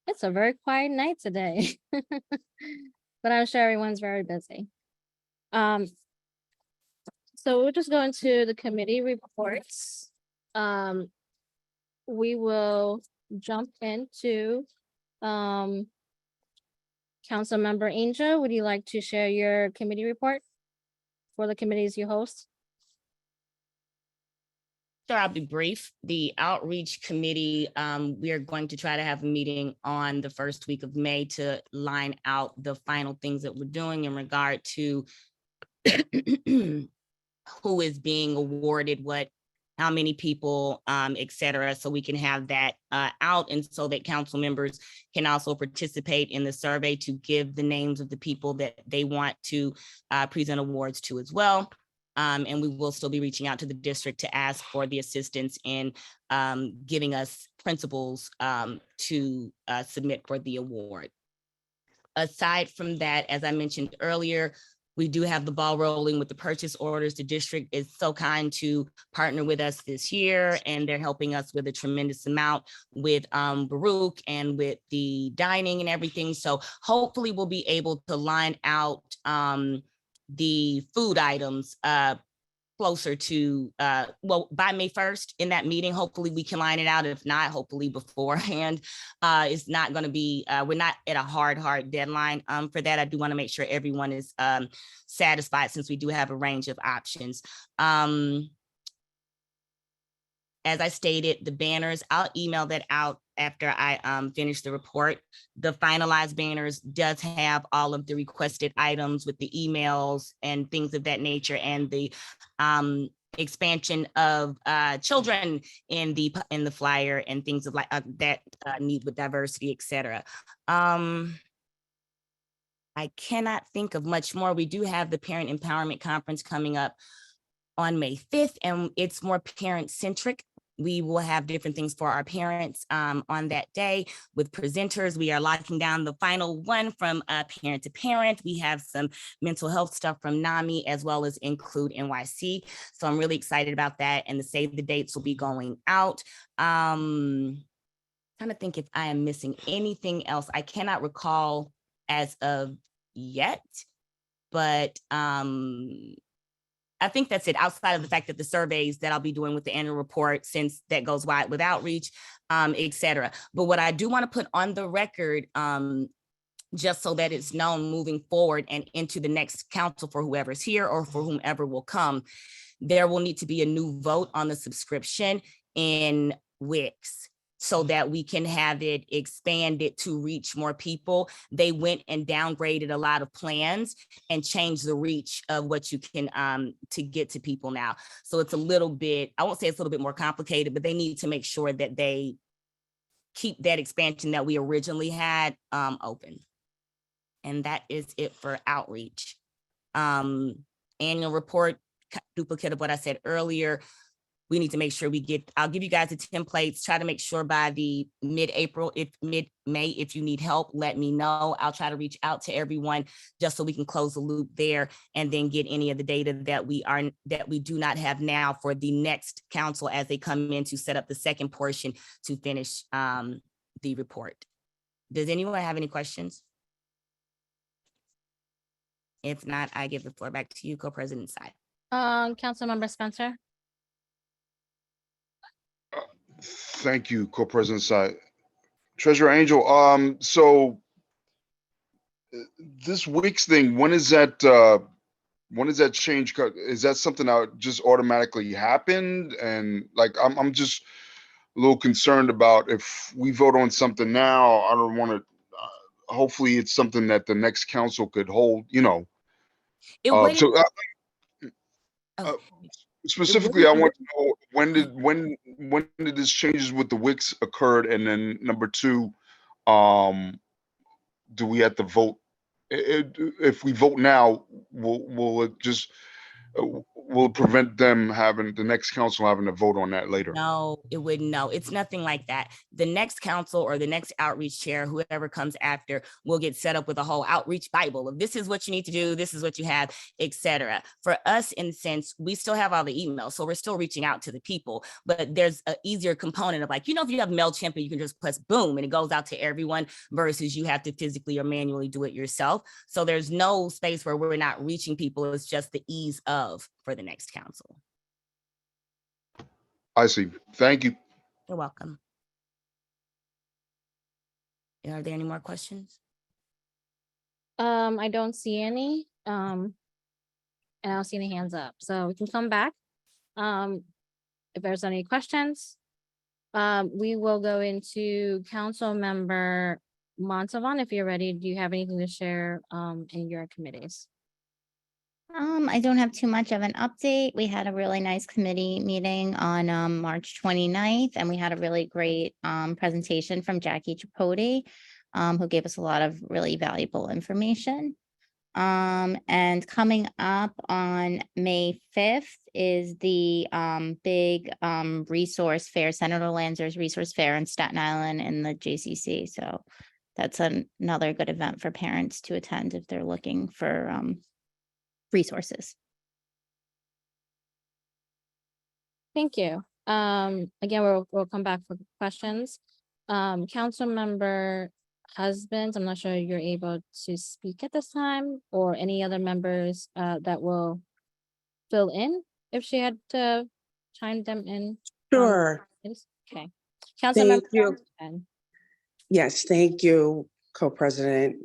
It's a very quiet night today. But I'm sure everyone's very busy. So we'll just go into the committee reports. We will jump into Councilmember Angel. Would you like to share your committee report for the committees you host? Sure, I'll be brief. The outreach committee, we are going to try to have a meeting on the first week of May to line out the final things that we're doing in regard to who is being awarded what, how many people, et cetera, so we can have that out, and so that council members can also participate in the survey to give the names of the people that they want to present awards to as well. And we will still be reaching out to the district to ask for the assistance in giving us principals to submit for the award. Aside from that, as I mentioned earlier, we do have the ball rolling with the purchase orders. The district is so kind to partner with us this year, and they're helping us with a tremendous amount with Baruch and with the dining and everything. So hopefully we'll be able to line out the food items closer to, well, by May 1st in that meeting. Hopefully we can line it out. If not, hopefully beforehand. It's not going to be, we're not at a hard deadline for that. I do want to make sure everyone is satisfied, since we do have a range of options. As I stated, the banners, I'll email that out after I finish the report. The finalized banners does have all of the requested items with the emails and things of that nature, and the expansion of children in the flyer and things of like that need with diversity, et cetera. I cannot think of much more. We do have the Parent Empowerment Conference coming up on May 5th, and it's more parent-centric. We will have different things for our parents on that day with presenters. We are locking down the final one from Parent to Parent. We have some mental health stuff from NAMI, as well as Include NYC. So I'm really excited about that. And the save the dates will be going out. Trying to think if I am missing anything else. I cannot recall as of yet, but I think that's it, outside of the fact that the surveys that I'll be doing with the annual report, since that goes wide with outreach, et cetera. But what I do want to put on the record, just so that it's known moving forward and into the next council for whoever's here or for whomever will come, there will need to be a new vote on the subscription in Wix, so that we can have it expanded to reach more people. They went and downgraded a lot of plans and changed the reach of what you can to get to people now. So it's a little bit, I won't say it's a little bit more complicated, but they need to make sure that they keep that expansion that we originally had open. And that is it for outreach. Annual report, duplicate of what I said earlier. We need to make sure we get, I'll give you guys the templates, try to make sure by the mid-April, if mid-May, if you need help, let me know. I'll try to reach out to everyone just so we can close the loop there, and then get any of the data that we do not have now for the next council as they come in to set up the second portion to finish the report. Does anyone have any questions? If not, I give the floor back to you, Co-President Tsai. Councilmember Spencer. Thank you, Co-President Tsai. Treasurer Angel, so this week's thing, when is that change? Is that something that just automatically happened? And like, I'm just a little concerned about if we vote on something now, I don't want to, hopefully it's something that the next council could hold, you know, It wouldn't. So Oh, specifically, I want to know when did this changes with the Wix occurred, and then number two, do we have to vote? If we vote now, will it just will it prevent them having the next council having to vote on that later? No, it wouldn't. No, it's nothing like that. The next council or the next outreach chair, whoever comes after, will get set up with a whole outreach Bible of this is what you need to do, this is what you have, etc. For us, in a sense, we still have all the emails, so we're still reaching out to the people, but there's an easier component of like, if you have MailChimp and you can just press boom and it goes out to everyone versus you have to physically or manually do it yourself. So there's no space where we're not reaching people. It's just the ease of for the next council. I see. Thank you. You're welcome. Are there any more questions? I don't see any. And I don't see any hands up. So we can come back. If there's any questions, we will go into Council Member Montalvan. If you're ready, do you have anything to share in your committees? I don't have too much of an update. We had a really nice committee meeting on March 29th, and we had a really great presentation from Jackie Tripodi, who gave us a lot of really valuable information. And coming up on May 5th is the big resource fair, Senator Lanzer's resource fair in Staten Island in the JCC. So that's another good event for parents to attend if they're looking for resources. Thank you. Again, we'll come back for questions. Council Member Husbands, I'm not sure you're able to speak at this time, or any other members that will fill in if she had to chime them in. Sure. Okay. Council Member Thank you. Johnson. Yes, thank you, Co-President.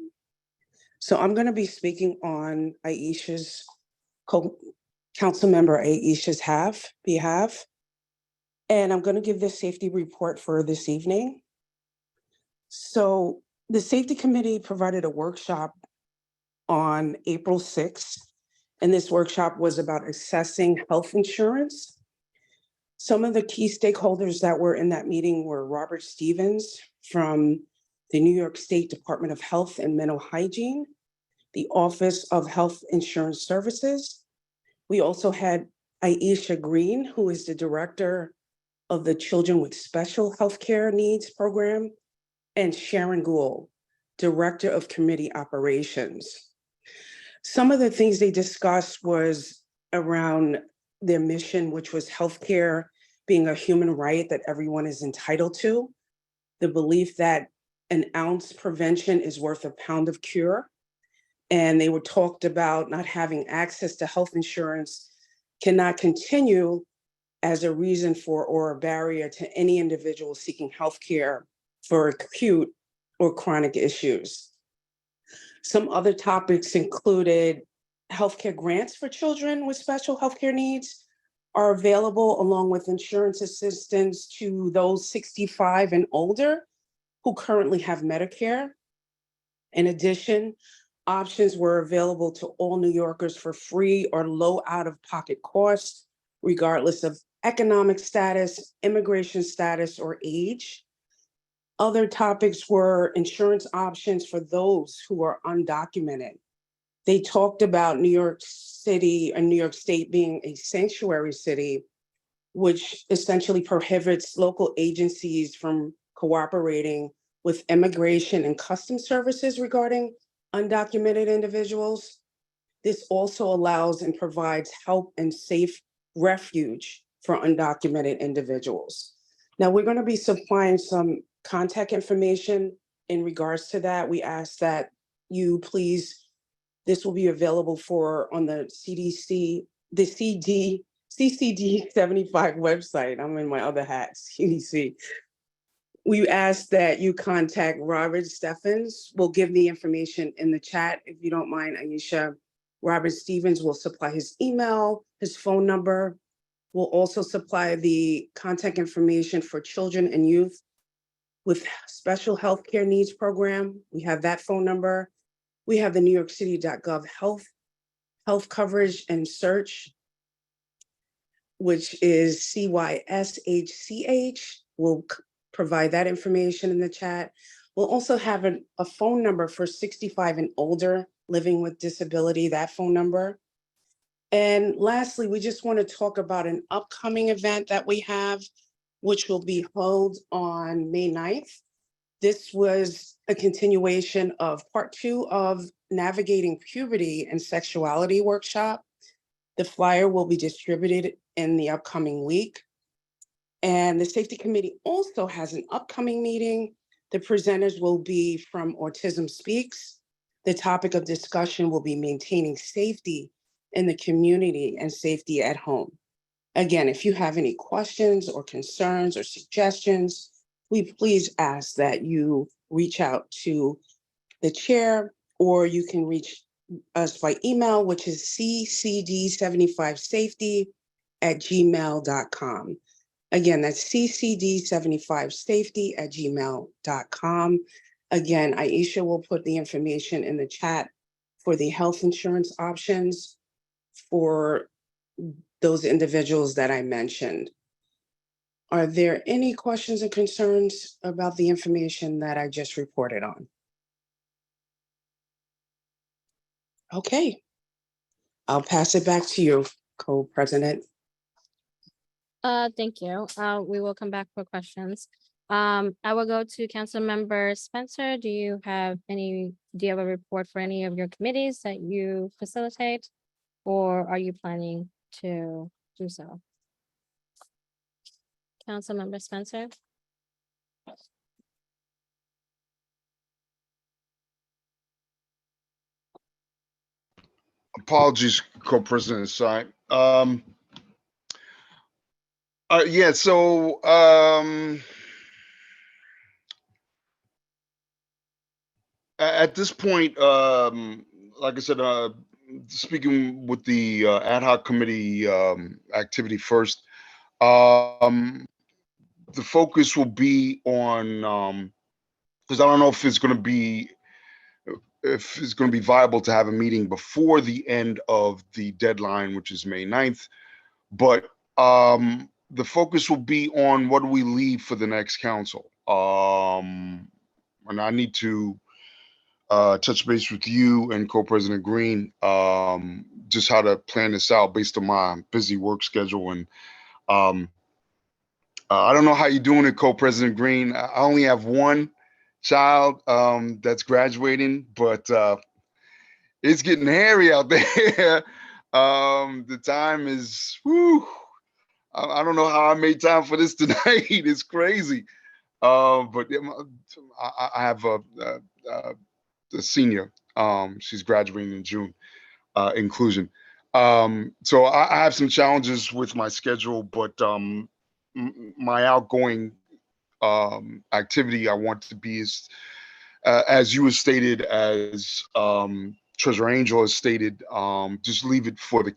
So I'm going to be speaking on Aisha's Council Member Aisha's behalf, and I'm going to give the safety report for this evening. So the Safety Committee provided a workshop on April 6th, and this workshop was about assessing health insurance. Some of the key stakeholders that were in that meeting were Robert Stevens from the New York State Department of Health and Mental Hygiene, the Office of Health Insurance Services. We also had Aisha Green, who is the director of the Children with Special Healthcare Needs Program, and Sharon Gould, director of committee operations. Some of the things they discussed was around their mission, which was healthcare being a human right that everyone is entitled to, the belief that an ounce prevention is worth a pound of cure. And they were talked about not having access to health insurance cannot continue as a reason for or a barrier to any individual seeking healthcare for acute or chronic issues. Some other topics included healthcare grants for children with special healthcare needs are available along with insurance assistance to those 65 and older who currently have Medicare. In addition, options were available to all New Yorkers for free or low out-of-pocket costs, regardless of economic status, immigration status, or age. Other topics were insurance options for those who are undocumented. They talked about New York City and New York State being a sanctuary city, which essentially prohibits local agencies from cooperating with immigration and customs services regarding undocumented individuals. This also allows and provides help and safe refuge for undocumented individuals. Now, we're going to be supplying some contact information in regards to that. We ask that you please, this will be available on the CCD75 website. I'm in my other hat, CDC. We ask that you contact Robert Steffens. We'll give the information in the chat if you don't mind, Aisha. Robert Stevens will supply his email, his phone number. We'll also supply the contact information for children and youth with special healthcare needs program. We have that phone number. We have the NewYorkCity.gov health health coverage and search, which is CYSHCH. We'll provide that information in the chat. We'll also have a phone number for 65 and older living with disability, that phone number. And lastly, we just want to talk about an upcoming event that we have, which will be held on May 9th. This was a continuation of part 2 of Navigating Puberty and Sexuality workshop. The flyer will be distributed in the upcoming week. And the Safety Committee also has an upcoming meeting. The presenters will be from Autism Speaks. The topic of discussion will be maintaining safety in the community and safety at home. Again, if you have any questions or concerns or suggestions, we please ask that you reach out to the chair, or you can reach us by email, which is ccd75safety@gmail.com. Again, that's ccd75safety@gmail.com. Again, Aisha will put the information in the chat for the health insurance options for those individuals that I mentioned. Are there any questions or concerns about the information that I just reported on? Okay, I'll pass it back to you, Co-President. Thank you. We will come back for questions. I will go to Councilmember Spencer. Do you have a report for any of your committees that you facilitate? Or are you planning to do so? Councilmember Spencer? Apologies, Co-President Sai. Yeah, so at this point, like I said, speaking with the ad hoc committee activity first, the focus will be on, because I don't know if it's going to be viable to have a meeting before the end of the deadline, which is May 9th. But the focus will be on what do we leave for the next council. And I need to touch base with you and Co-President Green, just how to plan this out based on my busy work schedule. And I don't know how you're doing it, Co-President Green. I only have one child that's graduating, but it's getting hairy out there. The time is, whew, I don't know how I made time for this tonight. It's crazy. But I have the senior. She's graduating in June, inclusion. So I have some challenges with my schedule, but my outgoing activity I want to be is, as you have stated, as Treasurer Angel has stated, just leave it for the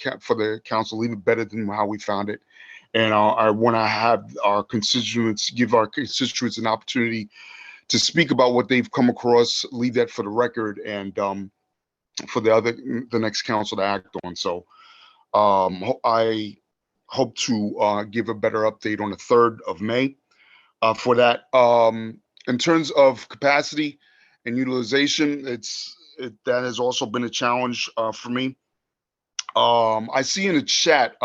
council, leave it better than how we found it. And I want to have our constituents, give our constituents an opportunity to speak about what they've come across, leave that for the record, and for the next council to act on. So I hope to give a better update on the 3rd of May for that. In terms of capacity and utilization, that has also been a challenge for me. I see in the chat,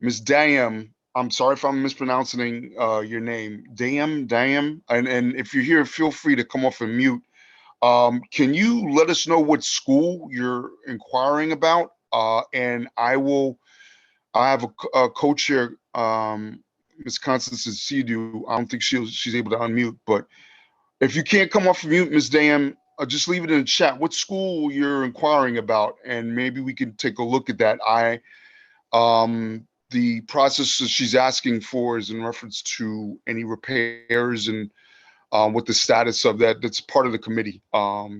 Ms. Dayam, I'm sorry if I'm mispronouncing your name, Dayam, and if you're here, feel free to come off and mute. Can you let us know what school you're inquiring about? And I have a co-chair, Ms. Constance Sidu. I don't think she's able to unmute, but if you can't come off mute, Ms. Dayam, just leave it in the chat. What school you're inquiring about, and maybe we can take a look at that. The process that she's asking for is in reference to any repairs and what the status of that. That's part of the committee. Not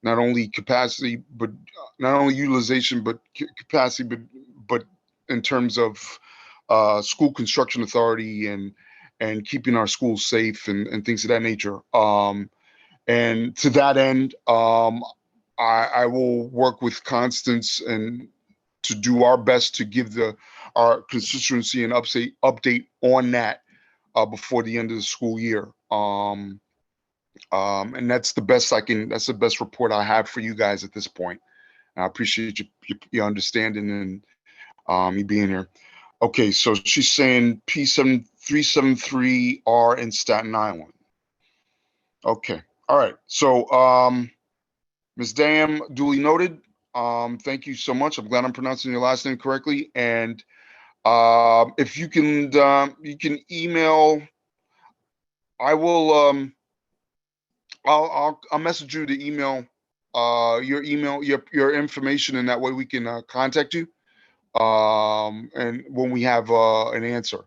only capacity, but not only utilization, but capacity, but in terms of school construction authority and keeping our schools safe and things of that nature. And to that end, I will work with Constance and to do our best to give our constituency an update on that before the end of the school year. And that's the best that's the best report I have for you guys at this point. I appreciate your understanding and you being here. Okay, so she's saying P7373R in Staten Island. Okay, all right. So Ms. Dam, duly noted. Thank you so much. I'm glad I'm pronouncing your last name correctly. And if you can email, I will I'll message you the email, your information, and that way we can contact you. And when we have an answer.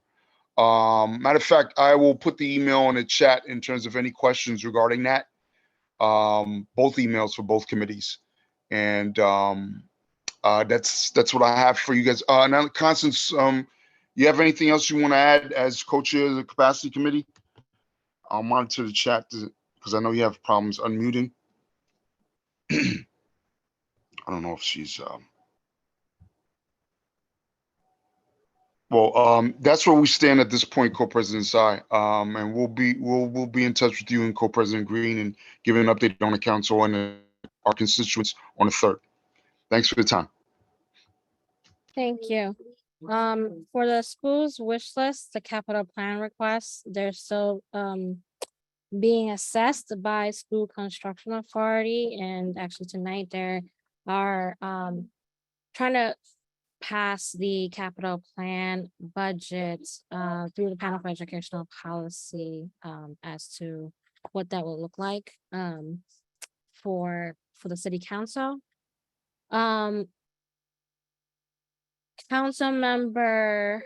Matter of fact, I will put the email on the chat in terms of any questions regarding that. Both emails for both committees. And that's what I have for you guys. Now, Constance, you have anything else you want to add as co-chair of the capacity committee? I'll monitor the chat because I know you have problems unmuting. I don't know if she's well, that's where we stand at this point, Co-President Tsai. And we'll be in touch with you and Co-President Green and give an update on the council and our constituents on the 3rd. Thanks for the time. Thank you. For the school's wish list, the capital plan requests, they're still being assessed by school construction authority, and actually tonight they are trying to pass the capital plan budget through the panel for educational policy as to what that will look like for the city council. Council member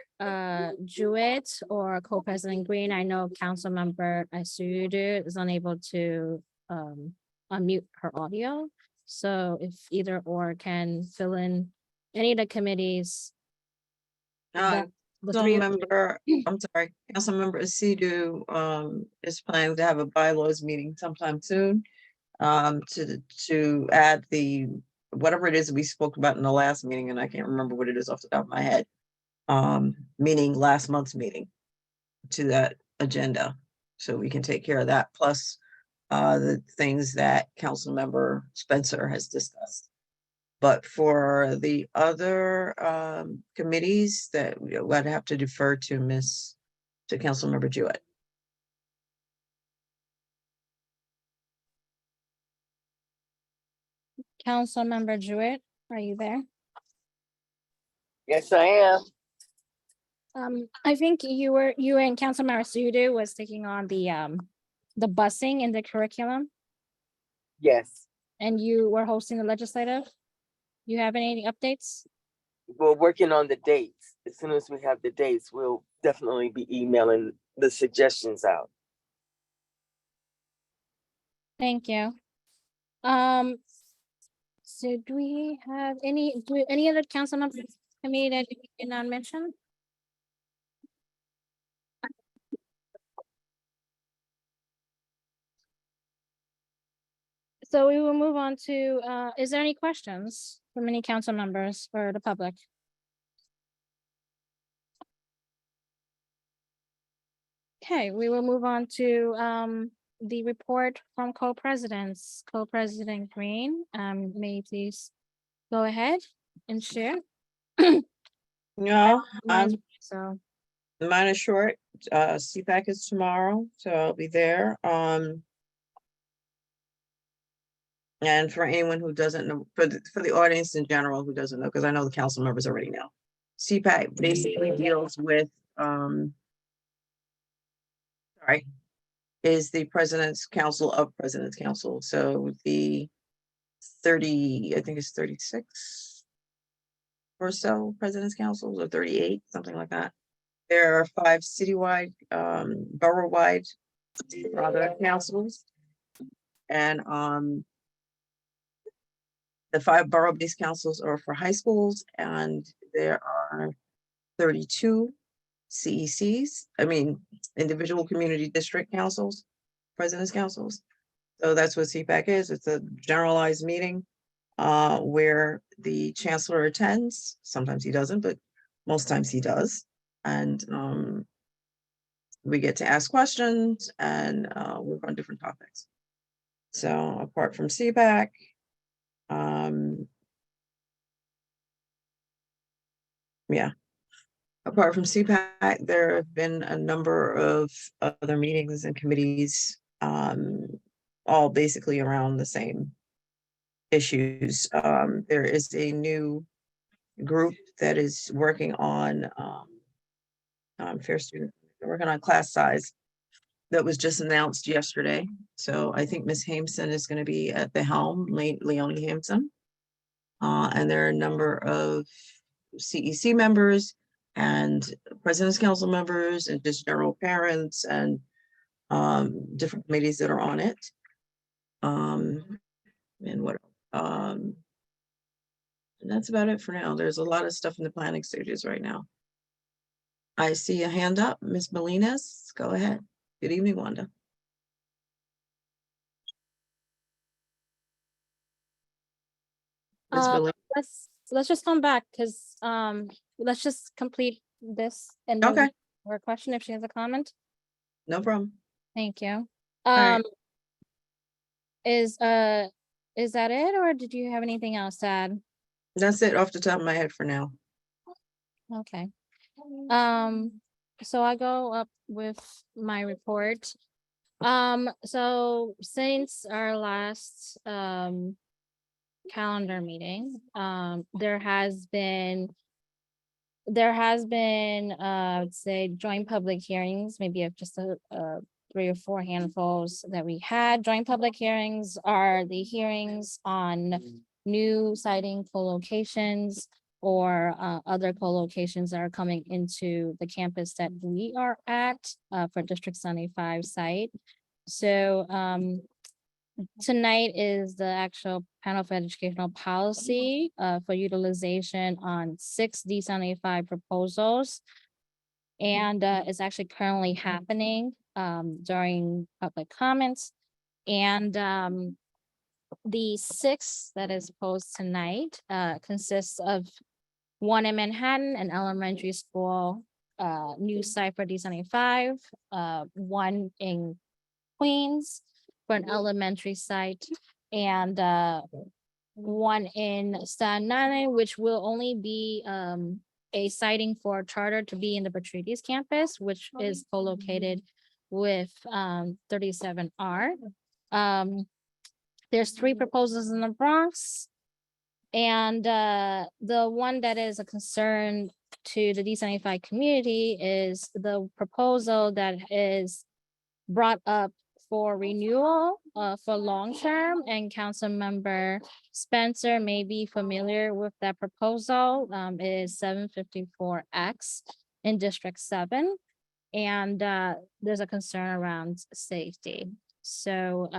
Jewett or Co-President Green, I know Council member Asudu is unable to unmute her audio. So if either or can fill in any of the committees. Councilmember, I'm sorry, Councilmember Asidu is planning to have a bylaws meeting sometime soon to add whatever it is we spoke about in the last meeting, and I can't remember what it is off the top of my head, meaning last month's meeting, to that agenda. So we can take care of that, plus the things that Councilmember Spencer has discussed. But for the other committees that I'd have to defer to Councilmember Jewett. Councilmember Jewett, are you there? Yes, I am. I think you and Councilmember Asudu was taking on the busing in the curriculum, Yes. and you were hosting the legislative. You have any updates? We're working on the dates. As soon as we have the dates, we'll definitely be emailing the suggestions out. Thank you. So do we have any other council members committee that you did not mention? So we will move on to, is there any questions from any council members for the public? Okay, we will move on to the report from co-presidents. Co-President Green, may you please go ahead and share? No, so mine is short. CPAC is tomorrow, so I'll be there. And for anyone who doesn't know, for the audience in general who doesn't know, because I know the council members already know, CPAC basically deals with is the President's Council of President's Council. So the 30, I think it's 36 or so President's Councils, or 38, something like that. There are 5 citywide, borough-wide rather councils. And the 5 borough-based councils are for high schools, and there are 32 CECs, individual community district councils, president's councils. So that's what CPAC is. It's a generalized meeting where the chancellor attends. Sometimes he doesn't, but most times he does. And we get to ask questions and work on different topics. So apart from CPAC, yeah. Apart from CPAC, there have been a number of other meetings and committees, all basically around the same issues. There is a new group that is working on fair student, working on class size that was just announced yesterday. So I think Ms. Hameson is going to be at the helm, Leonie Hameson. And there are a number of CEC members and President's Council members and just general parents and different committees that are on it. And what and that's about it for now. There's a lot of stuff in the planning stages right now. I see a hand up, Ms. Molinas, go ahead. Good evening, Wanda. Ms. Molinas. Let's just come back because let's just complete this and then Okay. or a question if she has a comment. No problem. Thank you. right. Is that it, or did you have anything else to add? That's it off the top of my head for now. Okay. So I go up with my report. So since our last calendar meeting, there has been I would say joint public hearings, maybe of just a 3 or 4 handfuls that we had. Joint public hearings are the hearings on new siting co-locations or other co-locations that are coming into the campus that we are at for District 75 site. So tonight is the actual panel for educational policy for utilization on 6 D75 proposals. And it's actually currently happening during public comments. And the 6 that is posed tonight consists of 1 in Manhattan, an elementary school, new site for D75, 1 in Queens for an elementary site, and 1 in Staten Island, which will only be a siting for charter to be in the Bertrandis campus, which is co-located with 37R. There's 3 proposals in the Bronx. And the one that is a concern to the D75 community is the proposal that is brought up for renewal for long-term, and Councilmember Spencer may be familiar with that proposal. It is 754X in District 7. And there's a concern around safety. So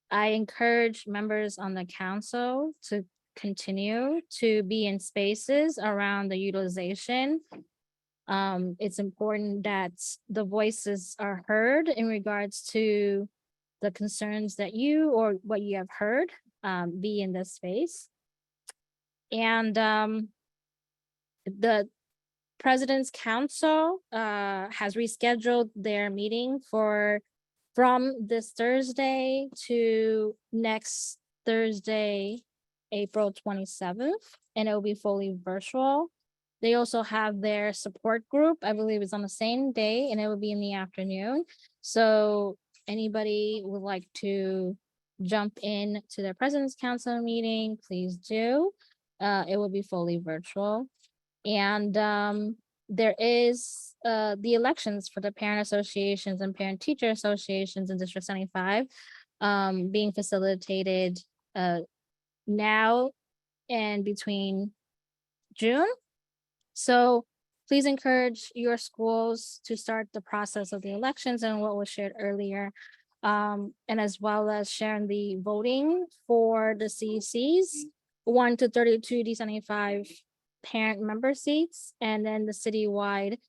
I encourage members on the council to continue to be in spaces around the utilization. It's important that the voices are heard in regards to the concerns that you or what you have heard be in this space. And the President's Council has rescheduled their meeting from this Thursday to next Thursday, April 27th, and it will be fully virtual. They also have their support group, I believe it's on the same day, and it will be in the afternoon. So anybody would like to jump in to their President's Council meeting, please do. It will be fully virtual. And there is the elections for the parent associations and parent teacher associations in District 75 being facilitated now and between June. So please encourage your schools to start the process of the elections and what was shared earlier, and as well as sharing the voting for the CECs, 1 to 32 D75 parent member seats, and then the citywide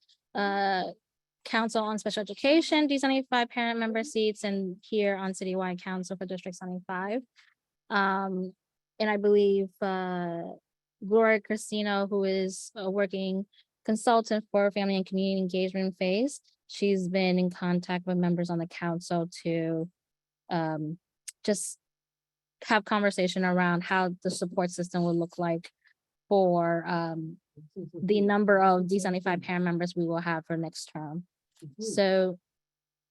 Council on Special Education D75 parent member seats, and here on citywide council for District 75. And I believe Gloria Christino, who is a working consultant for family and community engagement phase, she's been in contact with members on the council to just have conversation around how the support system would look like for the number of D75 parent members we will have for next term. So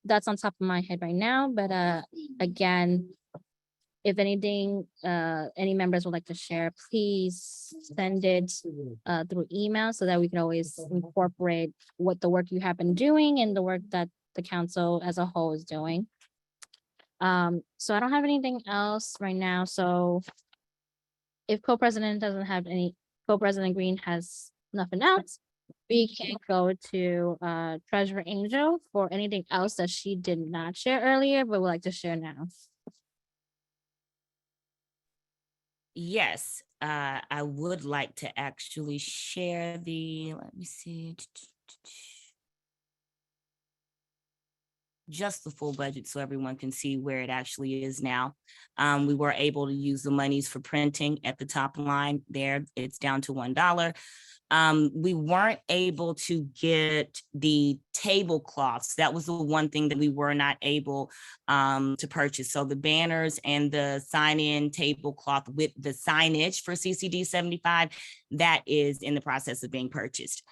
that's on top of my head right now, but again, if anything, any members would like to share, please send it through email so that we can always incorporate what the work you have been doing and the work that the council as a whole is doing. So I don't have anything else right now. So if co-president doesn't have any, co-president Green has nothing else, we can go to Treasurer Angel for anything else that she did not share earlier, but would like to share now. Yes, I would like to actually share the, let me see. Just the full budget so everyone can see where it actually is now. We were able to use the monies for printing at the top line there. It's down to $1. We weren't able to get the tablecloths. That was the one thing that we were not able to purchase. So the banners and the sign-in tablecloth with the signage for CCD75, that is in the process of being purchased.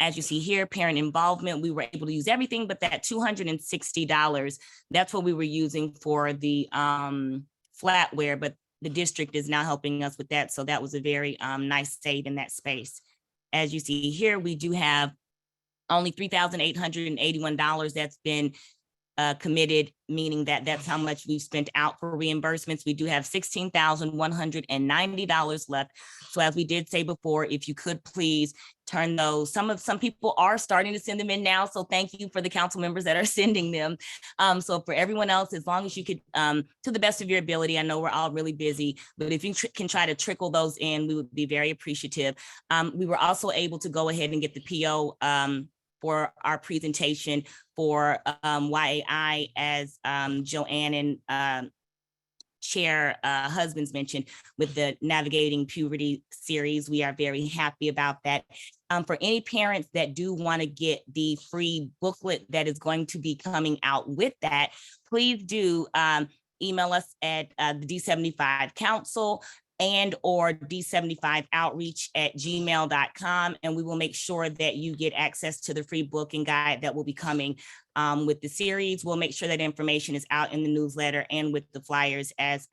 As you see here, parent involvement, we were able to use everything but that $260. That's what we were using for the flatware, but the district is now helping us with that. So that was a very nice save in that space. As you see here, we do have only $3,881 that's been committed, meaning that that's how much we've spent out for reimbursements. We do have $16,190 left. So as we did say before, if you could please turn those, some people are starting to send them in now. So thank you for the council members that are sending them. So for everyone else, as long as you could, to the best of your ability, I know we're all really busy, but if you can try to trickle those in, we would be very appreciative. We were also able to go ahead and get the PO for our presentation for YAI, as Joanne and Chair Husbands mentioned, with the Navigating Puberty series. We are very happy about that. For any parents that do want to get the free booklet that is going to be coming out with that, please do email us at the D75 Council and or D75outreach@gmail.com, and we will make sure that you get access to the free book and guide that will be coming with the series. We'll make sure that information is out in the newsletter and with the flyers, as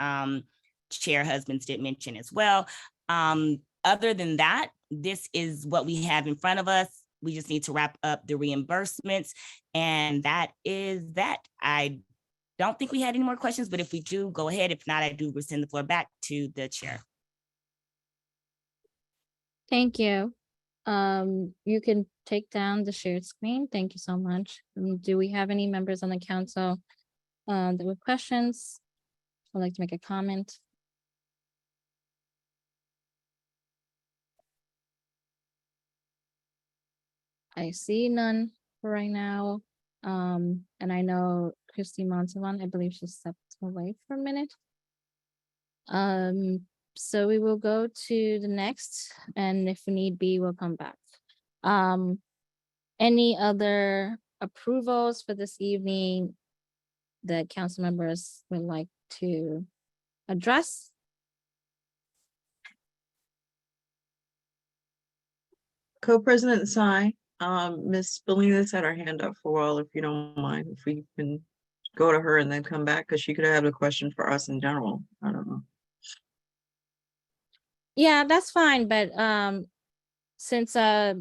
Chair Husbands did mention as well. Other than that, this is what we have in front of us. We just need to wrap up the reimbursements, and that is that. I don't think we had any more questions, but if we do, go ahead. If not, I do rescind the floor back to the chair. Thank you. You can take down the shared screen. Thank you so much. Do we have any members on the council that with questions? Would like to make a comment? I see none for right now. And I know Christy Montalban, I believe she stepped away for a minute. So we will go to the next, and if need be, we'll come back. Any other approvals for this evening that council members would like to address? Co-President Tsai, Ms. Belinas had her hand up for a while, if you don't mind, if we can go to her and then come back, because she could have a question for us in general. I don't know. Yeah, that's fine, but since I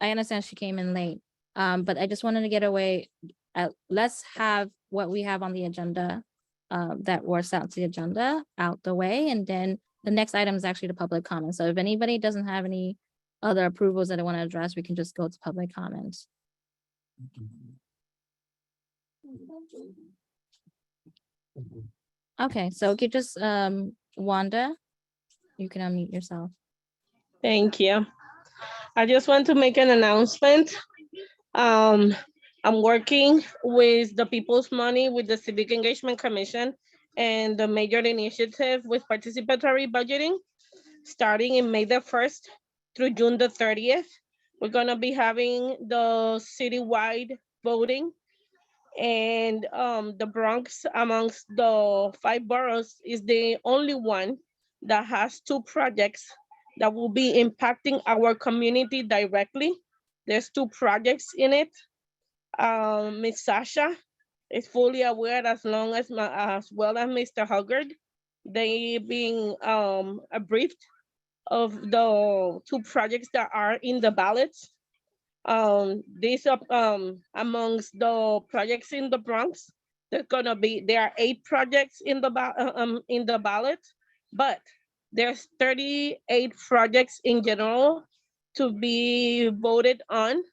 understand she came in late, but I just wanted to get away. Let's have what we have on the agenda that was out to the agenda out the way, and then the next item is actually the public comment. So if anybody doesn't have any other approvals that they want to address, we can just go to public comments. Okay, so you just Wanda, you can unmute yourself. Thank you. I just want to make an announcement. I'm working with the People's Money with the Civic Engagement Commission, and the major initiative with participatory budgeting, starting in May the 1st through June the 30th. We're gonna be having the citywide voting, and the Bronx amongst the 5 boroughs is the only one that has 2 projects that will be impacting our community directly. There's 2 projects in it. Ms. Sasha is fully aware, as long as as well as Mr. Huggard. They being briefed of the 2 projects that are in the ballots. These amongst the projects in the Bronx, there are 8 projects in the ballot, but there's 38 projects in general to be voted on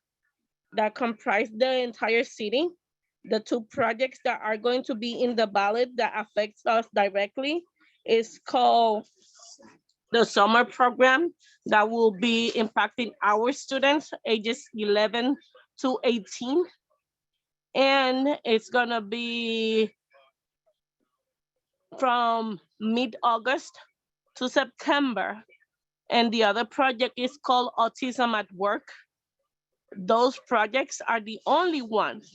that comprise the entire city. The 2 projects that are going to be in the ballot that affects us directly is called the summer program that will be impacting our students ages 11 to 18. And it's gonna be from mid-August to September. And the other project is called Autism at Work. Those projects are the only ones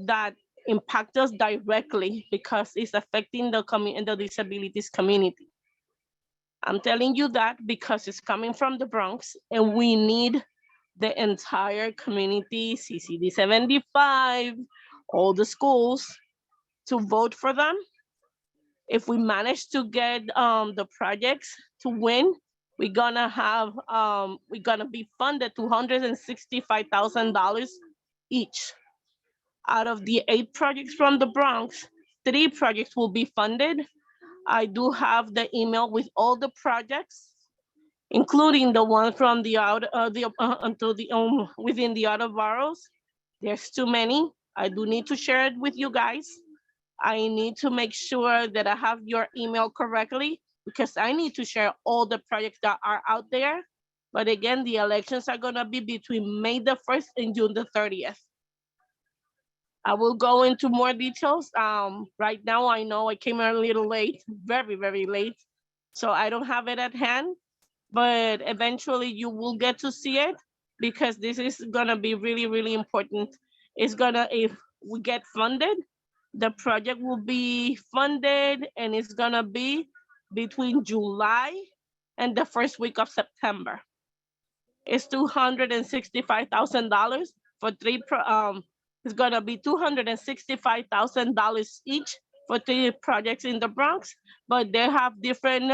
that impact us directly because it's affecting the disabilities community. I'm telling you that because it's coming from the Bronx and we need the entire community, CCD75, all the schools to vote for them. If we manage to get the projects to win, we're gonna be funded $265,000 each. Out of the 8 projects from the Bronx, 3 projects will be funded. I do have the email with all the projects, including the one from the within the other boroughs. There's too many. I do need to share it with you guys. I need to make sure that I have your email correctly because I need to share all the projects that are out there. But again, the elections are gonna be between May the 1st and June the 30th. I will go into more details. Right now, I know I came a little late, very, very late. So I don't have it at hand, but eventually you will get to see it because this is gonna be really, really important. It's gonna, if we get funded, the project will be funded and it's gonna be between July and the first week of September. It's $265,000 for 3 it's gonna be $265,000 each for 3 projects in the Bronx, but they have different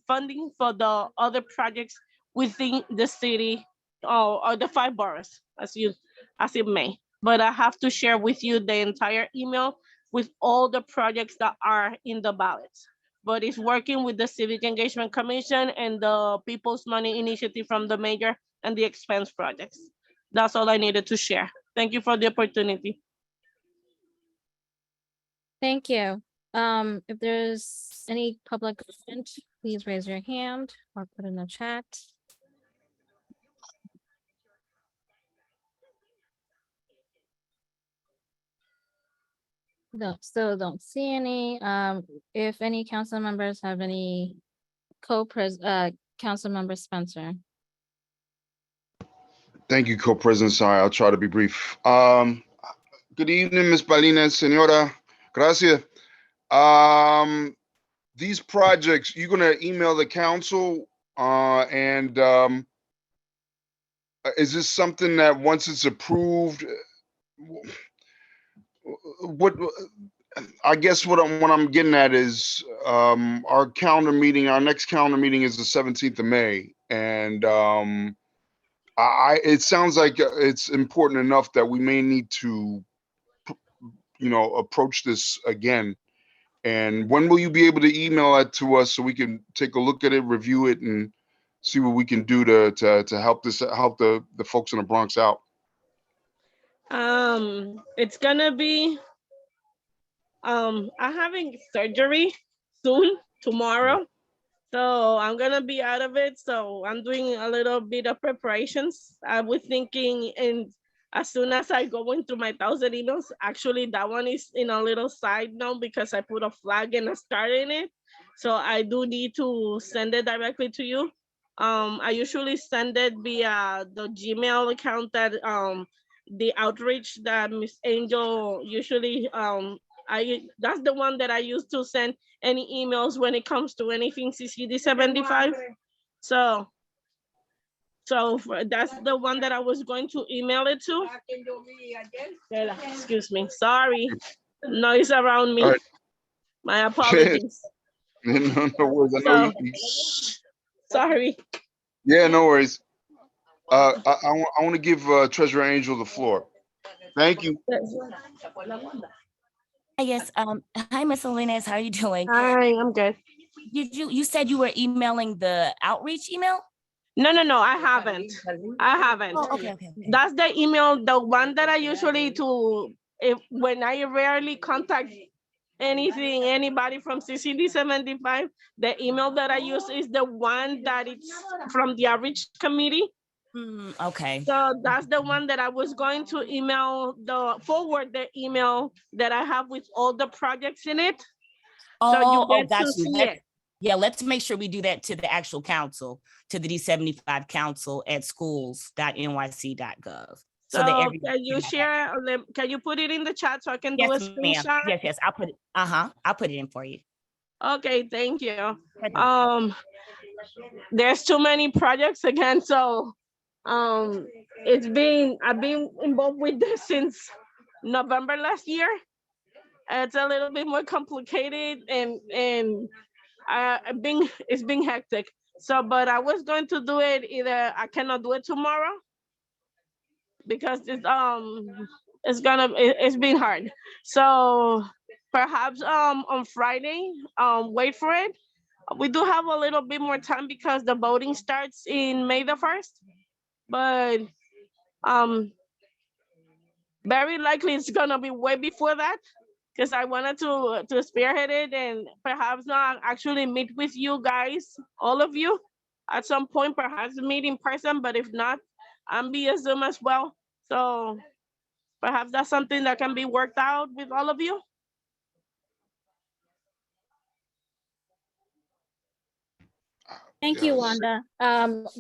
funding for the other projects within the city or the 5 boroughs, as it may. But I have to share with you the entire email with all the projects that are in the ballots. But it's working with the Civic Engagement Commission and the People's Money Initiative from the Mayor and the expense projects. That's all I needed to share. Thank you for the opportunity. Thank you. If there's any public comment, please raise your hand or put in the chat. No, still don't see any. If any council members have any council member Spencer. Thank you, Co-President Sai. I'll try to be brief. Good evening, Ms. Balina, Senora. Gracias. These projects, you're gonna email the council, and is this something that once it's approved, what I guess what I'm getting at is our next calendar meeting is the 17th of May, and it sounds like it's important enough that we may need to, approach this again. And when will you be able to email that to us so we can take a look at it, review it, and see what we can do to help the folks in the Bronx out? It's gonna be I'm having surgery soon, tomorrow. So I'm gonna be out of it. So I'm doing a little bit of preparations. I was thinking in as soon as I go into my 1,000 emails, actually that one is in a little side note because I put a flag and a star in it. So I do need to send it directly to you. I usually send it via the Gmail account that the outreach that Miss Angel usually that's the one that I use to send any emails when it comes to anything CCD75. So that's the one that I was going to email it to. Excuse me, sorry, noise around me. All right. My apologies. No worries. I know So, you. sorry. Yeah, no worries. I want to give Treasurer Angel the floor. Thank you. Yes, hi, Miss Salinas, how are you doing? Hi, I'm good. You said you were emailing the outreach email? No, I haven't. Oh, okay. That's the email, the one that I usually when I rarely contact anybody from CCD75, the email that I use is the one that it's from the outreach committee. Okay. So that's the one that I was going to forward the email that I have with all the projects in it. So you get got to you. see it. Yeah, let's make sure we do that to the actual council, to the D75 council at schools.nyc.gov. So that can you share, can you put it in the chat so I can do a yes, ma'am. screenshot? Yes, I'll put it, I'll put it in for you. Okay, thank you. There's too many projects again, so I've been involved with this since November last year. It's a little bit more complicated and it's been hectic. So, but I was going to do it either I cannot do it tomorrow because it's been hard. So perhaps on Friday, wait for it. We do have a little bit more time because the voting starts in May the 1st, but very likely it's gonna be way before that because I wanted to spearhead it and perhaps not actually meet with you guys, all of you, at some point, perhaps meet in person, but if not, I'm via Zoom as well. So perhaps that's something that can be worked out with all of you. Thank you, Wanda.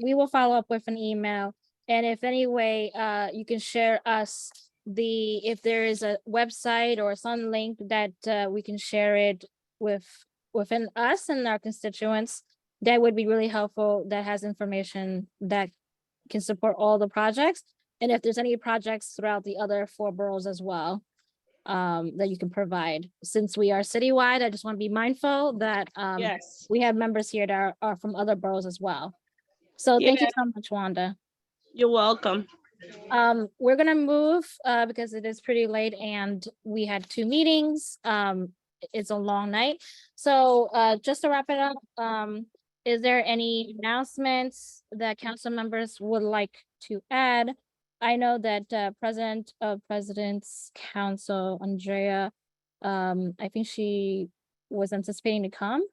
We will follow up with an email. And if any way, you can share us if there is a website or some link that we can share it within us and our constituents, that would be really helpful. That has information that can support all the projects. And if there's any projects throughout the other 4 boroughs as well, that you can provide. Since we are citywide, I just want to be mindful that yes, we have members here that are from other boroughs as well. So thank you so much, Wanda. You're welcome. We're gonna move because it is pretty late and we had 2 meetings. It's a long night. So just to wrap it up, is there any announcements that council members would like to add? I know that President of President's Council, Andrea, I think she was anticipating to come,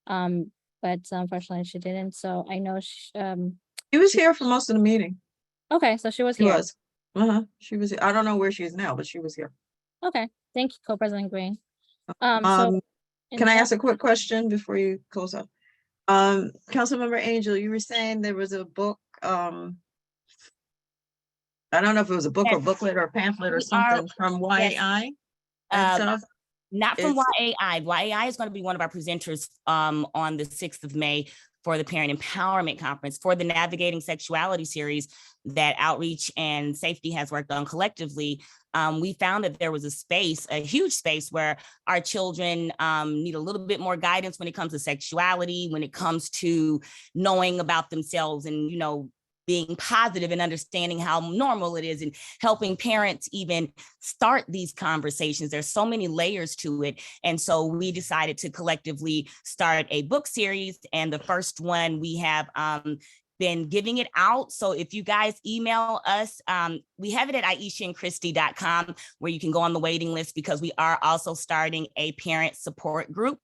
but unfortunately she didn't. So I know she was here for most of the meeting. Okay, so she was She here. was. She was. I don't know where she is now, but she was here. Okay, thank you, Co-President Green. So Can I ask a quick question before you close up? Councilmember Angel, you were saying there was a book. I don't know if it was a book or booklet or pamphlet or something from YAI. Not from YAI. YAI is going to be one of our presenters on the 6th of May for the Parent Empowerment Conference for the Navigating Sexuality series that Outreach and Safety has worked on collectively. We found that there was a huge space where our children need a little bit more guidance when it comes to sexuality, when it comes to knowing about themselves and, being positive and understanding how normal it is and helping parents even start these conversations. There's so many layers to it. And so we decided to collectively start a book series. And the first one we have been giving it out. So if you guys email us, we have it at aishaandchristy.com where you can go on the waiting list because we are also starting a parent support group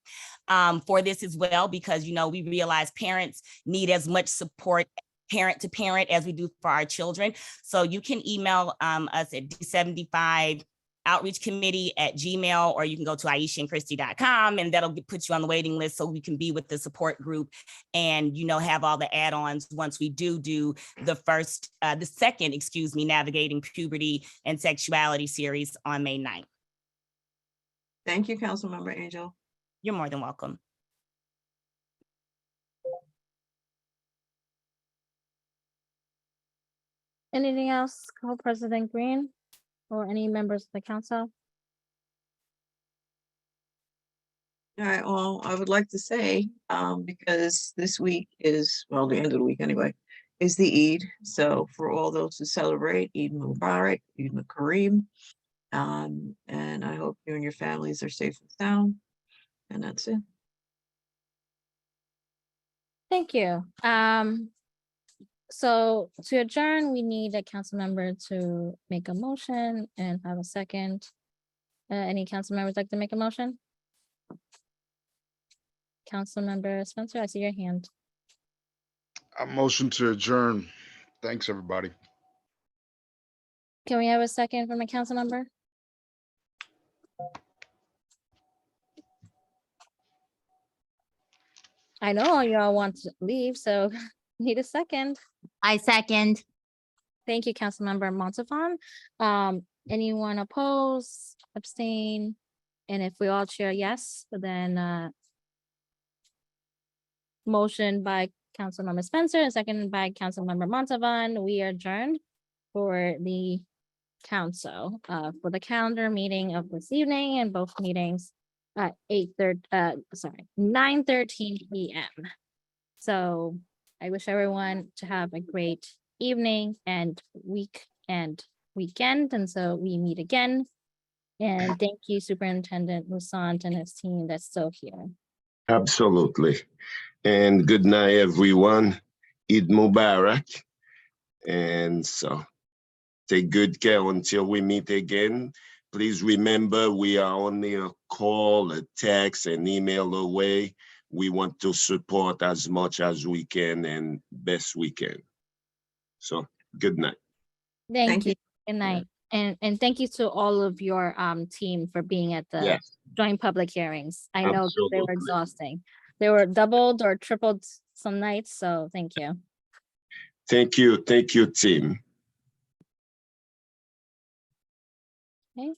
for this as well, because, we realize parents need as much support parent to parent as we do for our children. So you can email us at D75 outreach committee at Gmail, or you can go to aishaandchristy.com, and that'll put you on the waiting list so we can be with the support group and, you know, have all the add-ons once we do the second, Navigating Puberty and Sexuality series on May 9th. Thank you, Councilmember Angel. You're more than welcome. Anything else, Co-President Green, or any members of the council? All right, well, I would like to say, because this week is, well, the end of the week anyway, is the Eid. So for all those who celebrate, Eid Mubarak, Eid Kareem. And I hope you and your families are safe and sound. And that's it. Thank you. So to adjourn, we need a council member to make a motion and have a second. Any council members like to make a motion? Councilmember Spencer, I see your hand. A motion to adjourn. Thanks, everybody. Can we have a second from a council member? I know you all want to leave, so need a second. I second. Thank you, Councilmember Montafon. Anyone oppose, abstain? And if we all cheer yes, then motion by Councilmember Spencer and seconded by Councilmember Montavon, we are adjourned for the council, for the calendar meeting of this evening, and both meetings at 9:13 p.m. So I wish everyone to have a great evening and week and weekend. And so we meet again. And thank you, Superintendent Lusant and his team that's still here. Absolutely. And good night, everyone. Eid Mubarak. And so take good care until we meet again. Please remember, we are only a call, a text, an email away. We want to support as much as we can and best we can. So good night. Thank you. Good night. And thank you to all of your team for being at the Yes. joint public hearings. I know that they were Absolutely. exhausting. They were doubled or tripled some nights, so thank you. Thank you, team. Okay.